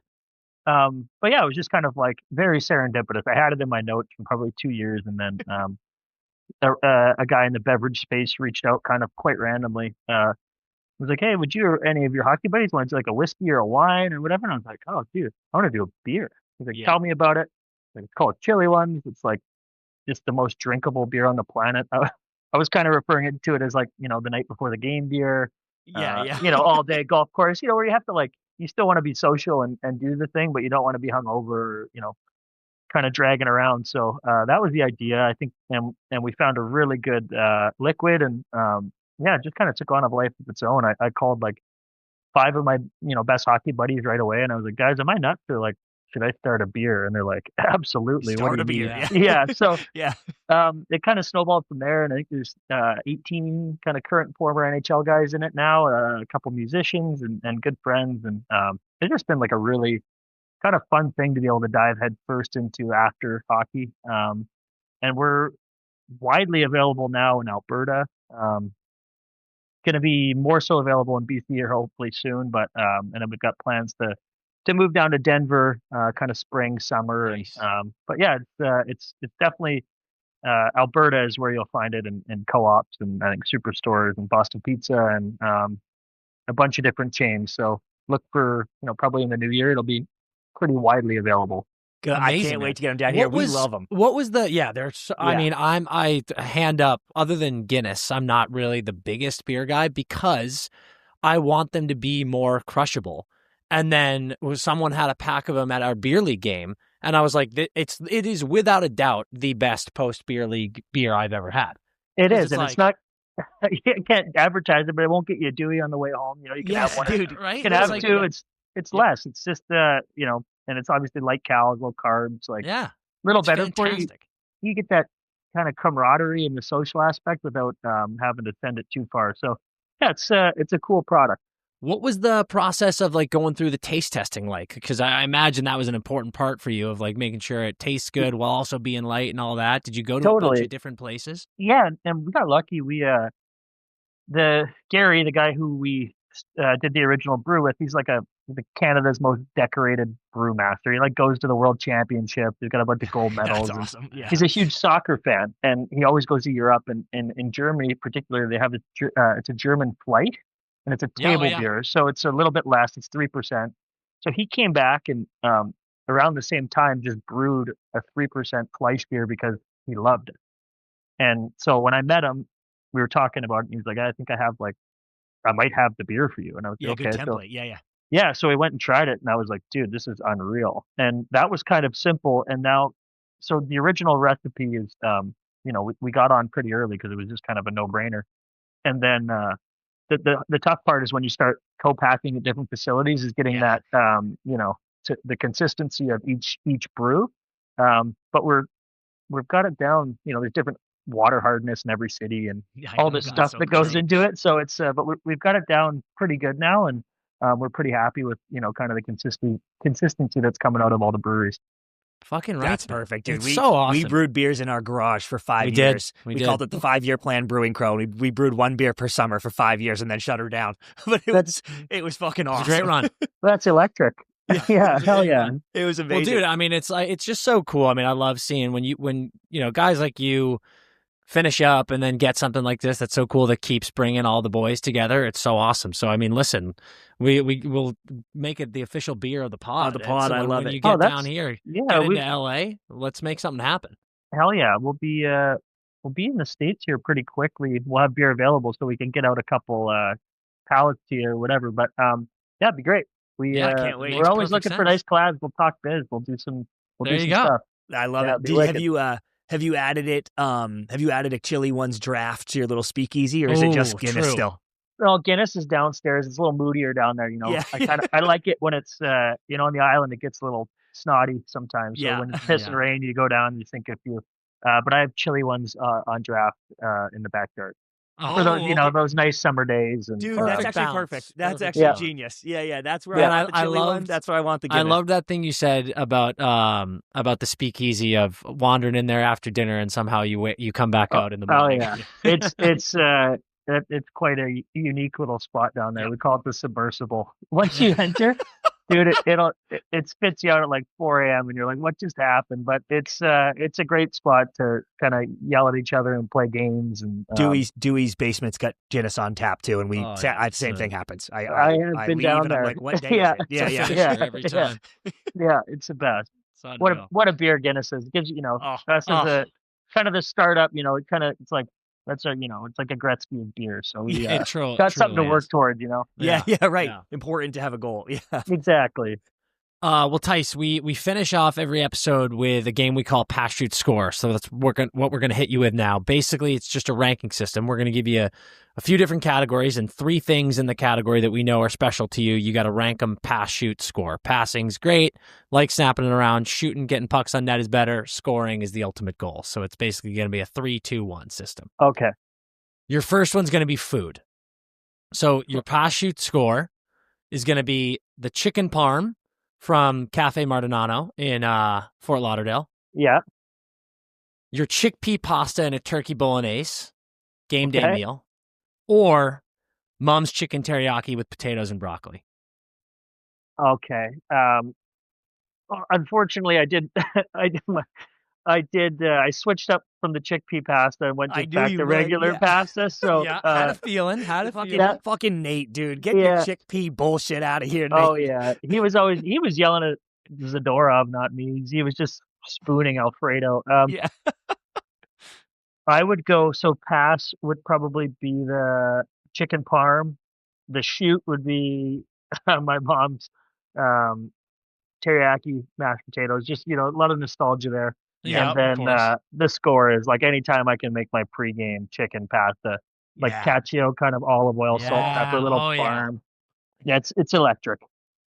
But yeah, it was just kind of like very serendipitous. I had it in my notes for probably 2 years, and then a guy in the beverage space reached out kind of quite randomly. Was like, "Hey, would you or any of your hockey buddies want to do like a whiskey or a wine or whatever?" And I was like, "Oh, dude, I want to do a beer." He's like, "Tell me about it." Like, it's called Chili Ones. It's like just the most drinkable beer on the planet. I was kind of referring to it as like, the night before the game beer. All day golf course, where you have to like, you still want to be social and do the thing, but you don't want to be hungover, kind of dragging around. So that was the idea, I think, and we found a really good liquid, and it just kind of took on a life of its own. I called like 5 of my best hockey buddies right away, and I was like, "Guys, am I nuts? Or like, should I start a beer?" And they're like, "Absolutely." Start a beer. Yeah. So yeah. It kind of snowballed from there, and I think there's 18 kind of current and former NHL guys in it now, a couple musicians and good friends, and it's just been like a really kind of fun thing to be able to dive head first into after hockey. And we're widely available now in Alberta. Going to be more so available in BC here hopefully soon, but and then we've got plans to move down to Denver, kind of spring, summer. Nice. And but yeah, it's definitely Alberta is where you'll find it in co-ops and I think superstores and Boston Pizza and a bunch of different chains. So look for probably in the new year it'll be pretty widely available. Good. I can't wait to get them down here. We love them. What was there's, I mean, I hand up, other than Guinness, I'm not really the biggest beer guy because I want them to be more crushable. And then someone had a pack of them at our beer league game, and I was like, it is without a doubt the best post beer league beer I've ever had. It is, and it's not. You can't advertise it, but it won't get you a Dewey on the way home. You can have one, dude, right? You can have like, 2. It's less. It's just and it's obviously light calories, low carbs, like a little better fantastic. for you. You get that kind of camaraderie and the social aspect without having to send it too far. So yeah, it's a cool product. What was the process of like going through the taste testing like? Because I imagine that was an important part for you of like making sure it tastes good while also being light and all that. Did you go to a bunch of different places? Yeah, and we got lucky. We Gary, the guy who we did the original brew with, he's like Canada's most decorated brewmaster. He like goes to the World Championships. He's got a bunch of gold medals. That's awesome. Yeah. He's a huge soccer fan, and he always goes to Europe. And in Germany, particularly, they have it's a German flight, and it's a table beer, so it's a little bit less. It's 3%. So he came back and around the same time just brewed a 3% Fleisch beer because he loved it. And so when I met him, we were talking about it, and he was like, "I think I might have the beer for you." And I was like, "Okay." Good template. So, yeah, so we went and tried it, and I was like, dude, this is unreal. And that was kind of simple. And now, so the original recipe is, we got on pretty early because it was just kind of a no-brainer. And then the tough part is when you start co-packing at different facilities is getting that, to the consistency of each brew. But we've got it down. There's different water hardness in every city and all this stuff that goes into it. So it's, but we've got it down pretty good now, and we're pretty happy with kind of the consistency that's coming out of all the breweries. Fucking right. That's perfect, dude. It's so awesome. We brewed beers in our garage for 5 did. years. We called it the 5-year plan Brewing Crow. We brewed 1 beer per summer for 5 years and then shut her down. But it was fucking awesome. It's a great run. That's electric. Yeah, hell yeah. It was amazing. Well, dude, I mean, it's just so cool. I mean, I love seeing when guys like you finish up and then get something like this that's so cool that keeps bringing all the boys together. It's so awesome. So, I mean, listen, we will make it the official beer of the pod. So I love when it. you get down here, get into LA, let's make something happen. Hell yeah. We'll be in the States here pretty quickly. We'll have beer available so we can get out a couple pallets to you or whatever. But yeah, it'd be great. I can't wait. We're always looking for nice collabs. We'll talk biz. We'll do some stuff. I love it. Have you added it? Have you added a Chili Ones draft to your little speakeasy, or is it just Guinness still? Well, Guinness is downstairs. It's a little moodier down there, Yeah. I like it when it's on the island. It gets a little snotty sometimes. So when it's piss and rain, you go down and you think a few. But I have Chili Ones on draft in the backyard. For those, those nice summer days. And, dude, that's actually perfect. That's actually genius. Yeah. That's where I want the Chili Ones. That's where I want the Guinness. I love that thing you said about the speakeasy of wandering in there after dinner and somehow you come back out in the morning. Oh yeah, it's quite a unique little spot down there. We call it the submersible. Once you enter, dude, it spits you out at like 4 a.m. and you're like, what just happened? But it's a great spot to kind of yell at each other and play games. And Dewey's basement's got Guinness on tap too, and the same thing happens. I have been down there. I'm like, what day is it? Yeah. Every time. Yeah, it's the best. What a beer Guinness is. It gives you us as a kind of the startup. It's like. It's like a Gretzky of beer. So we got something to work toward, Yeah, right. Yeah. Important to have a goal. Yeah, exactly. Well, Tice, we finish off every episode with a game we call Pass, Shoot, Score. So that's what we're going to hit you with now. Basically, it's just a ranking system. We're going to give you a few different categories and 3 things in the category that we know are special to you. You got to rank them pass, shoot, score. Passing's great, like snapping it around. Shooting, getting pucks on net is better. Scoring is the ultimate goal. So it's basically going to be a 3-2-1 system. Okay. Your first one's going to be food. So your pass, shoot, score is going to be the chicken parm from Cafe Martinano in Fort Lauderdale. Yeah. Your chickpea pasta and a turkey bolognese game day meal. Or Mom's chicken teriyaki with potatoes and broccoli. Okay. Unfortunately, I switched up from the chickpea pasta and went back to regular pasta. So had a feeling. Fucking Nate, dude, get your chickpea bullshit out of here, Nate. Oh yeah, he was yelling at Zadorov, not me. He was just spooning Alfredo. I would go. So pass would probably be the chicken parm. The shoot would be my mom's teriyaki mashed potatoes. Just a lot of nostalgia there. Yeah, and then the score is like anytime I can make my pregame chicken pasta, like cacio, kind of olive oil, salt, pepper, little parm. Yeah, it's electric.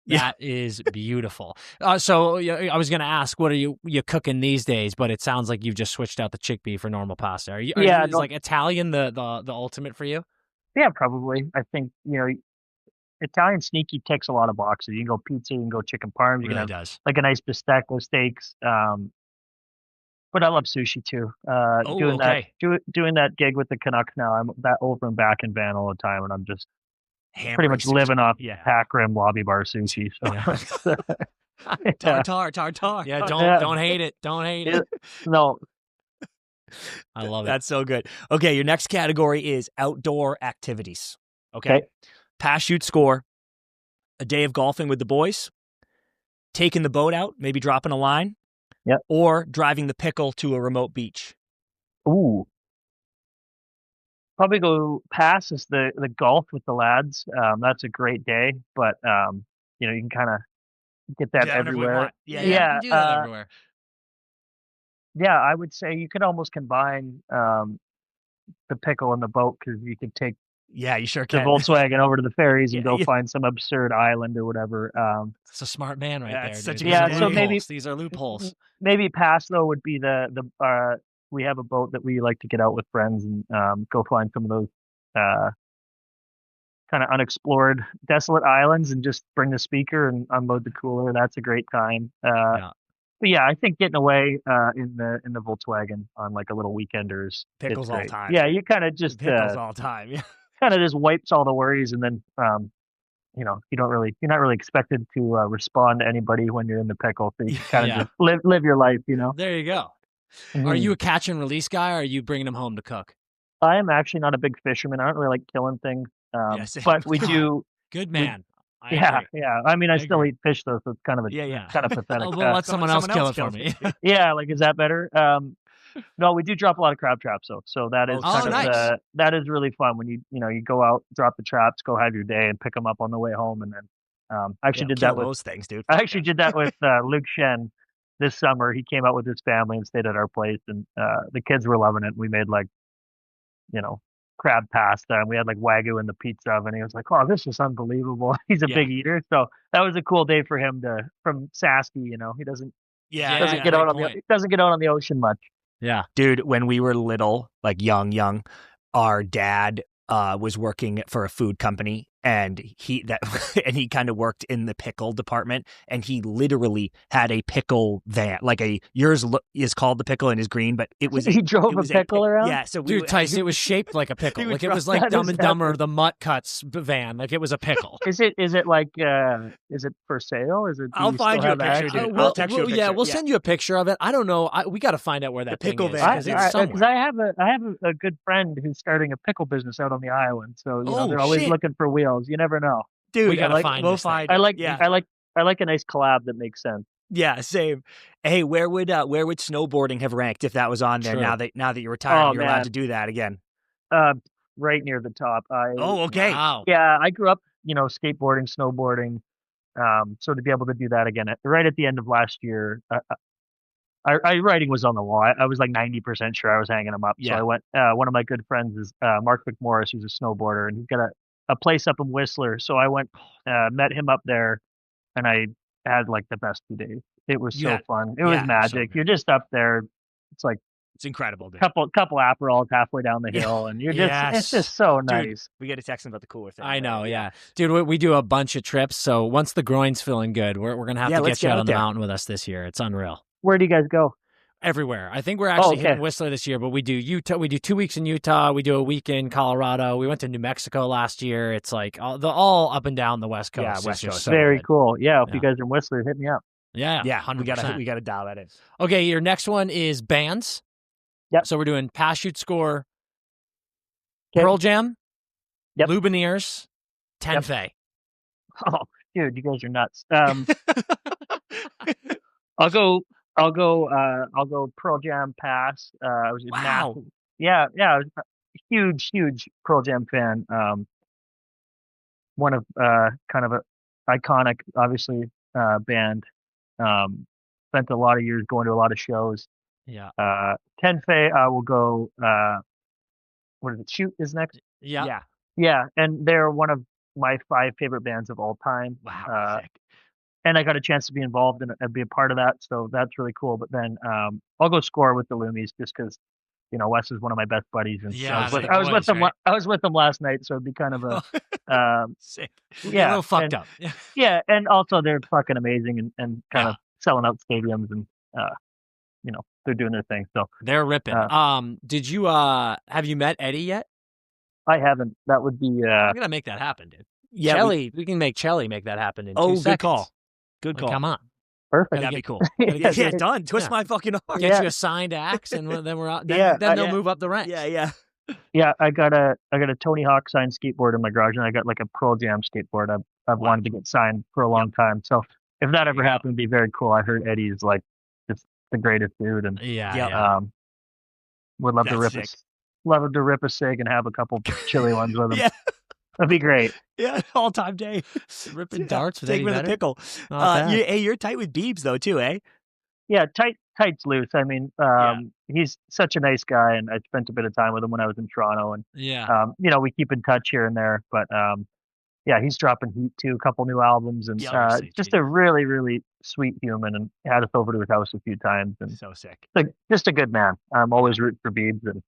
That is beautiful. So I was going to ask, what are you cooking these days? But it sounds like you've just switched out the chickpea for normal pasta. Is like Italian the ultimate for you? Yeah, probably. I think Italian sneaky ticks a lot of boxes. You can go pizza, you can go chicken parm, you can have like a nice bistecco steaks. But I love sushi too. Doing that gig with the Canucks now. I'm that over and back in Van all the time, and I'm just pretty much living off pack rim lobby bar sushi. So. Tartar. Yeah, don't hate it. Don't hate it. No. I love it. That's so good. Okay, your next category is outdoor activities. Okay. Pass, shoot, score. A day of golfing with the boys. Taking the boat out, maybe dropping a line. Yep. Or driving the pickle to a remote beach. Ooh. Probably go pass is the golf with the lads. That's a great day. But you can kind of get that everywhere. Yeah, you can do that everywhere. Yeah, I would say you could almost combine the pickle and the boat, because you could take you sure the can. Volkswagen over to the ferries and go find some absurd island or whatever. It's a smart man right there. Such Dude. so maybe these are loopholes. Maybe pass though would be the we have a boat that we like to get out with friends and go find some of those kind of unexplored, desolate islands and just bring the speaker and unload the cooler. That's a great time. But yeah, I think getting away in the Volkswagen on like a little weekenders, pickles all time. Yeah, you kind of just pickles all time. Yeah, kind of just wipes all the worries, and then you're not really expected to respond to anybody when you're in the pickle. So you kind of just live your life. There you go. Mm-hmm. Are you a catch and release guy, or are you bringing them home to cook? I am actually not a big fisherman. I don't really like killing things. But we do. Good man. Yeah. I mean, I still eat fish though, so it's kind of kind of pathetic. We'll let someone else kill it for me. Yeah, like, is that better? No, we do drop a lot of crab traps though, so that is nice. That is really fun when you go out, drop the traps, go have your day, and pick them up on the way home, and then I actually did that with those things, dude. I actually did that with Luke Shen this summer. He came out with his family and stayed at our place, and the kids were loving it. We made crab pasta, and we had like Wagyu in the pizza oven. He was like, "Oh, this is unbelievable." He's a big eater, so that was a cool day for him from Sasky. He doesn't get out on the ocean much. Yeah, dude. When we were little, like young, our dad was working for a food company, and he kind of worked in the pickle department, and he literally had a pickle van, like yours is called the pickle and is green, but he drove a pickle around. Yeah, so Tyson, it was shaped like a pickle. Like it was like Dumb and Dumber, the Mutt Cuts van. Like it was a pickle. Is it like is it for sale? I'll find you a picture, dude. I'll text you a picture. Yeah, we'll send you a picture of it. I don't know. We got to find out where that pickle van is. Because I have a good friend who's starting a pickle business out on the island. So they're always looking for wheels. You never know, dude. We gotta find. We'll find. I like a nice collab that makes sense. Yeah, same. Hey, where would snowboarding have ranked if that was on there? True. Now that you're retired, you're allowed to do that again. Right near the top. Okay. Wow. Yeah, I grew up, skateboarding, snowboarding. So to be able to do that again right at the end of last year, our writing was on the wall. I was like 90% sure I was hanging them up. Yeah. So I went. One of my good friends is Mark McMorris, who's a snowboarder, and he's got a place up in Whistler. So I went, met him up there, and I had like the best 2 days. It was so fun. It was magic. You're just up there. It's like it's incredible, dude. Couple Aperols halfway down the hill, and you're it's just so nice. Dude, we get to text him about the cooler thing. I know, dude. We do a bunch of trips. So once the groin's feeling good, we're gonna have to get you out on the mountain with us this year. It's unreal. Where do you guys go? Everywhere. I think we're actually hitting Whistler this year, but we do Utah. We do 2 weeks in Utah. We do a week in Colorado. We went to New Mexico last year. It's like all up and down the West Coast. Yeah, West Coast. So very good. Cool. Yeah, if you guys are in Whistler, hit me up. Yeah. 100%. We gotta dial that in. Okay, your next one is bands. Yep. So we're doing Pass, Shoot, Score, Okay. Pearl Jam, Yep. Lumineers, Tenfei. Oh, dude, you guys are nuts. I'll go Pearl Jam Pass. I was massive. I was a huge Pearl Jam fan. One of kind of a iconic, obviously, band. Spent a lot of years going to a lot of shows. Yeah. Tenfei, I will go. What is it? Shoot is next. Yeah. Yeah, and they're one of my 5 favorite bands of all time. Wow. Sick. And I got a chance to be involved and be a part of that, so that's really cool. But then I'll go Score with the Loomies just because Wes is one of my best buddies, and I was with them. I was with them last night, so it'd be kind of a sick. Yeah, a little fucked up. Yeah, and also they're fucking amazing and kind of selling out stadiums, and they're doing their thing. So they're ripping. Did you have you met Eddie yet? I haven't. That would be. I'm gonna make that happen, dude. Yeah, Chelly, we can make Chelly make that happen in 2 seconds. Good call. Good call. Come on. Perfect. That'd be cool. Yeah, done. Twist my fucking arm. Get you a signed axe, and then we're out. Then they'll move up the ranks. Yeah. Yeah, I got a Tony Hawk signed skateboard in my garage, and I got like a Pearl Jam skateboard. I've wanted to get signed for a long time. So if that ever happened, it'd be very cool. I heard Eddie's like just the greatest dude, and would love to rip a cig and have a couple chili ones with him. That'd be great. Yeah, all-time day. Ripping darts with Take Eddie with a Vedder. pickle. Not bad. You're tight with Biebs, though, too, eh? Yeah, tight's loose. I mean, he's such a nice guy, and I spent a bit of time with him when I was in Toronto, and Yeah. we keep in touch here and there. But yeah, he's dropping heat too, a couple new albums, and just a really, really sweet human, and had us over to his house a few times, and So sick. just a good man. I'm always rooting for Biebs, and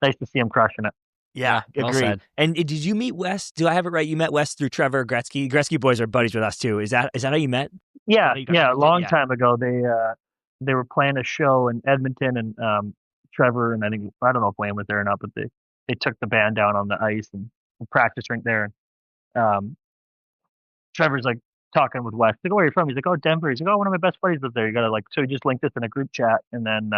nice to see him crushing it. Yeah, well agreed. said. And did you meet Wes? Do I have it right? You met Wes through Trevor Gretzky. Gretzky boys are buddies with us too. Is that how you met? Yeah, You got a long yeah. time ago. They were playing a show in Edmonton, and Trevor and I don't know if Wayne was there or not, but they took the band down on the ice and the practice rink there. And Trevor's like talking with Wes. Like, "Oh, where are you from?" He's like, "Oh, Denver." He's like, "Oh, one of my best buddies lives there." You gotta so he just linked us in a group chat, and then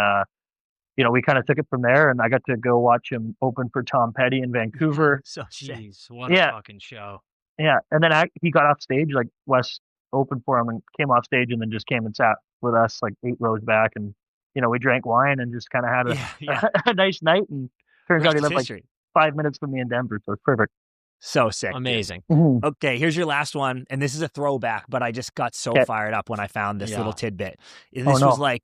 we kind of took it from there. And I got to go watch him open for Tom Petty in Vancouver. So sick. Jeez, what a fucking show. Yeah, and then he got off stage, like Wes opened for him and came off stage, and then just came and sat with us like 8 rows back, and we drank wine and just kind of had a nice night. And turns out he lived like 5 minutes from me in Denver, so it's perfect. So sick. Amazing. Okay, here's your last one, and this is a throwback, but I just got so fired up when I found this little tidbit. This was like,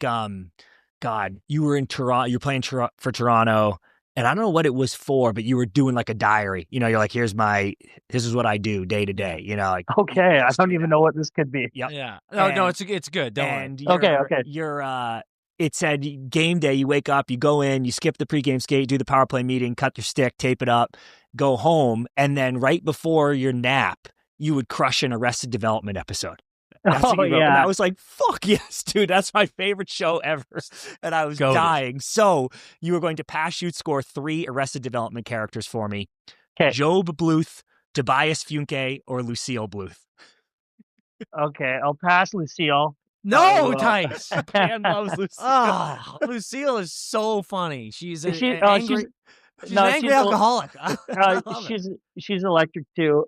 God, you were in Toronto, you're playing for Toronto, and I don't know what it was for, but you were doing like a diary. You're like, this is what I do day to day. Like, okay, I don't even know what this could be. Yep. Yeah. No, it's good. Don't worry. Okay. You're it said game day, you wake up, you go in, you skip the pregame skate, do the power play meeting, cut your stick, tape it up, go home, and then right before your nap, you would crush an Arrested Development episode. That's what you wrote. And I was like, fuck yes, dude. That's my favorite show ever. And I was dying. So you were going to pass, shoot, score 3 Arrested Development characters for me. Okay. Job Bluth, Tobias Funke, or Lucille Bluth. Okay, I'll pass Lucille. No, Tice. Dan loves Lucille. Oh, Lucille is so funny. She's an angry alcoholic. She's electric too.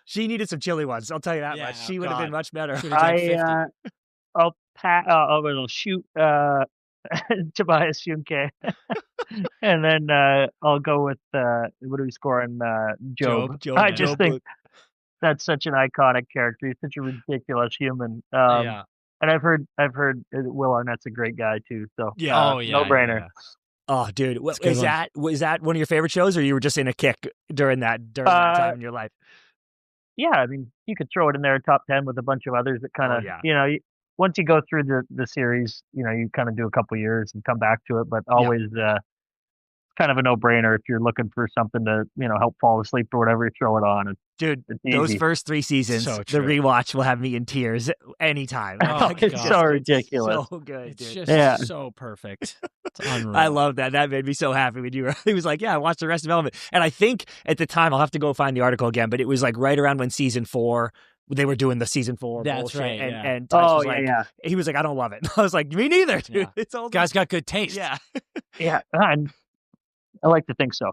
She needed some chili ones. I'll tell you that much. She would have been much better. I'll shoot Tobias Funke, and then I'll go with what do we score on Job? I just think that's such an iconic character. He's such a ridiculous human. And I've heard Will Arnett's a great guy too. So no brainer. Yeah. Oh, dude, was that one of your favorite shows, or you were just in a kick during that time in your life? Yeah, I mean, you could throw it in there, top 10 with a bunch of others that kind of, once you go through the series, you kind of do a couple years and come back to it, but always kind of a no-brainer if you're looking for something to, help fall asleep or whatever, you throw it on. Dude, those first 3 seasons, the rewatch will have me in tears anytime. Oh, it's so ridiculous. So good, dude. It's just so perfect. It's unreal. I love that. That made me so happy when he was like, I watched Arrested Development. And I think at the time, I'll have to go find the article again, but it was like right around when season 4, they were doing the season 4 That's bullshit. right. And Tyson was like, he was like, I don't love it. I was like, me neither, dude. Yeah. It's old. Guy's got good taste. Yeah. Yeah. I like to think so.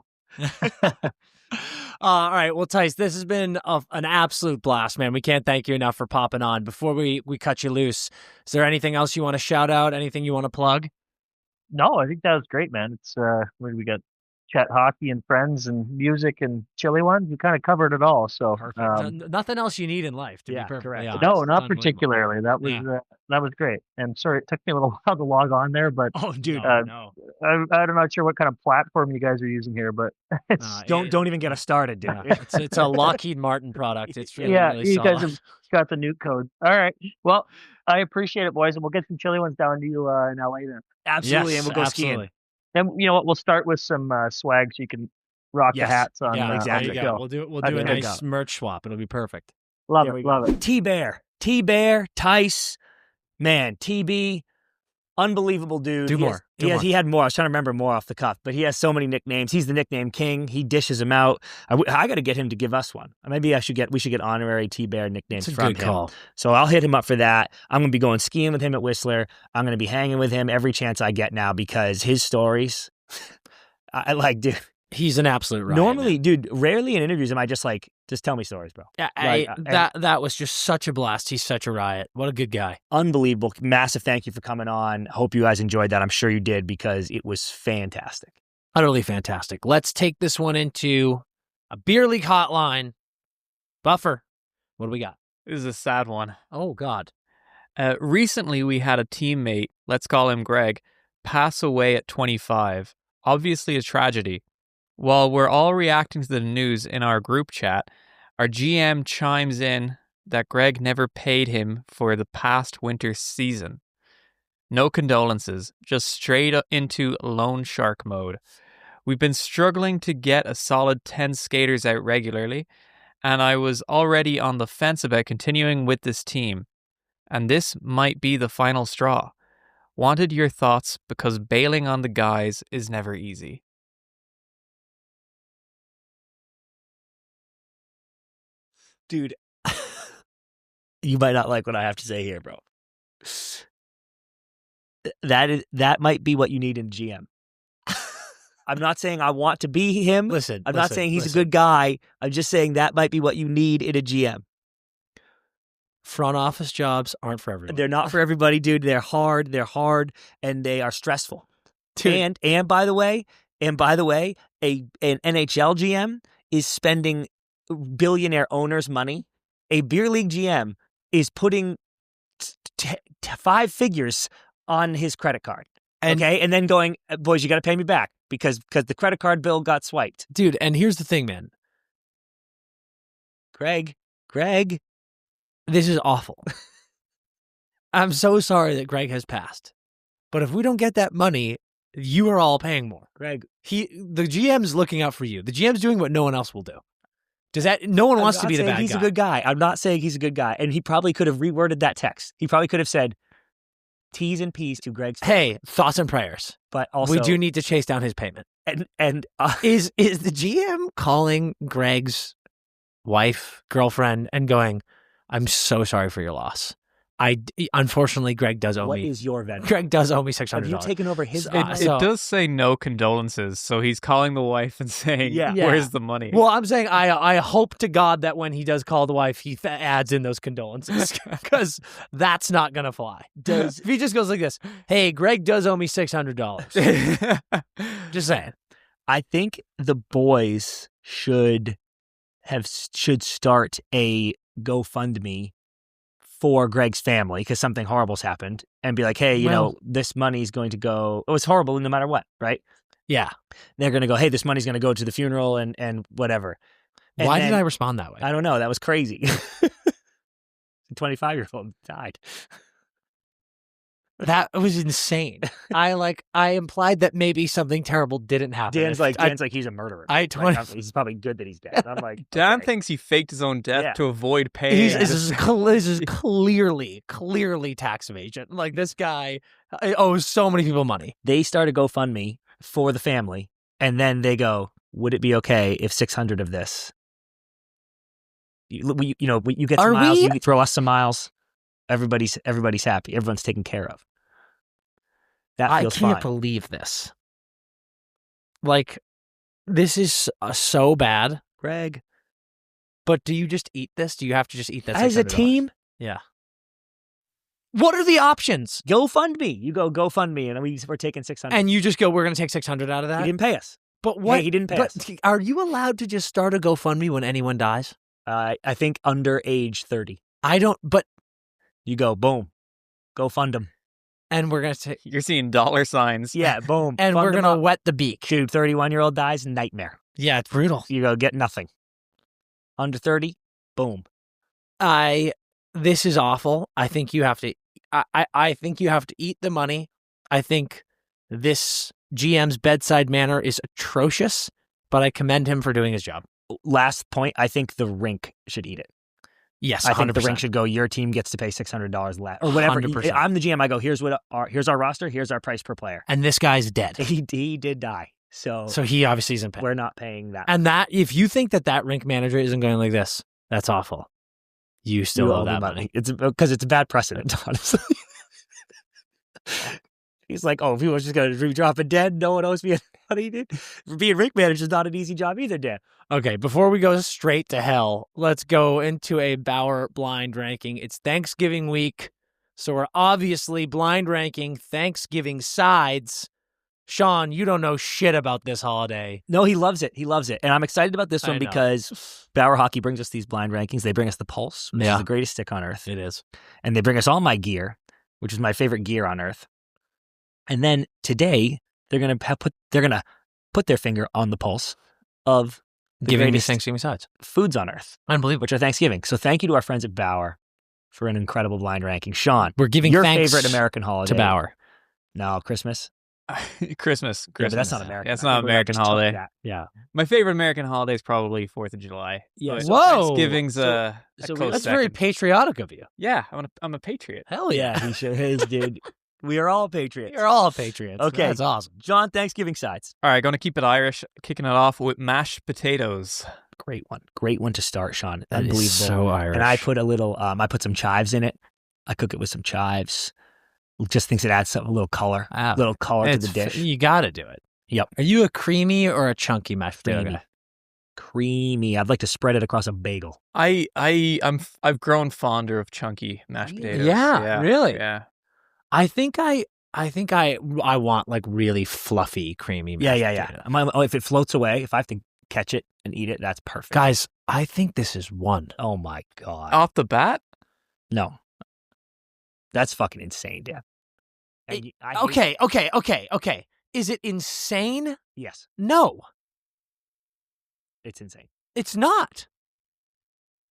All right. Well, Tice, this has been an absolute blast, man. We can't thank you enough for popping on. Before we cut you loose, is there anything else you want to shout out? Anything you want to plug? No, I think that was great, man. It's we got chat hockey and friends and music and chili ones. You kind of covered it all. So nothing else you need in life, to be perfectly honest. No, not particularly. That was great. And sorry, it took me a little while to log on there, but no. I'm not sure what kind of platform you guys are using here, but don't even get us started, dude. It's a Lockheed Martin product. It's really you solid. guys have got the nuke code. All right. Well, I appreciate it, boys, and we'll get some chili ones down to you in LA then. Absolutely, yes, and we'll go absolutely. skiing. And you know what? We'll start with some swag so you can rock the hats on. Yeah, exactly. On the show. We'll do a nice merch swap. It'll be perfect. Love it. T-Bear, Tice, man, TB, unbelievable dude. He had more. I was trying to remember more off the cuff, but he has so many nicknames. He's the nickname king. He dishes them out. I got to get him to give us one. Maybe we should get honorary T-Bear nicknames from him. Call. So I'll hit him up for that. I'm going to be going skiing with him at Whistler. I'm going to be hanging with him every chance I get now because his stories, I like, dude. He's an absolute riot. Normally, dude, rarely in interviews am I just like, just tell me stories, bro. Yeah, that was just such a blast. He's such a riot. What a good guy. Unbelievable. Massive thank you for coming on. Hope you guys enjoyed that. I'm sure you did because it was fantastic. Utterly fantastic. Let's take this one into A beer league hotline. Buffer, what do we got? This is a sad one. Oh, God. Recently, we had a teammate, let's call him Greg, pass away at 25. Obviously a tragedy. While we're all reacting to the news in our group chat, our GM chimes in that Greg never paid him for the past winter season. No condolences, just straight into loan shark mode. We've been struggling to get a solid 10 skaters out regularly, and I was already on the fence about continuing with this team. And this might be the final straw. Wanted your thoughts because bailing on the guys is never easy. Dude, you might not like what I have to say here, bro. That might be what you need in GM. I'm not saying I want to be him. I'm not saying he's a good guy. I'm just saying that might be what you need in a GM. Front office jobs aren't for everyone. They're not for everybody, dude. They're hard, and they are stressful. Dude. And by the way, an NHL GM is spending billionaire owners' money. A beer league GM is putting 5 figures on his credit card. And then going, boys, you got to pay me back because the credit card bill got swiped. Dude, and here's the thing, man. Greg. This is awful. I'm so sorry that Greg has passed. But if we don't get that money, you are all paying more. Greg. The GM's looking out for you. The GM's doing what no one else will do. No one wants to be the bad guy. He's a good guy. I'm not saying he's a good guy. And he probably could have reworded that text. He probably could have said, T's and P's to Greg's. Hey, thoughts and prayers. But also, we do need to chase down his payment. And is the GM calling Greg's wife, girlfriend, and going, I'm so sorry for your loss. Unfortunately, Greg does owe me. What is your Venmo? Greg does owe me $600. Have you taken over his It does say no condolences, so he's calling the wife and saying, where's the money? Well, I'm saying I hope to God that when he does call the wife, he adds in those condolences because that's not going to fly. If he just goes like this, hey, Greg does owe me $600. Just saying. I think the boys should start a GoFundMe for Greg's family because something horrible's happened and be like, hey, you know, this money's going to go. It was horrible no matter what, right? Yeah. They're going to go, hey, this money's going to go to the funeral and whatever. And why did I respond that way? I don't know. That was crazy. A 25-year-old died. That was insane. I implied that maybe something terrible didn't happen. Dan's like he's a murderer. He's probably good that he's dead. I'm like, Dan thinks he faked his own death to avoid paying. This is clearly tax evasion. Like this guy owes so many people money. They start a GoFundMe for the family, and then they go, "Would it be okay if 600 of this? You get some miles. You throw us some miles." Everybody's happy. Everyone's taken care of. That feels fine. I can't believe this. Like, this is so bad, Greg. But do you just eat this? Do you have to just eat that as a team? Yeah. What are the options? GoFundMe. You go GoFundMe, and we're taking 600. And you just go, we're going to take 600 out of that? He didn't pay us. But what? Hey, he didn't pay us. Are you allowed to just start a GoFundMe when anyone dies? I think under age 30. But you go, boom, go fund them. And we're going to take... You're seeing dollar signs. Yeah, boom. And we're going to wet the beak. Dude, 31-year-old dies, nightmare. Yeah, it's brutal. You go, get nothing. Under 30, boom. This is awful. I think you have to... I think you have to eat the money. I think this GM's bedside manner is atrocious, but I commend him for doing his job. Last point, I think the rink should eat it. Yes, 100%. I 100%. think the rink should go, your team gets to pay $600 less. Or whatever. 100%. I'm the GM. I go, here's our roster. Here's our price per player. And this guy's dead. He did die. So he obviously isn't paying. We're not paying that. And if you think that rink manager isn't going like this, that's awful. You still owe that money. It's because it's a bad precedent, honestly. He's like, oh, people are just going to drop it dead. No one owes me money. Being rink manager is not an easy job either, Dan. Okay, before we go straight to hell, let's go into a Bauer blind ranking. It's Thanksgiving week, so we're obviously blind ranking Thanksgiving sides. Sean, you don't know shit about this holiday. No, he loves it. He loves it. And I'm excited about this one because Bauer Hockey brings us these blind rankings. They bring us the Pulse, which is the greatest stick on earth. It is. And they bring us all my gear, which is my favorite gear on earth. And then today, they're gonna put their finger on the pulse of the giving me greatest Thanksgiving sides. foods on earth. Unbelievable. Which are Thanksgiving. So thank you to our friends at Bauer for an incredible blind ranking. Sean, we're giving your thanks favorite American holiday to Bauer. No, Christmas. Christmas. Yeah, but that's not American. That's not an American holiday. Yeah. My favorite American holiday is probably 4th of July. Yeah. Whoa. Thanksgiving's a so close That's second. very patriotic of you. Yeah, I'm a patriot. Hell yeah. Yeah, he sure is, dude. We are all patriots. You're all patriots. Okay. That's awesome. John, Thanksgiving sides. All right, going to keep it Irish, kicking it off with mashed potatoes. Great one. Great one to start, Sean. That is Unbelievable. so Irish. And I put a little, I put some chives in it. I cook it with some chives. Just thinks it adds a little color, to the dish. You got to do it. Yep. Are you a creamy or a chunky mashed potato Creamy. guy? Creamy. I'd like to spread it across a bagel. I've grown fonder of chunky mashed potatoes. Yeah, really? Yeah. I think I want like really fluffy, creamy mashed potato. If it floats away, if I have to catch it and eat it, that's perfect. Guys, I think this is one. Oh my God. Off the bat? No. That's fucking insane, Dan. And Okay. Is it insane? Yes, No, it's insane. it's not.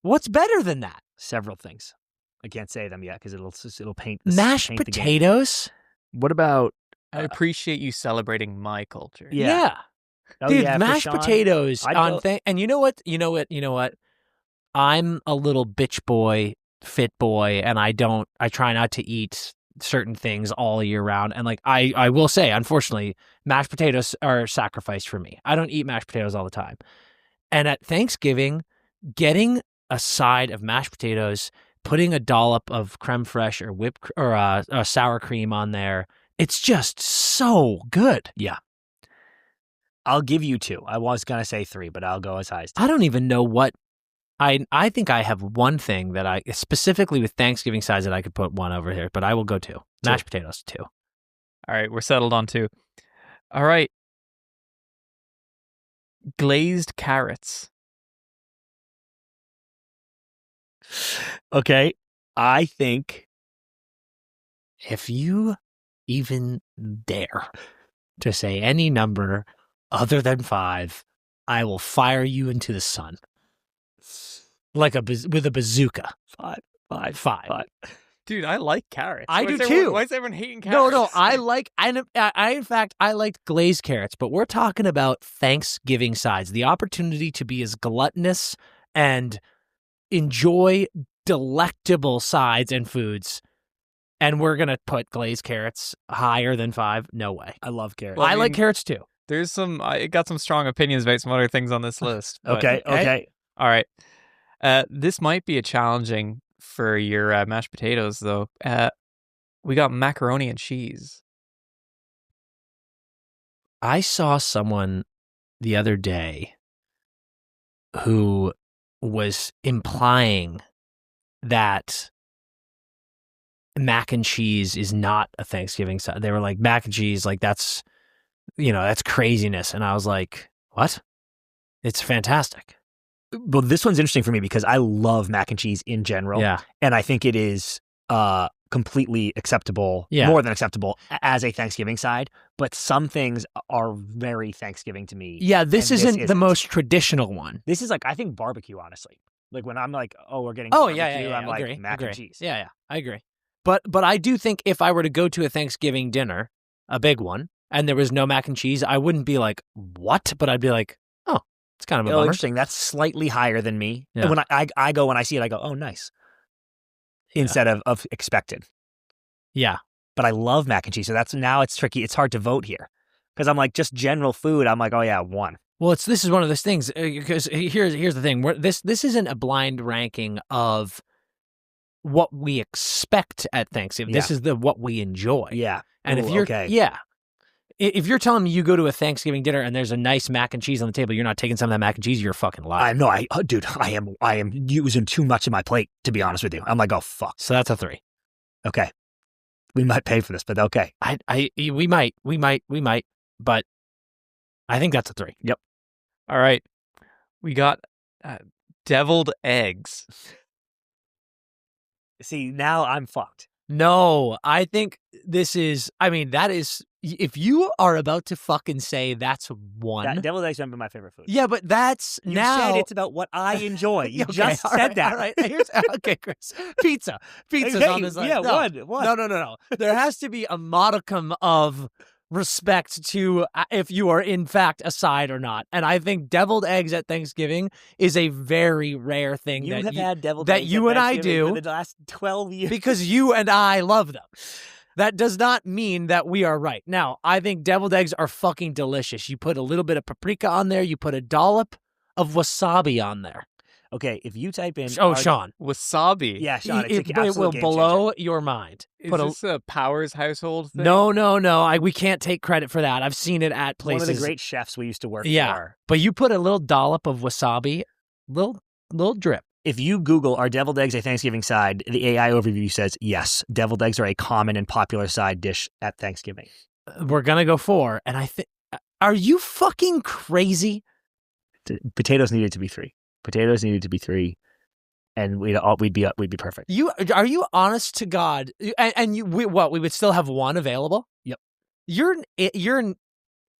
What's better than that? Several things. I can't say them yet because it'll paint Mashed paint the game. potatoes? What about I appreciate you celebrating my culture. Yeah. Oh, Dude, yeah, for mashed Sean, potatoes I'd on go- thing. And you know what? I'm a little bitch boy, fit boy, and I try not to eat certain things all year round. And like I will say, unfortunately, mashed potatoes are sacrificed for me. I don't eat mashed potatoes all the time. And at Thanksgiving, getting a side of mashed potatoes, putting a dollop of creme fraiche or sour cream on there, it's just so good. Yeah. I'll give you 2. I was going to say 3, but I'll go as high as 2. I don't even know what I think I have one thing that I specifically with Thanksgiving sides that I could put one over here, but I will go 2. Mashed potatoes 2. All right, we're settled on 2. All right. Glazed carrots. Okay. I think If you even dare to say any number other than 5, I will fire you into the sun. Like with a bazooka. 5. Dude, I like carrots. I do too. Why is everyone hating carrots? No, I in fact like glazed carrots, but we're talking about Thanksgiving sides, the opportunity to be as gluttonous and enjoy delectable sides and foods. And we're going to put glazed carrots higher than 5? No way. I love carrots. Well, I like carrots too. There's I got some strong opinions about some other things on this list. But, Okay. All right. This might be a challenging for your mashed potatoes, though. We got macaroni and cheese. I saw someone the other day who was implying that mac and cheese is not a Thanksgiving side. They were like, mac and cheese, like that's craziness. And I was like, what? It's fantastic. Well, this one's interesting for me because I love mac and cheese in general. Yeah. And I think it is completely acceptable, more than acceptable as a Thanksgiving side. But some things are very Thanksgiving to me. Yeah, this isn't the most traditional one. This is like, I think barbecue, honestly. Like when I'm like, oh, we're getting Oh, barbecue, yeah. I'm like, agree, mac agree. and cheese. Yeah, I agree. But I do think if I were to go to a Thanksgiving dinner, a big one, and there was no mac and cheese, I wouldn't be like, what? But I'd be like, oh, it's kind of a bummer. Interesting. That's slightly higher than me. Yeah. And when I go, when I see it, I go, oh, nice. Instead of expected. Yeah. But I love mac and cheese. So now it's tricky. It's hard to vote here. Because I'm like, just general food, I'm like, oh yeah, 1. Well, this is one of those things, because here's the thing. This isn't a blind ranking of what we expect at Thanksgiving. Yeah. This is what we enjoy. Yeah. And Ooh, if you're okay. if you're telling me you go to a Thanksgiving dinner and there's a nice mac and cheese on the table, you're not taking some of that mac and cheese, you're a fucking liar. Dude, I am using too much of my plate, to be honest with you. I'm like, oh fuck. So that's a 3. Okay. We might pay for this, but okay. We might. but I think that's a 3. Yep. All right. We got deviled eggs. See, now I'm fucked. No, I think this is, that is, if you are about to fucking say that's 1. Deviled eggs might be my favorite food. Yeah, but that's You now. said it's about what I enjoy. You Okay, just said that. All right. Okay, Chris. Pizza's on this list. Yeah, No. one. No. There has to be a modicum of respect to if you are in fact a side or not. And I think deviled eggs at Thanksgiving is a very rare thing You that have had deviled that eggs you at and I Thanksgiving do for the last 12 years. because you and I love them. That does not mean that we are right. Now, I think deviled eggs are fucking delicious. You put a little bit of paprika on there. You put a dollop of wasabi on there. Okay, if you type in... Sean. Wasabi. Yeah, Sean, it's It an absolute will game blow your mind. Is this a Powers household thing? No. We can't take credit for that. I've seen it at places. One of the great chefs we used to work Yeah, for. but you put a little dollop of wasabi, little drip. If you Google, are deviled eggs a Thanksgiving side, the AI overview says yes. Deviled eggs are a common and popular side dish at Thanksgiving. We're going to go 4. And I think, are you fucking crazy? Potatoes needed to be 3. And we'd be perfect. Are you honest to God? And we would still have 1 available? Yep. You're an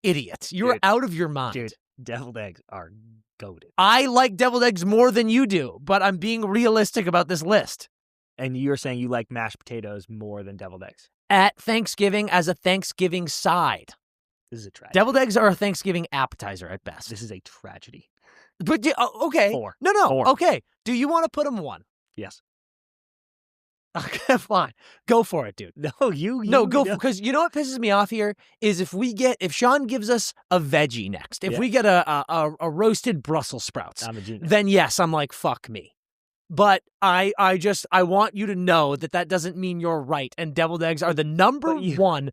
idiot. You're Dude. out of your mind. Dude, deviled eggs are goated. I like deviled eggs more than you do, but I'm being realistic about this list. And you're saying you like mashed potatoes more than deviled eggs. At Thanksgiving as a Thanksgiving side. This is a tragedy. Deviled eggs are a Thanksgiving appetizer at best. This is a tragedy. But okay. 4. No. 4. Okay. Do you want to put them 1? Yes. Okay, fine. Go for it, dude. No, go because you know what pisses me off here is if Sean gives us a veggie next, if we get a roasted Brussels sprouts, I'm a genius. then yes, I'm like, fuck me. But I want you to know that doesn't mean you're right. And deviled eggs are the number 1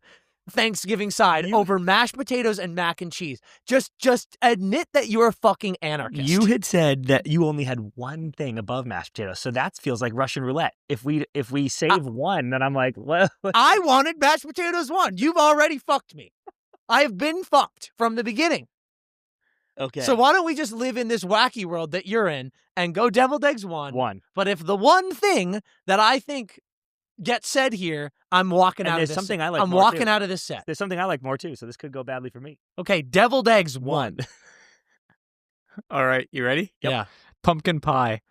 Thanksgiving side over mashed potatoes and mac and cheese. Just admit that you're a fucking anarchist. You had said that you only had 1 thing above mashed potatoes, so that feels like Russian roulette. If we save 1, then I'm like, well, I wanted mashed potatoes 1. You've already fucked me. I've been fucked from the beginning. okay. So why don't we just live in this wacky world that you're in and go deviled eggs 1. But if the one thing that I think gets said here, I'm walking out of this. Something I like. I'm walking out of this set. There's something I like more too, so this could go badly for me. Okay, deviled eggs 1. All right, you ready? Yep. Yeah. Pumpkin pie.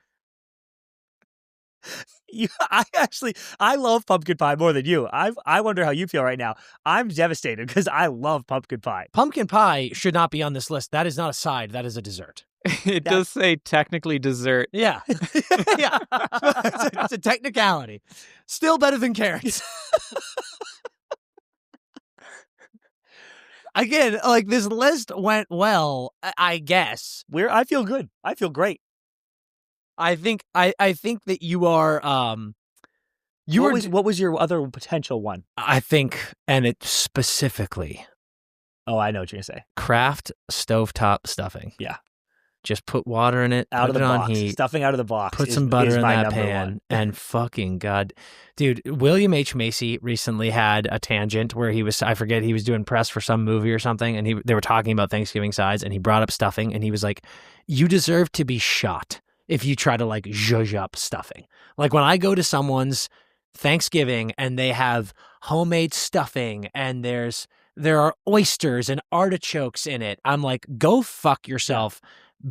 I love pumpkin pie more than you. I wonder how you feel right now. I'm devastated because I love pumpkin pie. Pumpkin pie should not be on this list. That is not a side. That is a dessert. It does say technically dessert. Yeah. Yeah. It's a technicality. Still better than carrots. Again, like this list went well, I guess. I feel good. I feel great. I think that you are what was your other potential one? I think, and it specifically Oh, I know what you're gonna say. Kraft stovetop stuffing. Yeah. Just put water in it, Out of put the it on box. heat, Stuffing out of the box. put some butter in my that number pan, 1. and fucking God. Dude, William H. Macy recently had a tangent where he was doing press for some movie or something, and they were talking about Thanksgiving sides, and he brought up stuffing, and he was like, you deserve to be shot if you try to like zhuzh up stuffing. Like when I go to someone's Thanksgiving and they have homemade stuffing and there are oysters and artichokes in it, I'm like, go fuck yourself.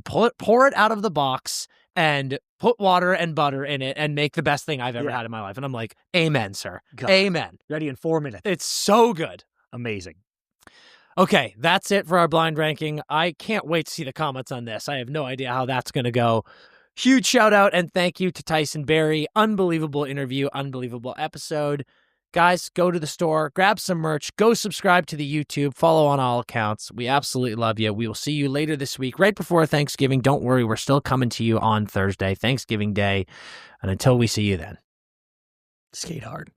Pour it out of the box and put water and butter in it and make the best thing I've ever had in my life. And I'm like, amen, sir. God. Amen. Ready in 4 minutes. It's so good. Amazing. Okay, that's it for our blind ranking. I can't wait to see the comments on this. I have no idea how that's going to go. Huge shout out and thank you to Tyson Barrie. Unbelievable interview, unbelievable episode. Guys, go to the store, grab some merch, go subscribe to the YouTube, follow on all accounts. We absolutely love you. We will see you later this week, right before Thanksgiving. Don't worry, we're still coming to you on Thursday, Thanksgiving Day. And until we see you then, skate hard.